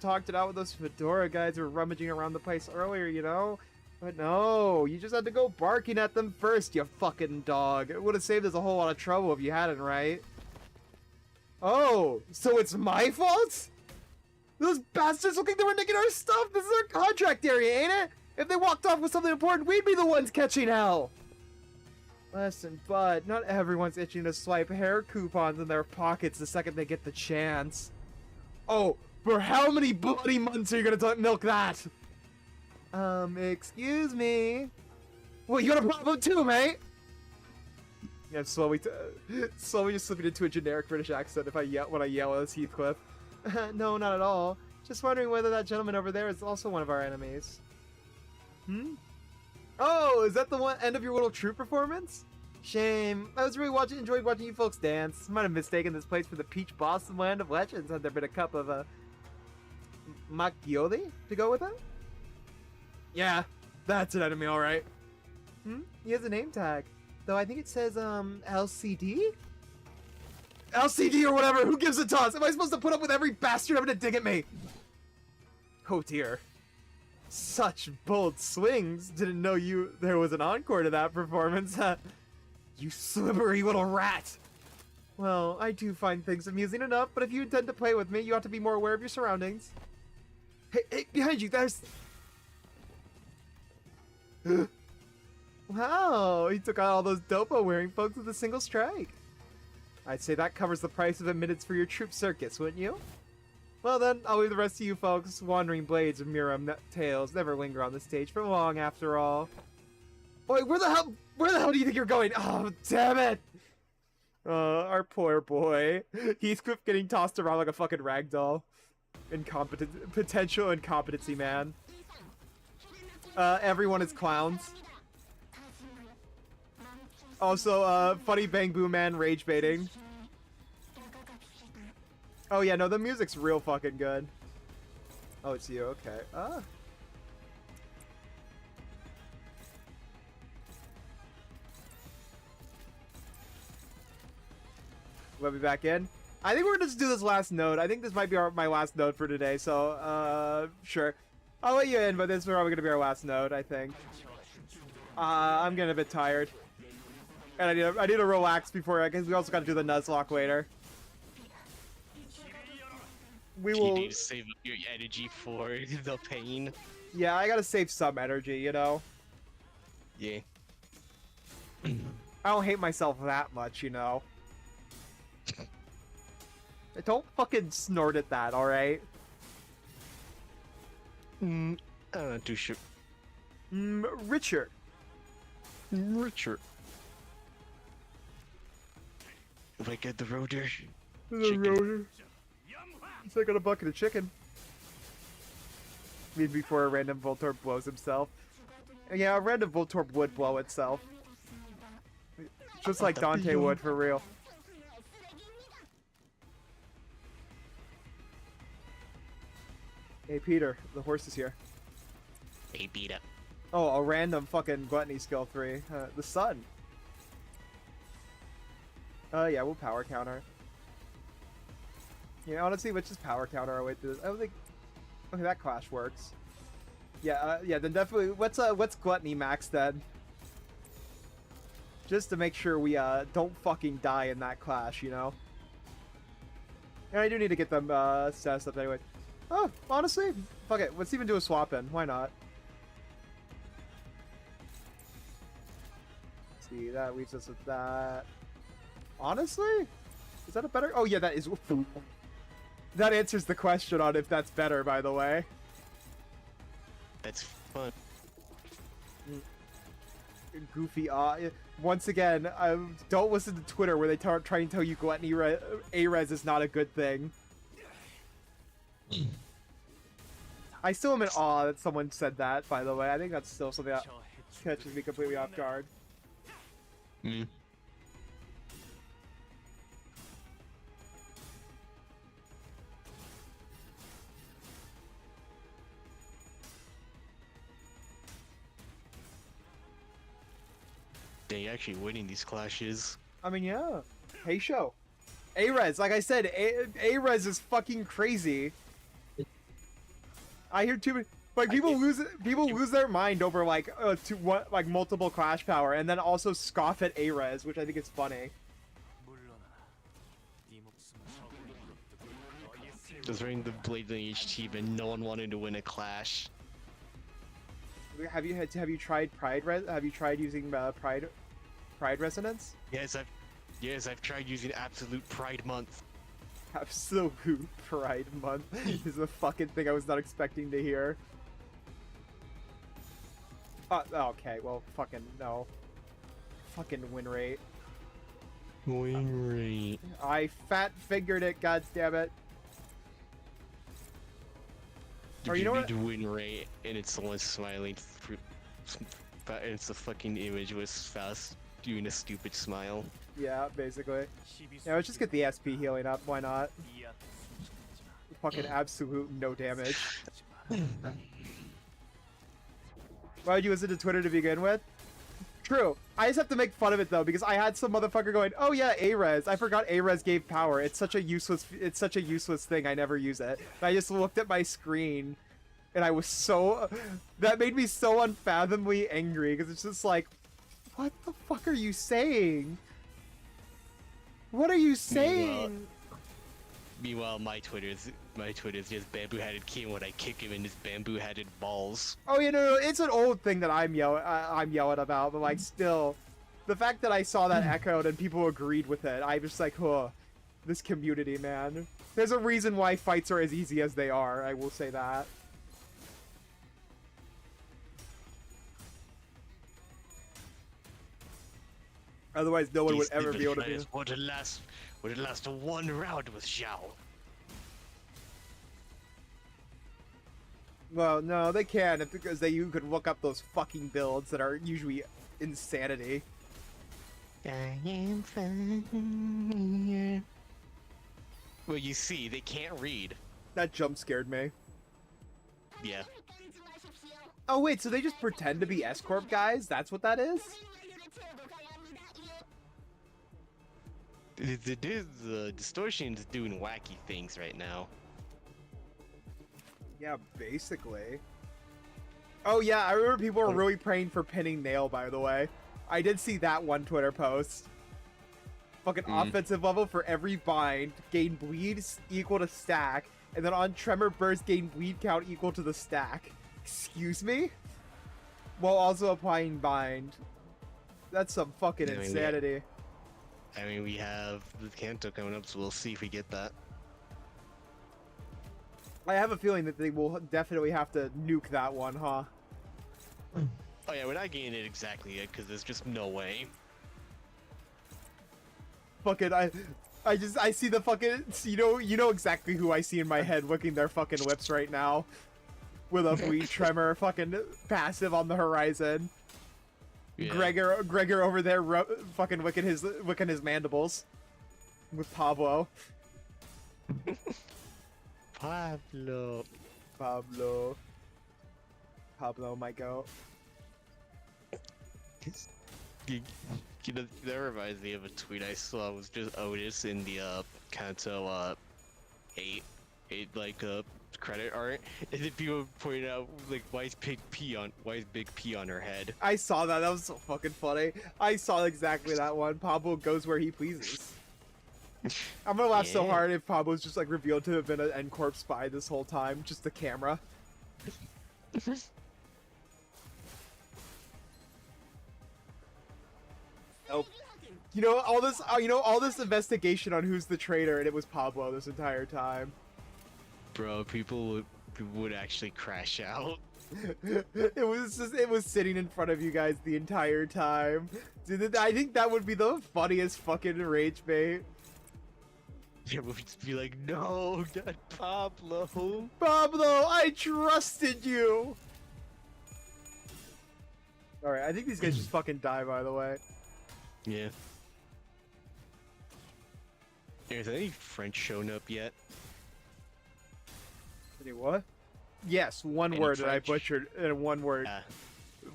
talked it out with those fedora guys who were rummaging around the place earlier, you know? But no, you just had to go barking at them first, you fucking dog. It would have saved us a whole lot of trouble if you hadn't, right? Oh, so it's my fault? Those bastards look like they were nicking our stuff. This is our contract area, ain't it? If they walked off with something important, we'd be the ones catching hell. Listen, bud, not everyone's itching to swipe hair coupons in their pockets the second they get the chance. Oh, for how many bloody months are you gonna milk that? Excuse me. Well, you got a problem too, mate? Yeah, slowly just slipping into a generic British accent when I yell as Heathcliff. No, not at all. Just wondering whether that gentleman over there is also one of our enemies. Hmm? Oh, is that the end of your little troupe performance? Shame. I was really enjoyed watching you folks dance. Might have mistaken this place for the Peach Blossom Land of Legends had there been a cup of macchioli to go with it. Yeah, that's an enemy, all right. Hmm? He has a name tag, though I think it says LCD. LCD or whatever. Who gives a toss? Am I supposed to put up with every bastard having to dig at me? Oh dear. Such bold swings. Didn't know there was an encore to that performance. You slippery little rat. Well, I do find things amusing enough, but if you intend to play with me, you ought to be more aware of your surroundings. Hey, behind you, there's... Wow, he took out all those dopo wearing folks with a single strike. I'd say that covers the price of admittance for your troop circus, wouldn't you? Well then, I'll leave the rest of you folks. Wandering blades of Miram tales never linger on the stage for long, after all. Wait, where the hell do you think you're going? Oh, damn it! Our poor boy. Heathcliff getting tossed around like a fucking ragdoll. Potential incompetency man. Everyone is clowns. Also, funny Bang Boom Man rage baiting. Oh yeah, no, the music's real fucking good. Oh, it's you, okay. Let me back in. I think we're gonna just do this last node. I think this might be my last node for today, so, sure. I'll let you in, but this is probably gonna be our last node, I think. I'm getting a bit tired. And I need to relax before, because we also gotta do the Nuzlocke later. We will...
You need to save up your energy for the pain.
Yeah, I gotta save some energy, you know?
Yeah.
I don't hate myself that much, you know? Don't fucking snort at that, alright?
I'm not too sure.
Richard.
Richard. If I get the rotor.
It's like on a bucket of chicken. I mean, before a random Voltorb blows himself. Yeah, a random Voltorb would blow itself. Just like Dante would, for real. Hey, Peter, the horse is here.
Hey, beat up.
Oh, a random fucking gluttony skill 3. The sun. Yeah, we'll power counter. Yeah, honestly, let's just power counter our way through this. I don't think... Okay, that clash works. Yeah, yeah, then definitely... Let's gluttony max then. Just to make sure we, don't fucking die in that clash, you know? And I do need to get them, status up anyway. Oh, honestly, fuck it. Let's even do a swap in. Why not? Let's see, that leaves us with that. Honestly? Is that a better... Oh, yeah, that is... That answers the question on if that's better, by the way.
That's fun.
Goofy, once again, don't listen to Twitter where they try and tell you gluttony A-res is not a good thing. I still am in awe that someone said that, by the way. I think that's still something that catches me completely off guard.
They're actually winning these clashes.
I mean, yeah. Hey, show. A-res, like I said, A-res is fucking crazy. I hear too many... Like, people lose their mind over, like, multiple clash power, and then also scoff at A-res, which I think is funny.
Just running the blades on each team and no one wanted to win a clash.
Have you tried have you tried using Pride Resonance?
Yes, I've tried using Absolute Pride Month.
Absolute Pride Month is the fucking thing I was not expecting to hear. Okay, well, fucking no. Fucking win rate.
Win rate.
I fat fingered it, god damn it. Or you know what?
Win rate, and it's someone smiling through. It's a fucking image with Faust doing a stupid smile.
Yeah, basically. Yeah, let's just get the SP healing up. Why not? Fucking absolute no damage. Why would you listen to Twitter to begin with? True. I just have to make fun of it though, because I had some motherfucker going, "Oh yeah, A-res. I forgot A-res gave power. It's such a useless thing. I never use it." And I just looked at my screen, and I was so... That made me so unfathomably angry, because it's just like, what the fuck are you saying? What are you saying?
Meanwhile, my Twitter's just bamboo-hatted king when I kick him in his bamboo-hatted balls.
Oh, you know, it's an old thing that I'm yelling about, but like still, the fact that I saw that echoed and people agreed with it, I'm just like, huh, this community, man. There's a reason why fights are as easy as they are. I will say that. Otherwise, no one would ever be able to do.
Would it last one round with Xiao?
Well, no, they can because you could look up those fucking builds that are usually insanity.
I am fine. Well, you see, they can't read.
That jump scared me.
Yeah.
Oh wait, so they just pretend to be S-Corp guys? That's what that is?
The distortion's doing wacky things right now.
Yeah, basically. Oh yeah, I remember people were really praying for pinning Nail, by the way. I did see that one Twitter post. Fucking offensive level for every bind, gain bleed equal to stack, and then on tremor burst gain bleed count equal to the stack. Excuse me? While also applying bind. That's some fucking insanity.
I mean, we have the Kanto coming up, so we'll see if we get that.
I have a feeling that they will definitely have to nuke that one, huh?
Oh yeah, we're not getting it exactly yet, because there's just no way.
Fucking, I see the fucking, you know exactly who I see in my head licking their fucking lips right now. With a bleed tremor fucking passive on the horizon. Yeah. Gregor over there fucking wicking his mandibles. With Pablo.
Pablo,
my goat.
You know, that reminds me of a tweet I saw. It was just Otis in the Kanto 8 like credit art, and then people pointed out like why is Big P on her head.
I saw that. That was so fucking funny. I saw exactly that one. Pablo goes where he pleases. I'm gonna laugh so hard if Pablo's just like revealed to have been an N-Corp spy this whole time, just the camera. Oh, you know all this investigation on who's the traitor, and it was Pablo this entire time.
Bro, people would actually crash out.
it was sitting in front of you guys the entire time. Dude, I think that would be the funniest fucking rage bait.
It would just be like, no, not Pablo.
Pablo, I trusted you. Alright, I think these guys just fucking die, by the way.
Yeah. Has any French shown up yet?
Any what? Yes, one word that I butchered. One word.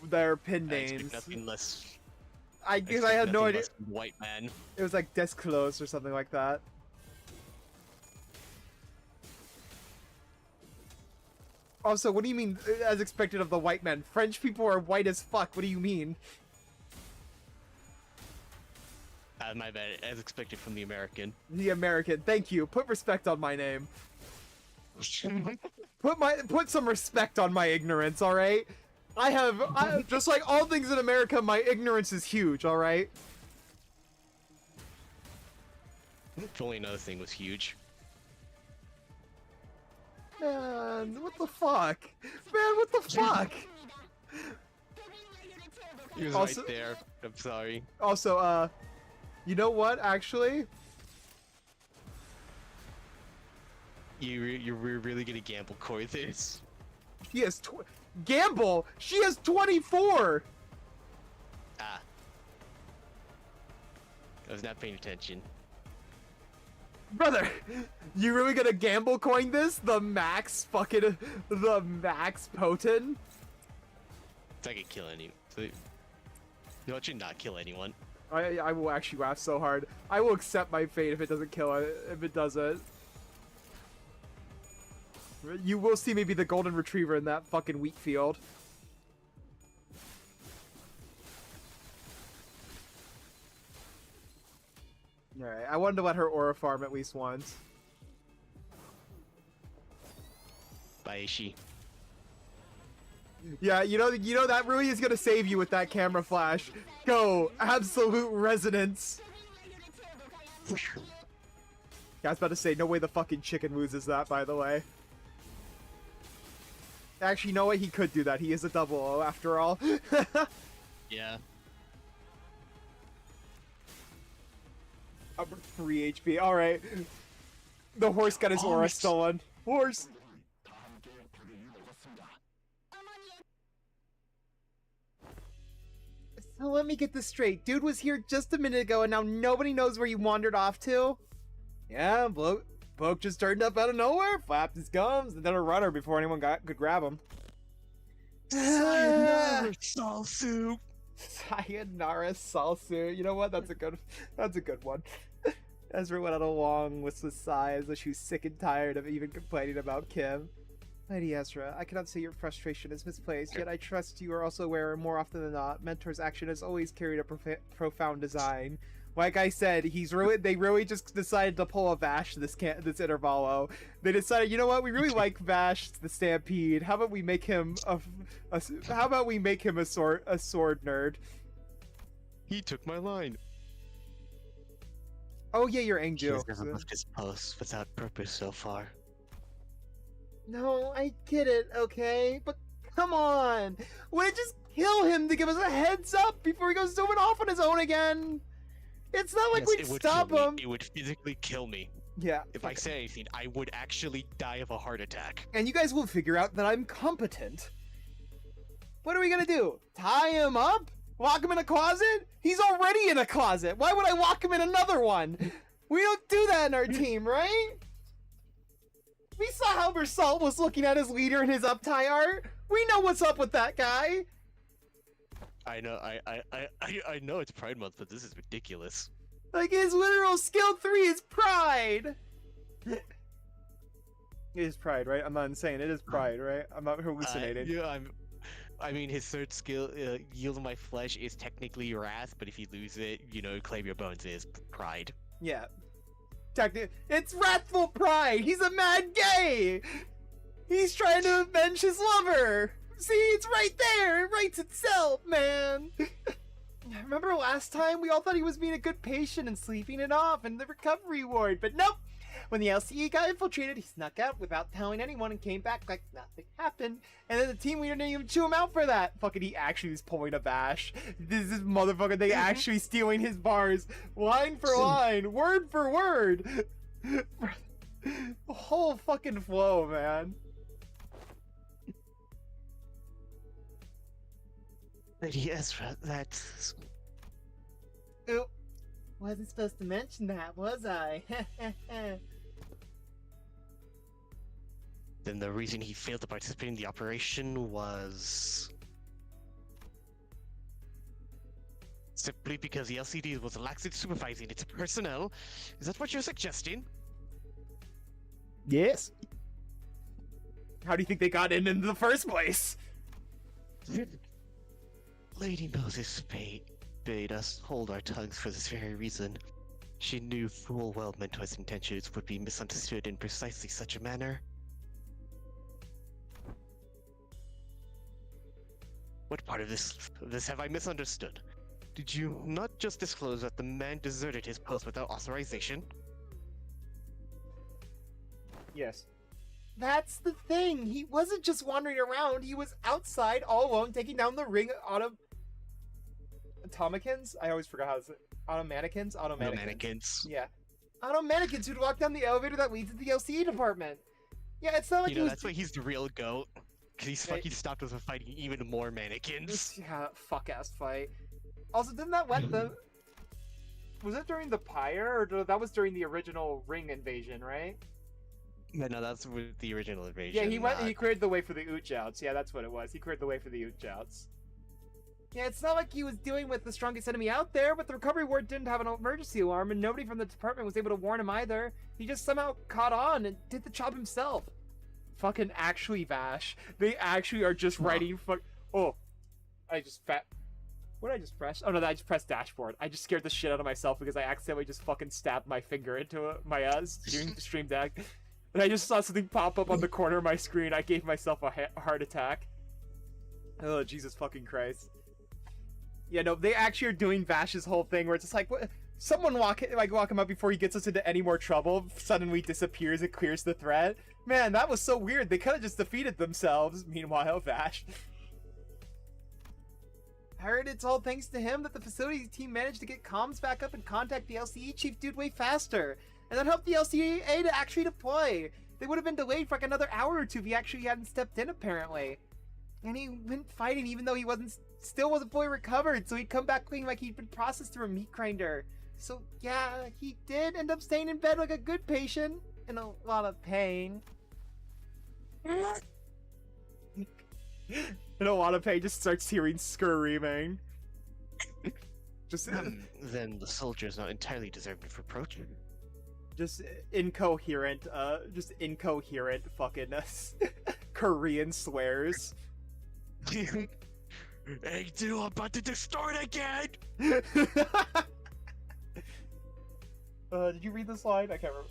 Their pin names.
Nothing less.
I guess I had no idea.
White man.
It was like Desclose or something like that. Also, what do you mean, as expected of the white man? French people are white as fuck, what do you mean?
My bad, as expected from the American.
The American, thank you. Put respect on my name. Put some respect on my ignorance, alright? Just like all things in America, my ignorance is huge, alright?
If only another thing was huge.
Man, what the fuck? Man, what the fuck?
He was right there. I'm sorry.
Also, you know what, actually?
You're really gonna gamble core this?
She has gamble! She has 24!
Ah. I was not paying attention.
Brother, you really gonna gamble coin this? The max potent?
It's not gonna kill any. You know, it should not kill anyone.
I will actually laugh so hard. I will accept my fate if it doesn't kill it. If it doesn't. You will see me be the golden retriever in that fucking wheat field. Alright, I wanted to let her aura farm at least once.
Daishi.
Yeah, you know that really is gonna save you with that camera flash. Go, absolute resonance. Yeah, I was about to say, no way the fucking chicken loses that, by the way. Actually, you know what? He could do that. He is a double O after all.
Yeah.
I'm 3 HP. Alright. The horse got his aura stolen. Horse! So let me get this straight. Dude was here just a minute ago and now nobody knows where you wandered off to? Yeah, bloke just turned up out of nowhere, flapped his gums, and then a runner before anyone could grab him.
Sayonara, Salsu!
Sayonara Salsu. You know what? That's a good one. Ezra went on a long listless sigh as though she was sick and tired of even complaining about Kim. Lady Ezra, I cannot say your frustration is misplaced, yet I trust you are also aware more often than not, Mentor's action has always carried a profound design. Like I said, they really just decided to pull a Vash this intervalo. They decided, you know what, we really like Vash the Stampede. How about we make him a sword nerd?
He took my line.
Oh yeah, you're
He
Angel.
has never left his post without purpose so far.
No, I get it, okay? But come on! Would it just kill him to give us a heads up before he goes zooming off on his own again? It's not like
Yes,
we'd
it would
stop
kill
him!
me. It would physically kill me.
Yeah.
If I say anything, I would actually die of a heart attack.
And you guys will figure out that I'm competent. What are we gonna do? Tie him up? Lock him in a closet? He's already in a closet! Why would I lock him in another one? We don't do that in our team, right? We saw how Versalt was looking at his leader in his uptie art. We know what's up with that guy.
I know, I know it's Pride Month, but this is ridiculous.
Like his literal skill 3 is pride. It is pride, right? I'm not insane. It is pride, right? I'm not hallucinating.
Yeah, I mean, his third skill, Yield My Flesh, is technically Wrath, but if you lose it, you know, Claim Your Bones is Pride.
Yeah. It's wrathful pride. He's a mad gay. He's trying to avenge his lover. See, it's right there. It writes itself, man. Remember last time we all thought he was being a good patient and sleeping it off in the recovery ward, but nope. When the LCE got infiltrated, he snuck out without telling anyone and came back like nothing happened. And then the team leader didn't even chew him out for that. Fucking he actually was pulling a Bash. This is motherfucker, they actually stealing his bars. Line for line, word for word. The whole fucking flow, man.
Lady Ezra, that's...
Oop. Wasn't supposed to mention that, was I?
Then the reason he failed to participate in the operation was... simply because the LCD was lax in supervising its personnel? Is that what you're suggesting?
Yes. How do you think they got in the first place?
Lady Moses bade us hold our tongues for this very reason. She knew full well Mentor's intentions would be misunderstood in precisely such a manner. What part of this have I misunderstood? Did you not just disclose that the man deserted his post without authorization?
Yes. That's the thing. He wasn't just wandering around. He was outside all alone taking down the ring Automacons? I always forgot how to say Automaticons?
Mannequins.
Yeah. Automaticons who'd walk down the elevator that leads to the LCE department. Yeah, it's not like
You know, that's why he's the real GOAT. Because he's fucking stopped us from fighting even more mannequins.
Yeah, fuck-ass fight. Also, didn't that let them... Was it during the Pyre, or that was during the original ring invasion, right?
Yeah, no, that's with the original invasion.
Yeah, he cleared the way for the Uchouts. Yeah, that's what it was. He cleared the way for the Uchouts. Yeah, it's not like he was dealing with the strongest enemy out there, but the recovery ward didn't have an emergency alarm, and nobody from the department was able to warn him either. He just somehow caught on and did the job himself. Fucking actually, Vash. They actually are just writing Oh. I just What did I just press? Oh no, I just pressed dashboard. I just scared the shit out of myself because I accidentally just fucking stabbed my finger into my stream deck. and I just saw something pop up on the corner of my screen. I gave myself a heart attack. Oh, Jesus fucking Christ. Yeah, no, they actually are doing Vash's whole thing where it's just like, what? Someone walk him up before he gets us into any more trouble, suddenly disappears and clears the threat. Man, that was so weird. They could have just defeated themselves. Meanwhile, Vash. I heard it's all thanks to him that the facilities team managed to get comms back up and contact the LCE chief dude way faster. And that helped the LCA to actually deploy. They would have been delayed for like another hour or two if he actually hadn't stepped in, apparently. And he went fighting even though he still wasn't fully recovered, so he'd come back looking like he'd been processed through a meat grinder. So yeah, he did end up staying in bed like a good patient, in a lot of pain. In a lot of pain, just starts hearing screaming. Just
Then the soldier's not entirely deserving for protein.
just incoherent fucking Korean swears.
Hey, dude, I'm about to distort again!
Did you read this line? I can't remember.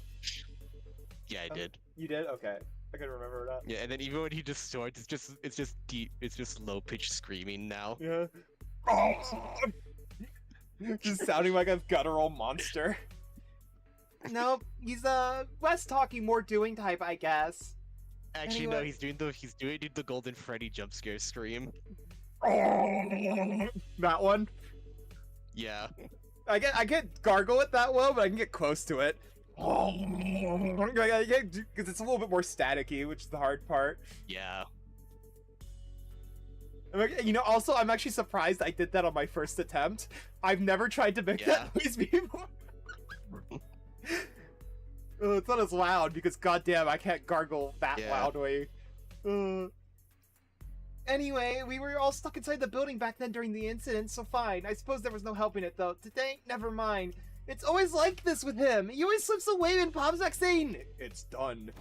Yeah, I did.
You did? Okay. I couldn't remember that.
Yeah, and then even when he distorts, it's just deep, it's just low-pitched screaming now.
Yeah. Just sounding like a guttural monster. No, he's less talking, more doing type, I guess.
Actually,
Anyway.
no, he's doing the Golden Freddy jump scare scream.
That one.
Yeah.
I can't gargle it that well, but I can get close to it. Because it's a little bit more staticky, which is the hard part.
Yeah.
You know, also, I'm actually surprised I did that on my first attempt. I've never tried to make that noise before. It's not as loud because, goddamn, I can't gargle that loudly. Anyway, we were all stuck inside the building back then during the incident, so fine. I suppose there was no helping it, though. Today, never mind. It's always like this with him. He always slips away when Pop's like saying, "It's done."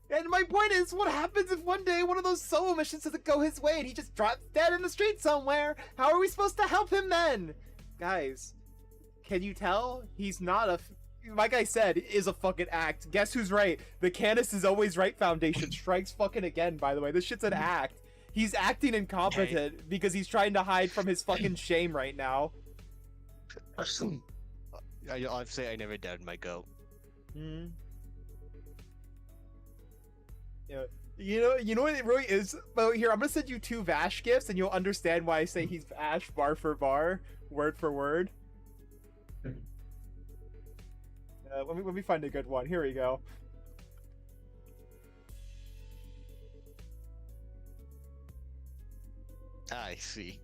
And my point is, what happens if one day one of those solo missions doesn't go his way and he just drops dead in the street somewhere? How are we supposed to help him then? Guys, can you tell? He's not a... Like I said, it is a fucking act. Guess who's right? The Candace is always right foundation strikes fucking again, by the way. This shit's an act. He's acting incompetent because he's trying to hide from his fucking shame right now.
I'll say I never doubted my go.
Hmm. Yeah. You know what it really is? Well, here, I'm gonna send you 2 Vash gifts and you'll understand why I say he's Vash bar for bar, word for word. Let me find a good one. Here we go.
I see.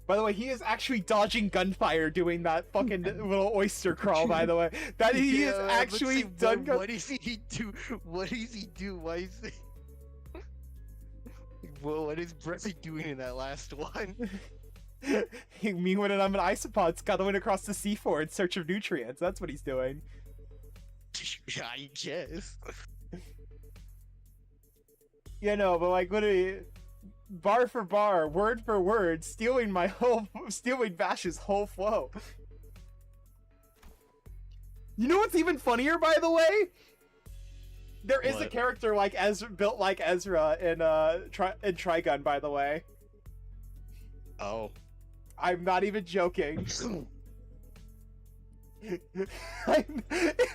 By the way, he is actually dodging gunfire doing that fucking little oyster crawl, by the way. That he is actually done
what does he do? What does he do? Why is he... Well, what is Bressy doing in that last one?
Me when I'm an isopod scuttling across the seafloor in search of nutrients. That's what he's doing.
I guess.
Yeah, no, but like literally, bar for bar, word for word, stealing Vash's whole flow. You know what's even funnier, by the way? There is a
What?
character like Ezra, built like Ezra in Trigun, by the way.
Oh.
I'm not even joking. It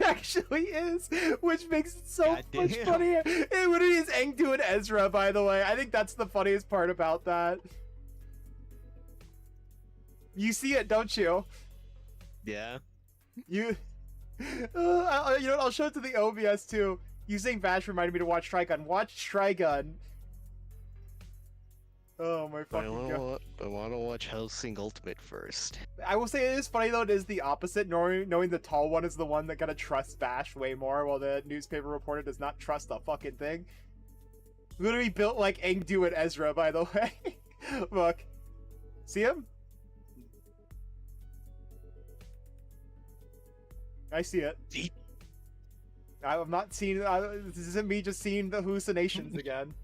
actually is, which makes it so much
Goddamn.
funnier. It literally is Engdu and Ezra, by the way. I think that's the funniest part about that. You see it, don't you?
Yeah.
You know what? I'll show it to the OBS too. You saying Vash reminded me to watch Trigun. Watch Trigun. Oh my fucking god.
I want to watch Hellsing Ultimate first.
I will say it is funny though, it is the opposite, knowing the tall one is the one that gotta trust Vash way more, while the newspaper reporter does not trust a fucking thing. Literally built like Engdu and Ezra, by the way. Look. See him? I see it. I'm not seeing, this isn't me just seeing the hallucinations again.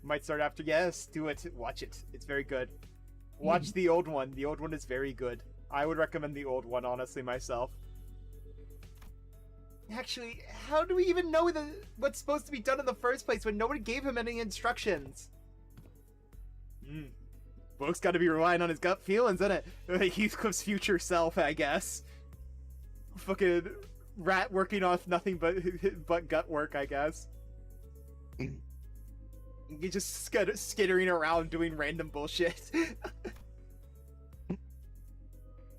Might start after, yes, do it, watch it, it's very good. Watch the old one is very good. I would recommend the old one, honestly, myself. Actually, how do we even know what's supposed to be done in the first place when nobody gave him any instructions? Book's gotta be relying on his gut feelings, isn't it? Heathcliff's future self, I guess. Fucking rat working off nothing but gut work, I guess. He's just skittering around doing random bullshit.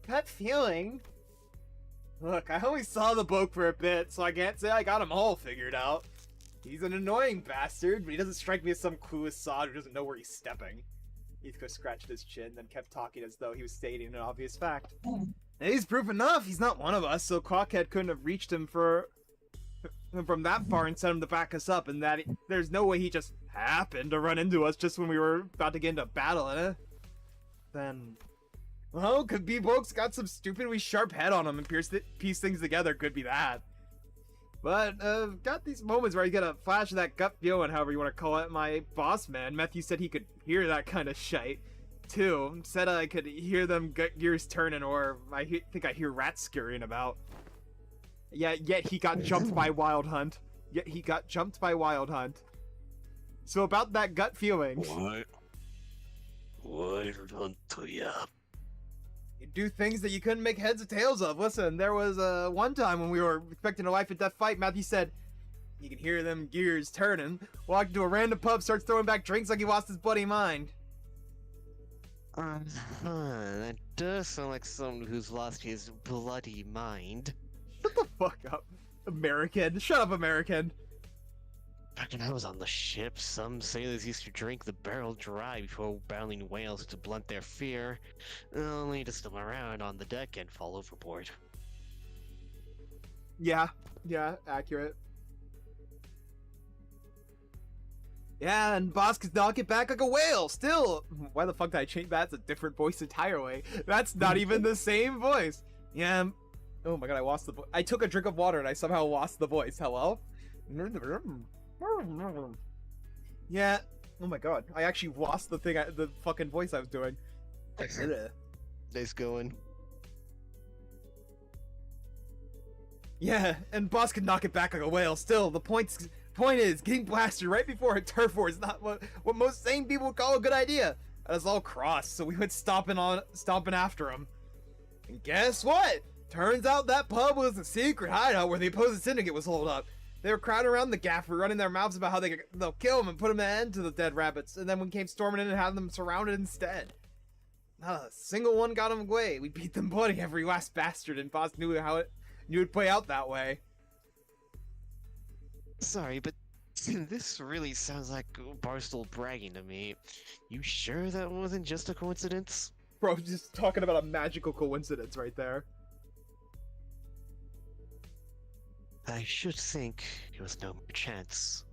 Gut feeling? Look, I only saw the book for a bit, so I can't say I got him all figured out. He's an annoying bastard, but he doesn't strike me as some clueless sod who doesn't know where he's stepping. Heathcliff scratched his chin, then kept talking as though he was stating an obvious fact. And he's proof enough he's not one of us, so Clockhead couldn't have reached him from that far and sent him to back us up, and that there's no way he just happened to run into us just when we were about to get into battle, eh? Then... well, could be Boke's got some stupidly sharp head on him and piece things together, could be that. But, got these moments where I get a flash of that gut feeling, however you want to call it. My boss man, Matthew, said he could hear that kind of shite, too. Said I could hear them gut gears turning, or I think I hear rats scurrying about. Yeah, yet he got jumped by Wild Hunt. So about that gut feeling...
What? Wild Hunt to ya.
You do things that you couldn't make heads or tails of. Listen, there was one time when we were expecting a life and death fight, Matthew said, you can hear them gears turning. Walked into a random pub, starts throwing back drinks like he lost his bloody mind.
That does sound like someone who's lost his bloody mind.
Shut the fuck up, American. Shut up, American.
Back when I was on the ship, some sailors used to drink the barrel dry before battling whales to blunt their fear, only to stum around on the deck and fall overboard.
Yeah, accurate. Yeah, and boss could knock it back like a whale, still! Why the fuck did I change that? That's a different voice entirely. That's not even the same voice! Yeah, oh my god, I lost the voice. I took a drink of water and I somehow lost the voice. Hello? Yeah. Oh my god. I actually lost the fucking voice I was doing.
Nice going.
Yeah, and boss could knock it back like a whale. Still, the point is, getting blasted right before a turf war is not what most sane people would call a good idea. And us all crossed, so we went stomping after him. And guess what? Turns out that pub was a secret hideout where the opposing syndicate was holed up. They were crowding around the gaffer, running their mouths about how they'll kill him and put an end to the dead rabbits, and then we came storming in and had them surrounded instead. Not a single one got him away. We beat them bloody, every last bastard, and boss knew it'd play out that way.
Sorry, but this really sounds like Barstool bragging to me. You sure that wasn't just a coincidence?
Bro, just talking about a magical coincidence right there.
I should think it was no chance.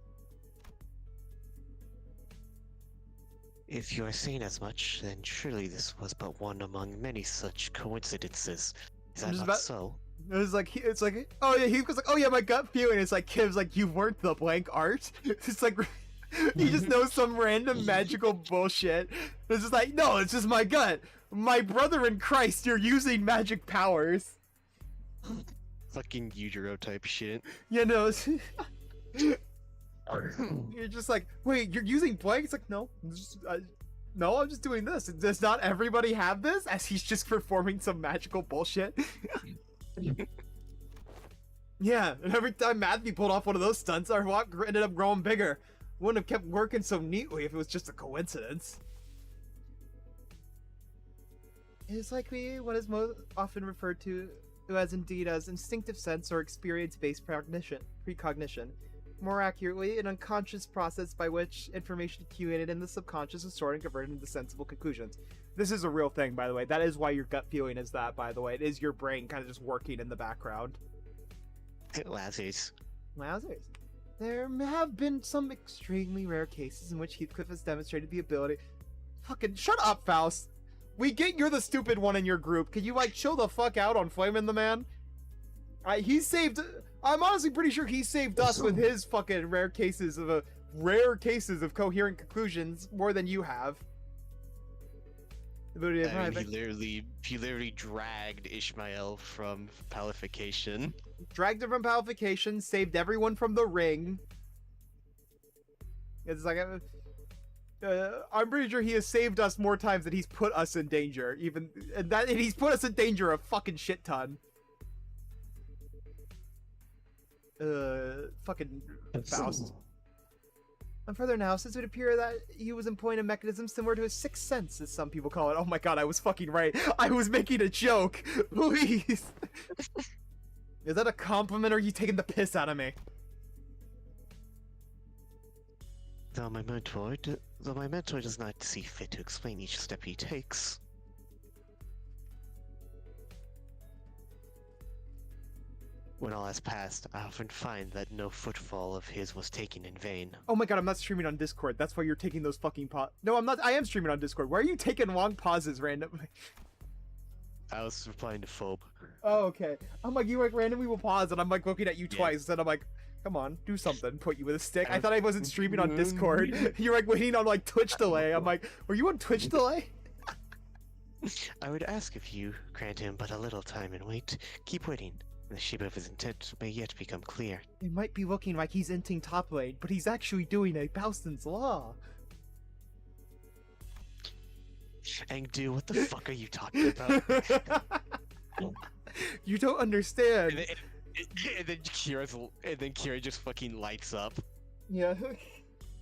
If you are saying as much, then surely this was but one among many such coincidences. Is that not so?
It's like, oh yeah, he was like, oh yeah, my gut feeling. It's like, Kim's like, you weren't the blank art. It's like, he just knows some random magical bullshit. It's just like, no, it's just my gut. My brother in Christ, you're using magic powers.
Fucking Yujiro type shit.
Yeah, no. You're just like, wait, you're using blank? It's like, no. No, I'm just doing this. Does not everybody have this? As he's just performing some magical bullshit. Yeah, and every time Matthew pulled off one of those stunts, our walk ended up growing bigger. Wouldn't have kept working so neatly if it was just a coincidence. It is likely what is most often referred to as indeed as instinctive sense or experience-based precognition. More accurately, an unconscious process by which information accumulated in the subconscious is stored and converted into sensible conclusions. This is a real thing, by the way. That is why your gut feeling is that, by the way. It is your brain kind of just working in the background.
Wowzers.
Wowzers. There have been some extremely rare cases in which Heathcliff has demonstrated the ability... Fucking shut up, Faust! We get you're the stupid one in your group. Can you, like, chill the fuck out on flaming the man? He saved... I'm honestly pretty sure he saved us with his fucking rare cases of coherent conclusions more than you have. But yeah,
I mean,
private-
he literally dragged Ishmael from palification.
dragged him from palification, saved everyone from the ring. It's like I'm pretty sure he has saved us more times than he's put us in danger. And he's put us in danger a fucking shit ton. Fucking Faust. And further analysis, it would appear that he was employing a mechanism similar to his sixth sense, as some people call it. Oh my god, I was fucking right. I was making a joke. Please. Is that a compliment or are you taking the piss out of me?
Though my mentor does not see fit to explain each step he takes. When all has passed, I often find that no footfall of his was taken in vain.
Oh my god, I'm not streaming on Discord. That's why you're taking those fucking No, I'm not. I am streaming on Discord. Why are you taking long pauses randomly?
I was replying to Phobe.
Oh, okay. I'm like, you like randomly will pause, and I'm like looking at you
Yeah.
twice, and I'm like, come on, do something. Put you with a stick. I thought I wasn't streaming on Discord. You're like waiting on like Twitch delay. I'm like, were you on Twitch delay?
I would ask if you grant him but a little time and wait. Keep waiting. The shape of his intent may yet become clear.
It might be looking like he's inting top lane, but he's actually doing a Bouston's Law.
Engdu, what the fuck are you talking about?
You don't understand.
And then Kira just fucking lights up.
Yeah.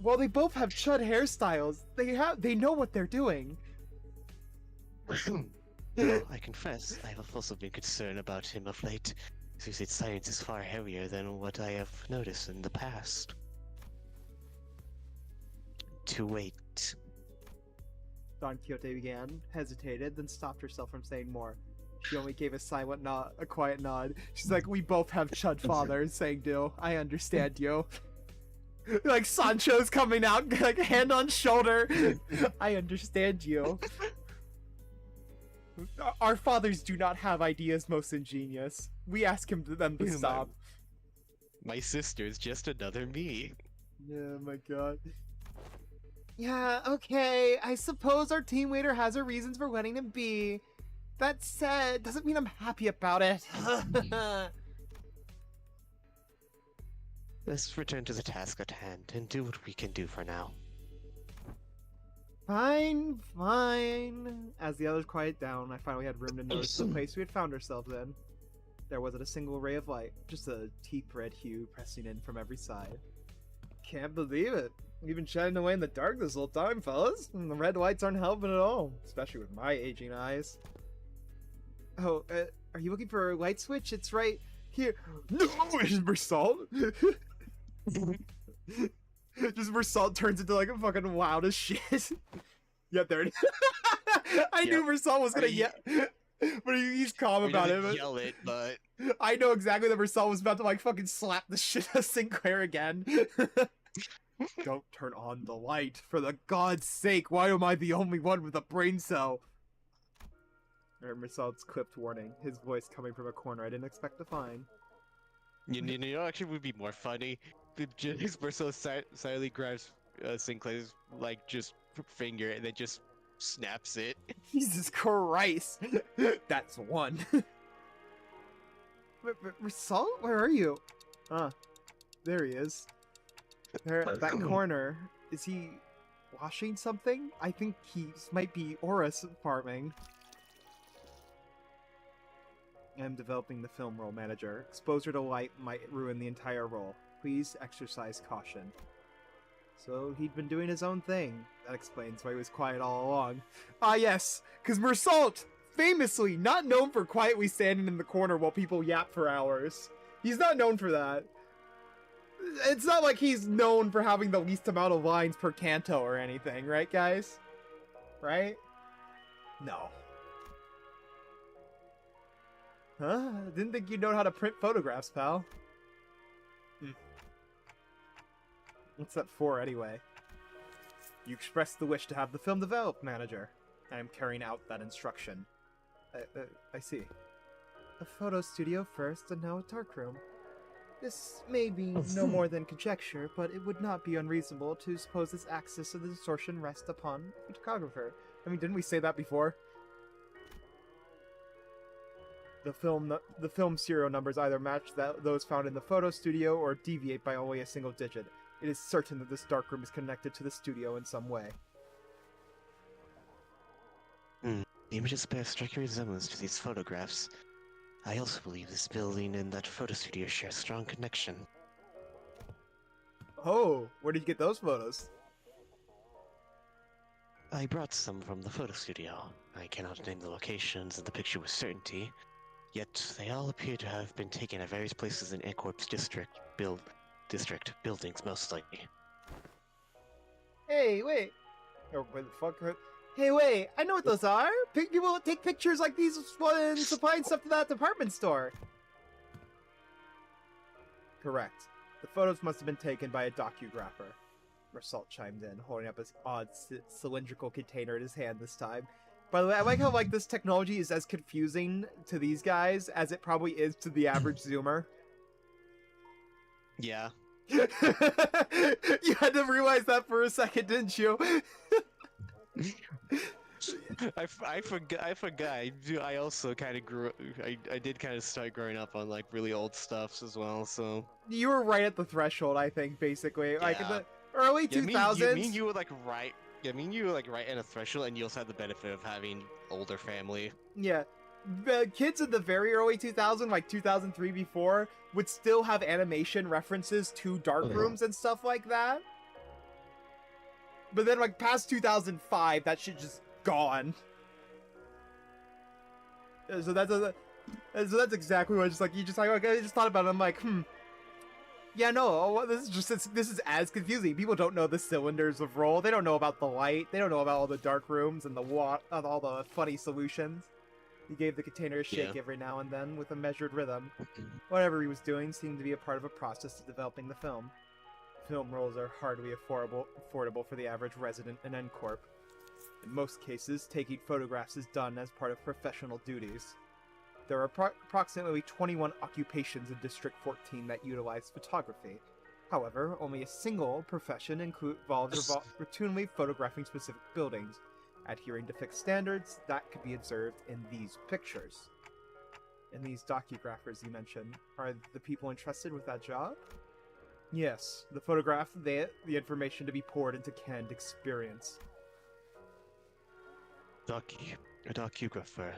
Well, they both have chud hairstyles. They know what they're doing.
Well, I confess, I have also been concerned about him of late. Suicide science is far heavier than what I have noticed in the past. To wait.
Don Quixote began, hesitated, then stopped herself from saying more. She only gave a quiet nod. She's like, we both have chud fathers, saying, "Do I understand you?" Like Sancho's coming out, like hand on shoulder. I understand you. Our fathers do not have ideas most ingenious. We ask them to stop.
My sister's just another me.
Yeah, my god. Yeah, okay. I suppose our team leader has her reasons for letting him be. That said, doesn't mean I'm happy about it.
Let's return to the task at hand and do what we can do for now.
Fine, fine. As the others quiet down, I finally had room to notice the place we had found ourselves in. There wasn't a single ray of light, just a deep red hue pressing in from every side. Can't believe it. We've been shining away in the dark this whole time, fellas. And the red lights aren't helping at all, especially with my aging eyes. Oh, are you looking for a light switch? It's right here. No, it's Versalt. Just Versalt turns into like a fucking loud as shit. Yep, there it is. I knew Versalt was gonna yell, but he's calm about it.
Yell it, but
I know exactly that Versalt was about to like fucking slap the shit out of Sinclair again. Don't turn on the light, for the god's sake. Why am I the only one with a brain cell? Versalt's clipped warning, his voice coming from a corner I didn't expect to find.
you know, actually would be more funny. Just Verso silently grabs Sinclair's like just finger and then just snaps it.
Jesus Christ! That's one. Versalt? Where are you? Ah, there he is. There at that corner. Is he washing something? I think he might be Horus farming. I'm developing the film role, manager. Exposure to light might ruin the entire role. Please exercise caution. So he'd been doing his own thing. That explains why he was quiet all along. Ah yes, because Versalt, famously not known for quietly standing in the corner while people yap for hours. He's not known for that. It's not like he's known for having the least amount of lines per canto or anything, right guys? Right? No. Huh? Didn't think you'd know how to print photographs, pal. What's that for, anyway? You expressed the wish to have the film developed, manager. I am carrying out that instruction. I see. A photo studio first, and now a darkroom. This may be no more than conjecture, but it would not be unreasonable to suppose this axis of the distortion rests upon a photographer. I mean, didn't we say that before? The film serial numbers either match those found in the photo studio or deviate by only a single digit. It is certain that this darkroom is connected to the studio in some way.
The images bear striking resemblance to these photographs. I also believe this building and that photo studio share a strong connection.
Oh, where did you get those photos?
I brought some from the photo studio. I cannot name the locations of the picture with certainty, yet they all appear to have been taken at various places in Ancorp's buildings, most likely.
Hey, wait. Oh, where the fuck? Hey, wait. I know what those are. People take pictures like these when supplying stuff to that department store. Correct. The photos must have been taken by a docugrapher. Marcel chimed in, holding up his odd cylindrical container in his hand this time. By the way, I like how this technology is as confusing to these guys as it probably is to the average Zoomer.
Yeah.
You had to realize that for a second, didn't you?
I forgot. I also kind of grew. I did kind of start growing up on like really old stuffs as well. So
you were right at the threshold, I think. Basically, like in
Yeah.
the early 2000s.
Me and you were like right. Yeah, me and you were like right at a threshold, and you also had the benefit of having older family.
Yeah. The kids in the very early 2000s, like 2003 before, would still have animation references to dark rooms and stuff like that. But then, like, past 2005, that shit just gone. So that's exactly what you just like, okay, I just thought about it, I'm like, yeah, no, this is as confusing. People don't know the cylinders of roll. They don't know about the light. They don't know about all the dark rooms and all the funny solutions. He gave the container a shake every now and then with a measured rhythm. Whatever he was doing seemed to be a part of a process of developing the film. Film rolls are hardly affordable for the average resident in N-Corp. In most cases, taking photographs is done as part of professional duties. There are approximately 21 occupations in District 14 that utilize photography. However, only a single profession involves routinely photographing specific buildings, adhering to fixed standards that could be observed in these pictures. And these docugraphers you mentioned, are the people entrusted with that job? Yes, the photograph, the information to be poured into canned experience.
A docugrapher.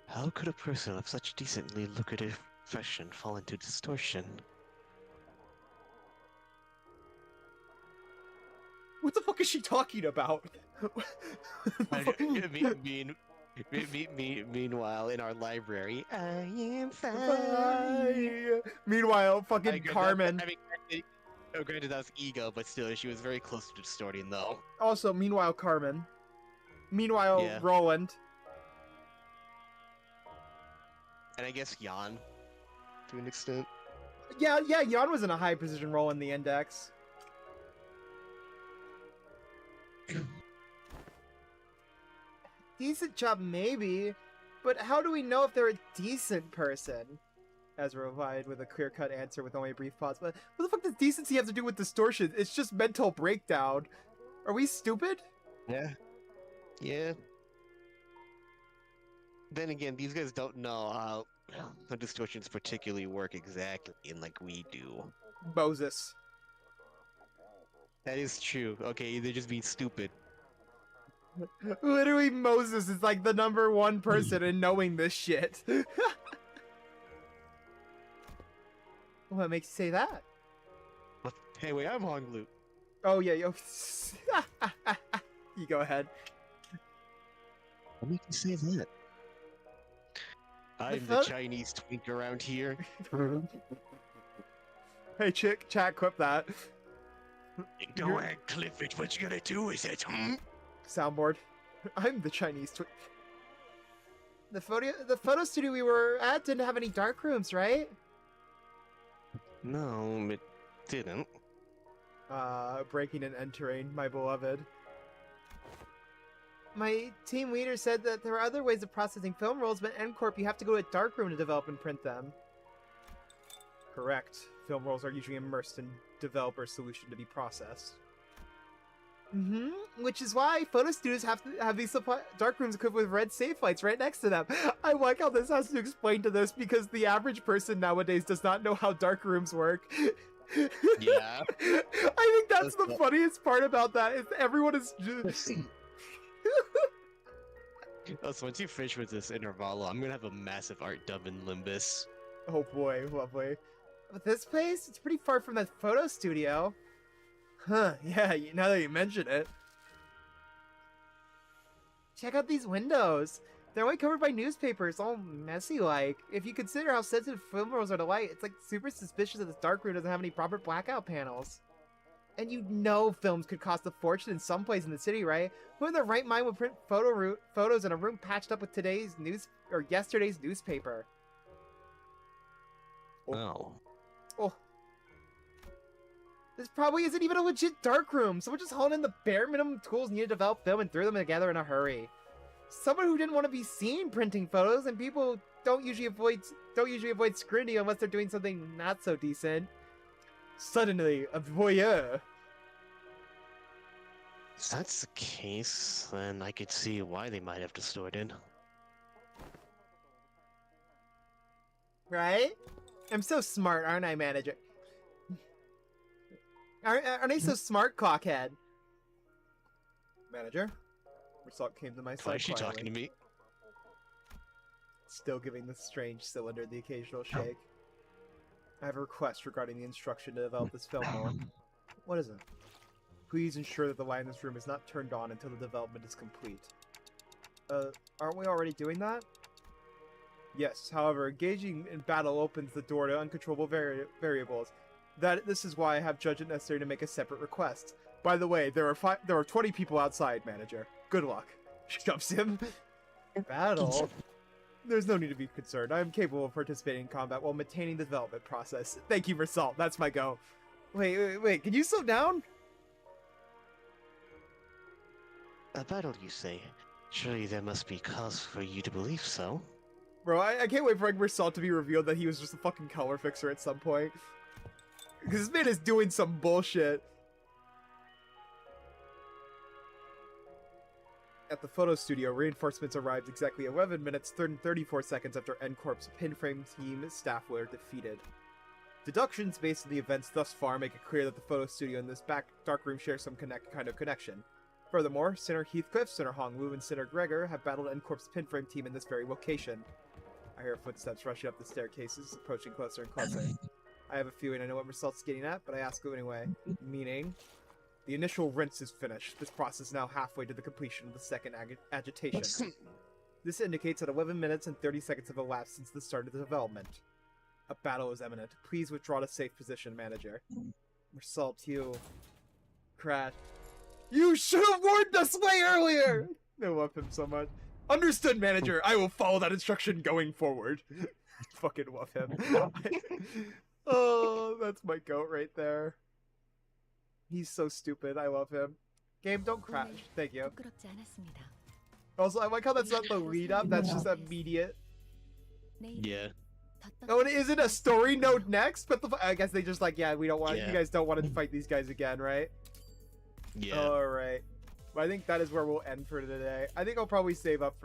How could a person of such decently lucrative profession fall into distortion?
What the fuck is she talking about?
Meanwhile, in our library, I am fine.
Meanwhile, fucking Carmen.
Granted, that's ego, but still, she was very close to distorting, though.
Also, meanwhile, Carmen. Meanwhile, Roland.
And I guess Jan, to an extent.
Yeah, Jan was in a high position role in the index. Decent job, maybe, but how do we know if they're a decent person? Ezra replied with a clear-cut answer with only a brief pause. But what the fuck does decency have to do with distortion? It's just mental breakdown. Are we stupid?
Yeah. Then again, these guys don't know how distortions particularly work exactly, like we do.
Moses.
That is true. Okay, they're just being stupid.
Literally, Moses is like the #1 person in knowing this shit. What makes you say that?
Hey, wait, I'm Honglu.
Oh, yeah, yo. You go ahead.
What makes you say that? I'm the Chinese twink around here.
Hey, chat, clip that.
Go ahead, clip it. What you gonna do with it,
Soundboard. I'm the Chinese twink. The photo studio we were at didn't have any dark rooms, right?
No, it didn't.
Breaking and entering, my beloved. My team leader said that there are other ways of processing film rolls, but in N-Corp you have to go to a dark room to develop and print them. Correct. Film rolls are usually immersed in developer solution to be processed. Which is why photo studios have to have these dark rooms equipped with red safe lights right next to them. I like how this has to explain to this because the average person nowadays does not know how dark rooms work.
Yeah.
I think that's the funniest part about that is everyone is just...
So once you finish with this intervalo, I'm gonna have a massive art dub in Limbus.
Oh boy, lovely. But this place, it's pretty far from that photo studio. Huh, yeah, now that you mention it. Check out these windows. They're only covered by newspapers, all messy-like. If you consider how sensitive film rolls are to light, it's like super suspicious that this dark room doesn't have any proper blackout panels. And you know films could cost a fortune in some place in the city, right? Who in their right mind would print photos in a room patched up with yesterday's newspaper?
Oh.
Oh. This probably isn't even a legit dark room. Someone just hauled in the bare minimum tools needed to develop film and threw them together in a hurry. Someone who didn't want to be seen printing photos, and people don't usually avoid scrutiny unless they're doing something not so decent. Suddenly, a voyeur.
If that's the case, then I could see why they might have distorted.
Right? I'm so smart, aren't I, manager? Aren't I so smart, cockhead? Manager? Result came to my side.
Why is she
quietly,
talking to me?
still giving the strange cylinder the occasional shake. I have a request regarding the instruction to develop this film roll. What is it? Please ensure that the light in this room is not turned on until the development is complete. Aren't we already doing that? Yes, however, engaging in battle opens the door to uncontrollable variables. This is why I have judged it necessary to make a separate request. By the way, there are 20 people outside, manager. Good luck. Shoves him. Battle? There's no need to be concerned. I am capable of participating in combat while maintaining the development process. Thank you for salt. That's my go. Wait. Can you slow down?
A battle, you say? Surely there must be cause for you to believe so.
Bro, I can't wait for Salt to be revealed that he was just a fucking color fixer at some point. Because this man is doing some bullshit. At the photo studio, reinforcements arrived exactly 11 minutes 34 seconds after N-Corp's pinframe team staff were defeated. Deductions based on the events thus far make it clear that the photo studio and this back dark room share some kind of connection. Furthermore, Senator Heathcliff, Senator Hongwu, and Senator Gregor have battled N-Corp's pinframe team in this very location. I hear footsteps rushing up the staircases, approaching closer and closer. I have a feeling I know what Mersault's getting at, but I ask you anyway. Meaning, the initial rinse is finished. This process is now halfway to the completion of the second agitation. This indicates that 11 minutes and 30 seconds have elapsed since the start of the development. A battle is imminent. Please withdraw to safe position, manager. Mersault, you... Crash. You should have warned us way earlier! I love him so much. Understood, manager. I will follow that instruction going forward. Fucking love him. Oh, that's my goat right there. He's so stupid. I love him. Game, don't crash. Thank you.
부끄럽지 않았습니다.
Also, I like how that's not the lead up. That's just immediate.
Yeah.
Oh, and is it a story node next? But I guess they just like, yeah, we don't want.
Yeah.
You guys don't want to fight these guys again, right?
Yeah.
All right. But I think that is where we'll end for today. I think I'll probably save up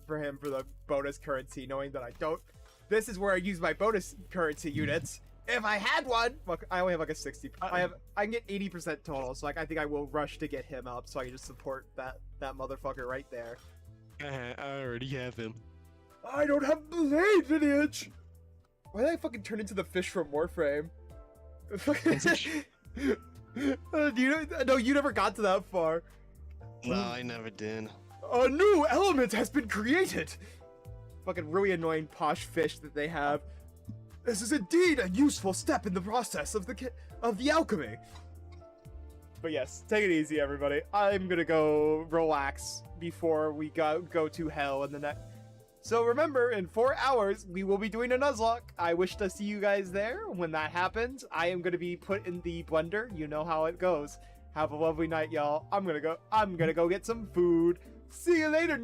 for him for the bonus currency, knowing that I don't. This is where I use my bonus currency units. If I had one, look, I only have like a 60. I can get 80% total, so like I think I will rush to get him up, so I can just support that motherfucker right there.
I already have him.
I don't have blade lineage. Why did I fucking turn into the fish from Warframe? No, you never got to that far.
No, I never did.
A new element has been created! Fucking really annoying posh fish that they have. This is indeed a useful step in the process of the alchemy. But yes, take it easy, everybody. I'm gonna go relax before we go to hell in the next. So remember, in 4 hours, we will be doing a Nuzlocke. I wish to see you guys there. When that happens, I am gonna be put in the blender. You know how it goes. Have a lovely night, y'all. I'm gonna go get some food. See you later.